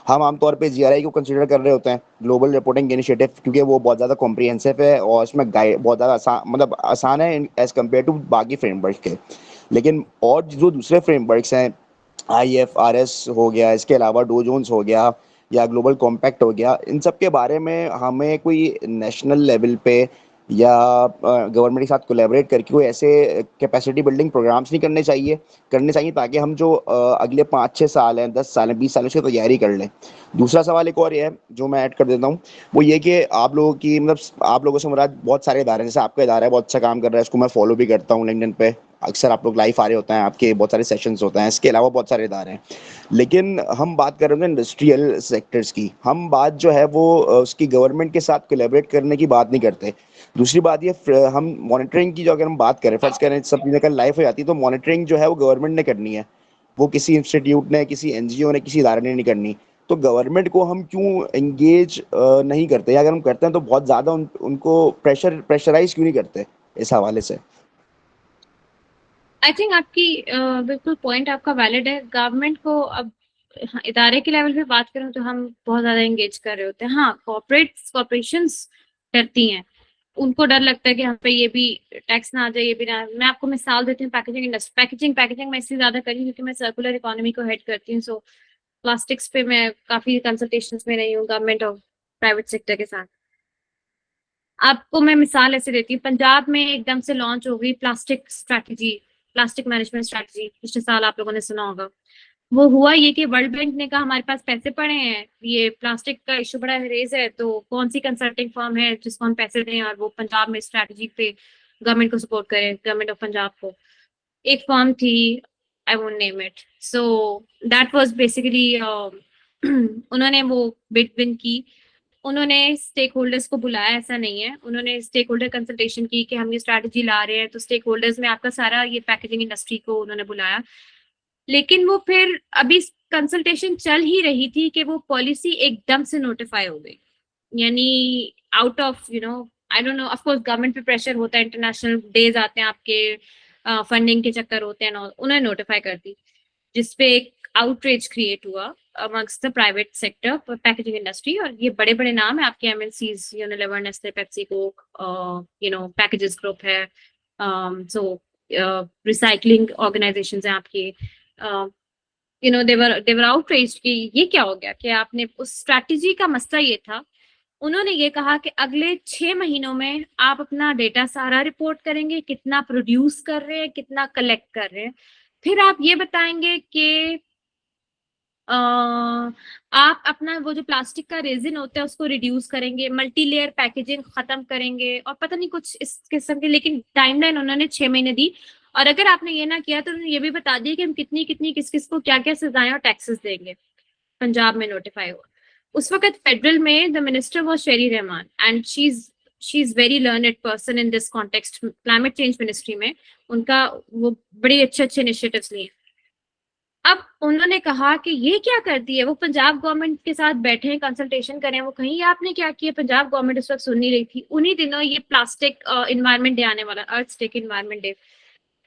हम आमतौर पे GRI को कंसिडर कर रहे होते हैं, ग्लोबल रिपोर्टिंग इनिशिएटिव, क्योंकि वो बहुत ज़्यादा कॉम्प्रिहेंसिव है और उसमें गाइड बहुत ज़्यादा आसान है एज कम्पेयर टू बाकी फ्रेमवर्क के। लेकिन और जो दूसरे फ्रेमवर्क्स हैं, IFRS हो गया, इसके अलावा डो जोन्स हो गया या ग्लोबल कॉम्पैक्ट हो गया, इन सब के बारे में हमें कोई नेशनल लेवल पे या गवर्नमेंट के साथ कोलैबोरेट करके कोई ऐसे कैपेसिटी बिल्डिंग प्रोग्राम्स नहीं करने चाहिए ताकि हम जो अगले 5-6 साल हैं, 10 साल हैं, 20 साल उसकी तैयारी कर लें। दूसरा सवाल एक और ये है जो मैं ऐड कर देता हूँ, वो ये कि आप लोगों की मतलब आप लोगों से मुराद बहुत सारे इदारे हैं, जैसे आपका इदारा है बहुत अच्छा काम कर रहा है, इसको मैं फॉलो भी करता हूँ लिंक्डइन पे, अक्सर आप लोग लाइव आ रहे होते हैं, आपके बहुत सारे सेशंस होते हैं, इसके अलावा बहुत सारे इदारे हैं। लेकिन हम बात कर रहे हैं इंडस्ट्रियल सेक्टर्स की, हम बात जो है वो उसकी गवर्नमेंट के साथ कोलैबोरेट करने की बात नहीं करते। दूसरी बात ये, हम मॉनिटरिंग की जो अगर हम बात करें, फर्ज करें सब चीज़ें कल लाइव हो जाती है, तो मॉनिटरिंग जो है वो गवर्नमेंट ने करनी है, वो किसी इंस्टीट्यूट ने, किसी NGO ने, किसी इदारे ने नहीं करनी। तो गवर्नमेंट को हम क्यों एंगेज नहीं करते, या अगर हम करते हैं तो बहुत ज़्यादा उनको प्रेशराइज क्यों नहीं करते इस हवाले से? आई थिंक आपकी बिल्कुल पॉइंट आपका वैलिड है। गवर्नमेंट को अब इदारे के लेवल पे बात करें तो हम बहुत ज्यादा एंगेज कर रहे होते हैं। हाँ, कॉर्पोरेशंस करती हैं, उनको डर लगता है कि हम पे ये भी टैक्स ना आ जाए, ये भी ना। मैं आपको मिसाल देती हूँ पैकेजिंग इंडस्ट्री। पैकेजिंग मैं इसलिए ज्यादा करी क्योंकि मैं सर्कुलर इकोनॉमी को हेड करती हूँ। सो प्लास्टिक्स पे मैं काफी कंसल्टेशंस में रही हूँ गवर्नमेंट और प्राइवेट सेक्टर के साथ। आपको मैं मिसाल ऐसे देती हूँ, पंजाब में एकदम से लॉन्च हो गई plastic strategy, plastic management strategy. पिछले साल आप लोगों ने सुना होगा। वो हुआ ये कि वर्ल्ड बैंक ने कहा हमारे पास पैसे पड़े हैं, ये प्लास्टिक का इशू बड़ा रेज है, तो कौन सी कंसल्टिंग फर्म है जिसको हम पैसे दें और वो पंजाब में स्ट्रैटेजी पे गवर्नमेंट को सपोर्ट करे, गवर्नमेंट ऑफ पंजाब को। एक फर्म थी, I won't name it. So that was basically उन्होंने वो बिड विन की। उन्होंने स्टेक होल्डर्स को बुलाया, ऐसा नहीं है, उन्होंने स्टेक होल्डर कंसल्टेशन की कि हम ये स्ट्रैटेजी ला रहे हैं। तो स्टेक होल्डर्स में आपका सारा ये पैकेजिंग इंडस्ट्री को उन्होंने बुलाया। लेकिन वो फिर अभी कंसल्टेशन चल ही रही थी कि वो पॉलिसी एकदम से नोटिफाई हो गई। यानी out of I don't no, of course government पे प्रेशर होता है, इंटरनेशनल डेज आते हैं आपके, फंडिंग के चक्कर होते हैं, उन्होंने नोटिफाई कर दी, जिसपे एक आउटरीच क्रिएट हुआ amongst the private sector packaging industry. और ये बड़े बड़े नाम है आपके, MNCs, Unilever, Nestle, Pepsi, Coke, packages group है, सो रिसाइकलिंग ऑर्गेनाइजेशंस हैं आपकी। देवर आउटरीच्ड कि ये क्या हो गया कि आपने उस स्ट्रैटेजी का मसला ये था। उन्होंने ये कहा कि अगले 6 महीनों में आप अपना डेटा सारा रिपोर्ट करेंगे, कितना प्रोड्यूस कर रहे हैं, कितना कलेक्ट कर रहे हैं। फिर आप ये बताएंगे कि आप अपना वो जो प्लास्टिक का रेजिन होता है उसको रिड्यूस करेंगे, मल्टी लेयर पैकेजिंग खत्म करेंगे, और पता नहीं कुछ इस किस्म के। लेकिन टाइमलाइन उन्होंने 6 महीने दी। और अगर आपने ये ना किया तो उन्होंने ये भी बता दिया कि हम कितनी कितनी किस किस को क्या क्या सजाएं और टैक्सेस देंगे। पंजाब में नोटिफाई हुआ उस वक्त फेडरल में, the minister was Sheri Rahman, and she is very learned person in this context. Climate change ministry में उनका वो बड़े अच्छे अच्छे इनिशिएटिव्स लिए। अब उन्होंने कहा कि ये क्या करती है, वो पंजाब गवर्नमेंट के साथ बैठे हैं, कंसल्टेशन करें, वो कहीं आपने क्या किया, पंजाब गवर्नमेंट उस वक्त सुन नहीं रही थी। उन्हीं दिनों ये प्लास्टिक इन्वायरमेंट डे आने वाला, अर्थ डे इन्वायरमेंट डे।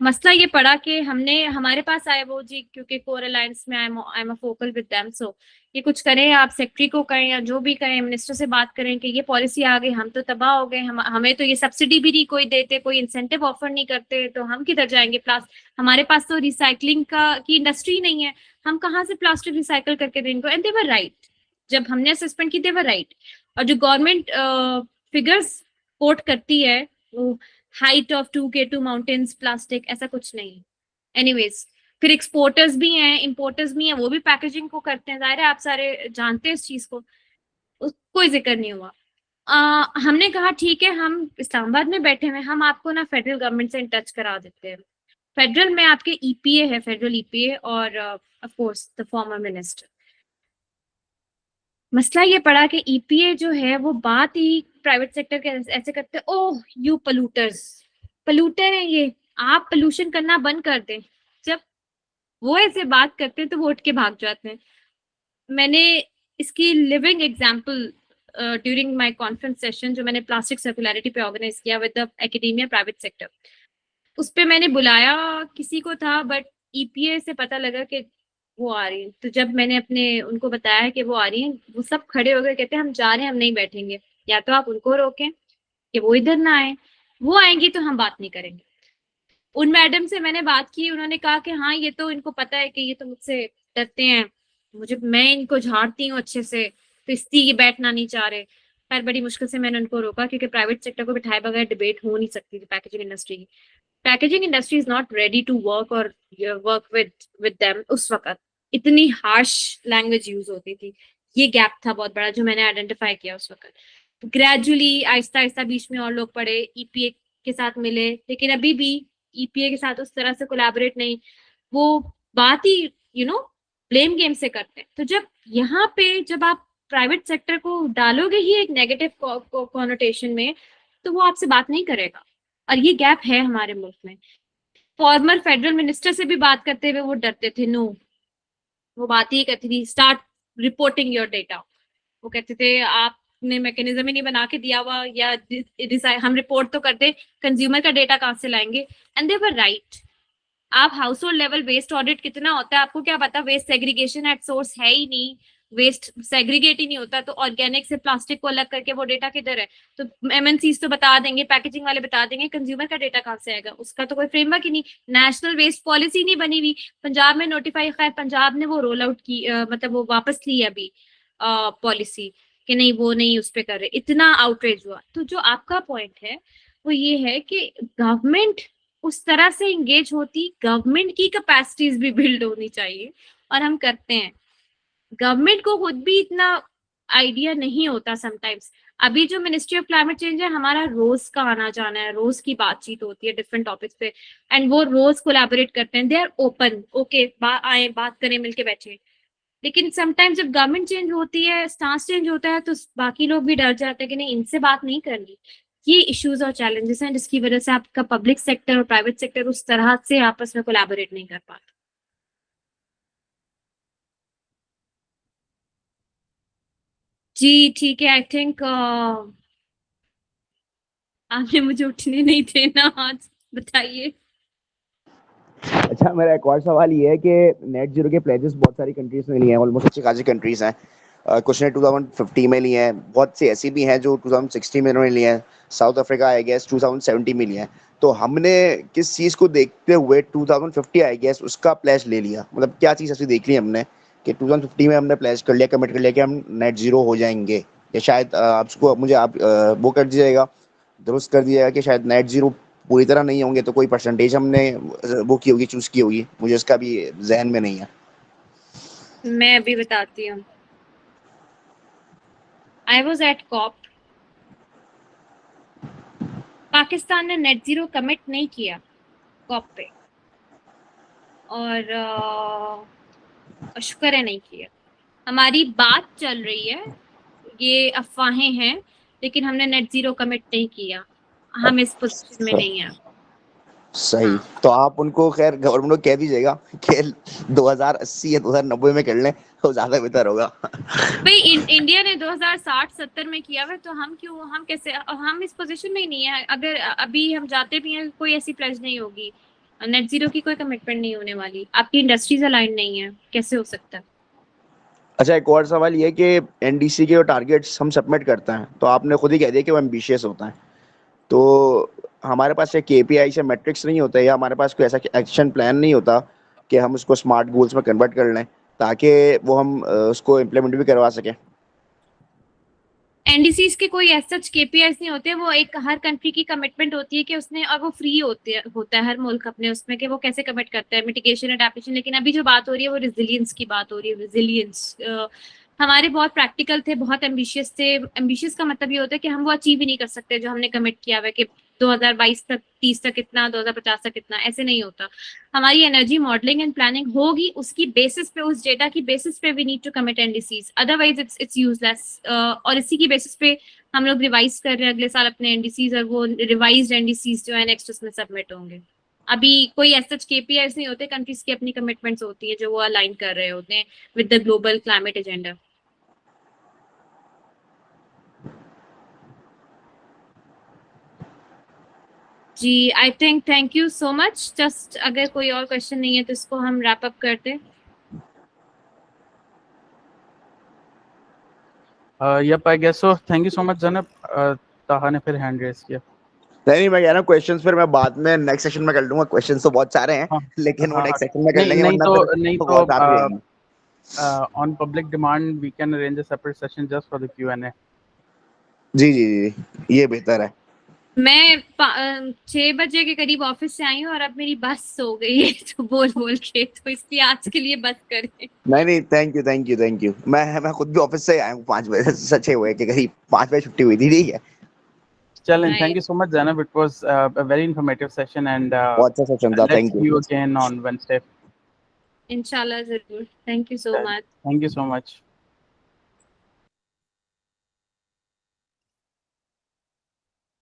मसला ये पड़ा कि हमारे पास आए वो जी, क्योंकि कोर अलायंस में I am a focal with them. So ये कुछ करें, आप सेक्रेटरी को कहें या जो भी करें, मिनिस्टर से बात करें कि ये पॉलिसी आ गई, हम तो तबाह हो गए, हमें तो ये सब्सिडी भी नहीं कोई देते, कोई इंसेंटिव ऑफर नहीं करते, तो हम किधर जाएंगे। हमारे पास तो रिसाइकलिंग की इंडस्ट्री नहीं है, हम कहाँ से प्लास्टिक रिसाइकल करके दें इनको। एंड दे वर राइट, जब हमने असेसमेंट की दे वर राइट। और जो गवर्नमेंट फिगर्स कोट करती है वो height of 2K2 mountains plastic, ऐसा कुछ नहीं। एनीवेज, फिर एक्सपोर्टर्स भी हैं, इंपोर्टर्स भी हैं, वो भी पैकेजिंग को करते हैं। जाहिर है आप सारे जानते हैं इस चीज को, कोई जिक्र नहीं हुआ। हमने कहा ठीक है, हम इस्लामाबाद में बैठे हुए, हम आपको ना फेडरल गवर्नमेंट से इन टच करा देते हैं। फेडरल में आपके ईपीए है, फेडरल ईपीए, और of course the former minister. मसला ये पड़ा कि ईपीए जो है वो बात ही प्राइवेट सेक्टर के ऐसे करते, ओह यू पलूटर है ये, आप पोल्यूशन करना बंद कर दें। जब वो ऐसे बात करते हैं तो वो उठ के भाग जाते हैं। मैंने इसकी living example during my conference session जो मैंने प्लास्टिक सर्कुलरिटी पे ऑर्गेनाइज किया with the academia private sector, उस पे मैंने बुलाया किसी को था, बट ईपीए से पता लगा कि वो आ रही है। तो जब मैंने उनको बताया कि वो आ रही हैं, वो सब खड़े हो गए, कहते हैं हम जा रहे हैं, हम नहीं बैठेंगे। या तो आप उनको रोकें कि वो इधर ना आए, वो आएंगी तो हम बात नहीं करेंगे। उन मैडम से मैंने बात की, उन्होंने कहा कि हाँ ये तो इनको पता है कि ये तो मुझसे डरते हैं, मैं इनको झाड़ती हूँ अच्छे से, तो इसलिए ये बैठना नहीं चाह रहे। खैर बड़ी मुश्किल से मैंने उनको रोका, क्योंकि प्राइवेट सेक्टर को बिठाए बगैर डिबेट हो नहीं सकती थी पैकेजिंग इंडस्ट्री की। Packaging industry is not ready to work और वर्क विद देम। उस वक्त इतनी हार्श लैंग्वेज यूज होती थी, ये गैप था बहुत बड़ा जो मैंने आइडेंटिफाई किया उस वक्त। ग्रेजुअली आहिस्ता आहिस्ता बीच में और लोग पढ़े, ईपीए के साथ मिले, लेकिन अभी भी ईपीए के साथ उस तरह से कोलैबोरेट नहीं, वो बात ही ब्लेम गेम से करते हैं। तो जब आप प्राइवेट सेक्टर को डालोगे ही एक नेगेटिव कॉनोटेशन में, तो वो आपसे बात नहीं करेगा। और ये गैप है हमारे मुल्क में। फॉर्मर फेडरल मिनिस्टर से भी बात करते हुए वो डरते थे, नो, वो बात ही करती थी स्टार्ट रिपोर्टिंग योर डेटा। वो कहते थे आपने मैकेनिज्म ही नहीं बना के दिया हुआ, या हम रिपोर्ट तो करते, कंज्यूमर का डेटा कहाँ से लाएंगे। And they were right. आप household level waste audit कितना होता है आपको क्या पता, वेस्ट सेग्रीगेशन एट सोर्स है ही नहीं, वेस्ट सेग्रीगेट ही नहीं होता, तो ऑर्गेनिक से प्लास्टिक को अलग करके वो डेटा किधर है? तो एमएनसीज तो बता देंगे, पैकेजिंग वाले बता देंगे, कंज्यूमर का डेटा कहाँ से आएगा? उसका तो कोई फ्रेमवर्क ही नहीं, नेशनल वेस्ट पॉलिसी नहीं बनी हुई। पंजाब में नोटिफाई, खैर पंजाब ने वो रोल आउट की, मतलब वो वापस ली अभी पॉलिसी कि नहीं वो नहीं उस पे कर रहे, इतना आउटरीच हुआ। तो जो आपका पॉइंट है वो ये है कि गवर्नमेंट उस तरह से इंगेज होती, गवर्नमेंट की कैपेसिटीज भी बिल्ड होनी चाहिए, और हम करते हैं। गवर्नमेंट को खुद भी इतना आइडिया नहीं होता समटाइम्स। अभी जो मिनिस्ट्री ऑफ क्लाइमेट चेंज है, हमारा रोज का आना जाना है, रोज की बातचीत होती है डिफरेंट टॉपिक्स पे, एंड वो रोज कोलैबोरेट करते हैं, दे आर ओपन, ओके आए बात करें, मिलके बैठे। लेकिन समटाइम्स जब गवर्नमेंट चेंज होती है, स्टांस चेंज होता है, तो बाकी लोग भी डर जाते हैं कि नहीं इनसे बात नहीं करनी। ये इश्यूज और चैलेंजेस हैं जिसकी वजह से आपका पब्लिक सेक्टर और प्राइवेट सेक्टर उस तरह से आपस में कोलैबोरेट नहीं कर पाता। जी ठीक है, आई थिंक आपने मुझे उठने नहीं देना आज, बताइए। अच्छा, मेरा एक और सवाल ये है कि नेट जीरो के प्लेजेस बहुत सारी कंट्रीज ने लिए हैं, ऑलमोस्ट अच्छी खासी कंट्रीज हैं। कुछ ने 2050 में लिए हैं, बहुत सी ऐसी भी हैं जो 2060 में उन्होंने लिए हैं। साउथ अफ्रीका आई गेस 2070 में लिए हैं। तो हमने किस चीज़ को देखते हुए 2050 आई गेस उसका प्लेज ले लिया? मतलब क्या चीज़ ऐसी देख ली हमने कि 2050 में हमने प्लेज कर लिया, कमिट कर लिया कि हम नेट जीरो हो जाएंगे? या शायद आपको मुझे आप वो कर दीजिएगा, दुरुस्त कर दिया कि शायद नेट जीरो पूरी तरह नहीं होंगे, तो कोई परसेंटेज हमने वो की होगी, चूज की होगी, मुझे इसका भी जहन में नहीं है। मैं अभी बताती हूँ। I was at COP, Pakistan ने नेट जीरो कमिट नहीं किया कॉप पे, और शुक्र है नहीं किया। हमारी बात चल रही है, ये अफवाहें हैं, लेकिन हमने नेट जीरो कमिट नहीं किया, हम इस पोजीशन में नहीं है। सही। हाँ। तो आप उनको खैर गवर्नमेंट को कह दीजिएगा कि 2080 या 2090 में कर लें तो ज्यादा बेहतर होगा। भाई इंडिया ने 2060-70 में किया हुआ, तो हम क्यों, हम कैसे, हम इस पोजीशन में ही नहीं है। अगर अभी हम जाते भी हैं, कोई ऐसी प्लेज नहीं होगी, नेट जीरो की कोई कमिटमेंट नहीं होने वाली, आपकी इंडस्ट्रीज अलाइन नहीं है, कैसे हो सकता है? अच्छा, एक और सवाल ये कि एनडीसी के जो टारगेट्स हम सबमिट करते हैं, तो आपने खुद ही कह दिया कि वो एम्बिशियस होता है, तो हमारे पास एक केपीआई से मैट्रिक्स नहीं होता, या हमारे पास कोई ऐसा एक्शन प्लान नहीं होता कि हम उसको स्मार्ट गोल्स में कन्वर्ट कर लें ताकि वो हम उसको इम्प्लीमेंट भी करवा सकें? एनडीसीज के कोई सच केपीआईज नहीं होते, वो एक हर कंट्री की कमिटमेंट होती है कि उसने, और वो फ्री होता है हर मुल्क अपने उसमें कि वो कैसे कमिट करता है मिटिगेशन एडेप्टेशन। लेकिन अभी जो बात हो रही है वो रेजिलियंस की बात हो रही है। रेजिलियंस हमारे बहुत प्रैक्टिकल थे, बहुत एम्बिशियस थे। एम्बिशियस का मतलब ये होता है कि हम वो अचीव ही नहीं कर सकते जो हमने कमिट किया हुआ है कि 2022 तक, 30 तक इतना, 2050 तक इतना, ऐसे नहीं होता। हमारी एनर्जी मॉडलिंग एंड प्लानिंग होगी, उसकी बेसिस पे, उस डेटा की बेसिस पे we need to commit NDCs, otherwise it's useless. और इसी की बेसिस पे हम लोग रिवाइज कर रहे हैं अगले साल अपने एनडीसीज, और वो रिवाइज्ड एनडीसीज जो है नेक्स्ट उसमें सबमिट होंगे। अभी कोई ऐसा केपीआईज नहीं होते, कंट्रीज की अपनी कमिटमेंट्स होती है जो वो अलाइन कर रहे होते हैं with the global climate agenda. जी I think thank you so much. Just अगर कोई और क्वेश्चन नहीं है तो इसको हम रैप अप करते हैं। Yep, I guess so. Thank you so much, Zanab. ताहा ने फिर हैंड रेज किया। नहीं, मैं कह रहा हूँ क्वेश्चंस फिर मैं बाद में नेक्स्ट सेशन में कर लूंगा। क्वेश्चंस तो बहुत सारे हैं, हाँ, लेकिन वो हाँ, नेक्स्ट सेशन में कर लेंगे, नहीं वरना तो फिर नहीं बहुत तो सारे हो जाएंगे। on public demand we can arrange a separate session just for the Q&A. जी जी जी, ये बेहतर है। मैं 6 बजे के करीब ऑफिस से आई हूँ और अब मेरी बस हो गई है तो बोल बोल के, तो इसलिए आज के लिए बस करें। नहीं, thank you thank you thank you. मैं खुद भी ऑफिस से आया हूँ 5 बजे, सच्चे हुए के करीब 5 बजे छुट्टी हुई थी। ठीक है, Chalen, Nice. thank you so much, Zanab. It was a very informative session, and बहुत अच्छा सेशन था। let's thank see you. you again on Wednesday. इंशाल्लाह जरूर। Thank you so much. Thank you so much.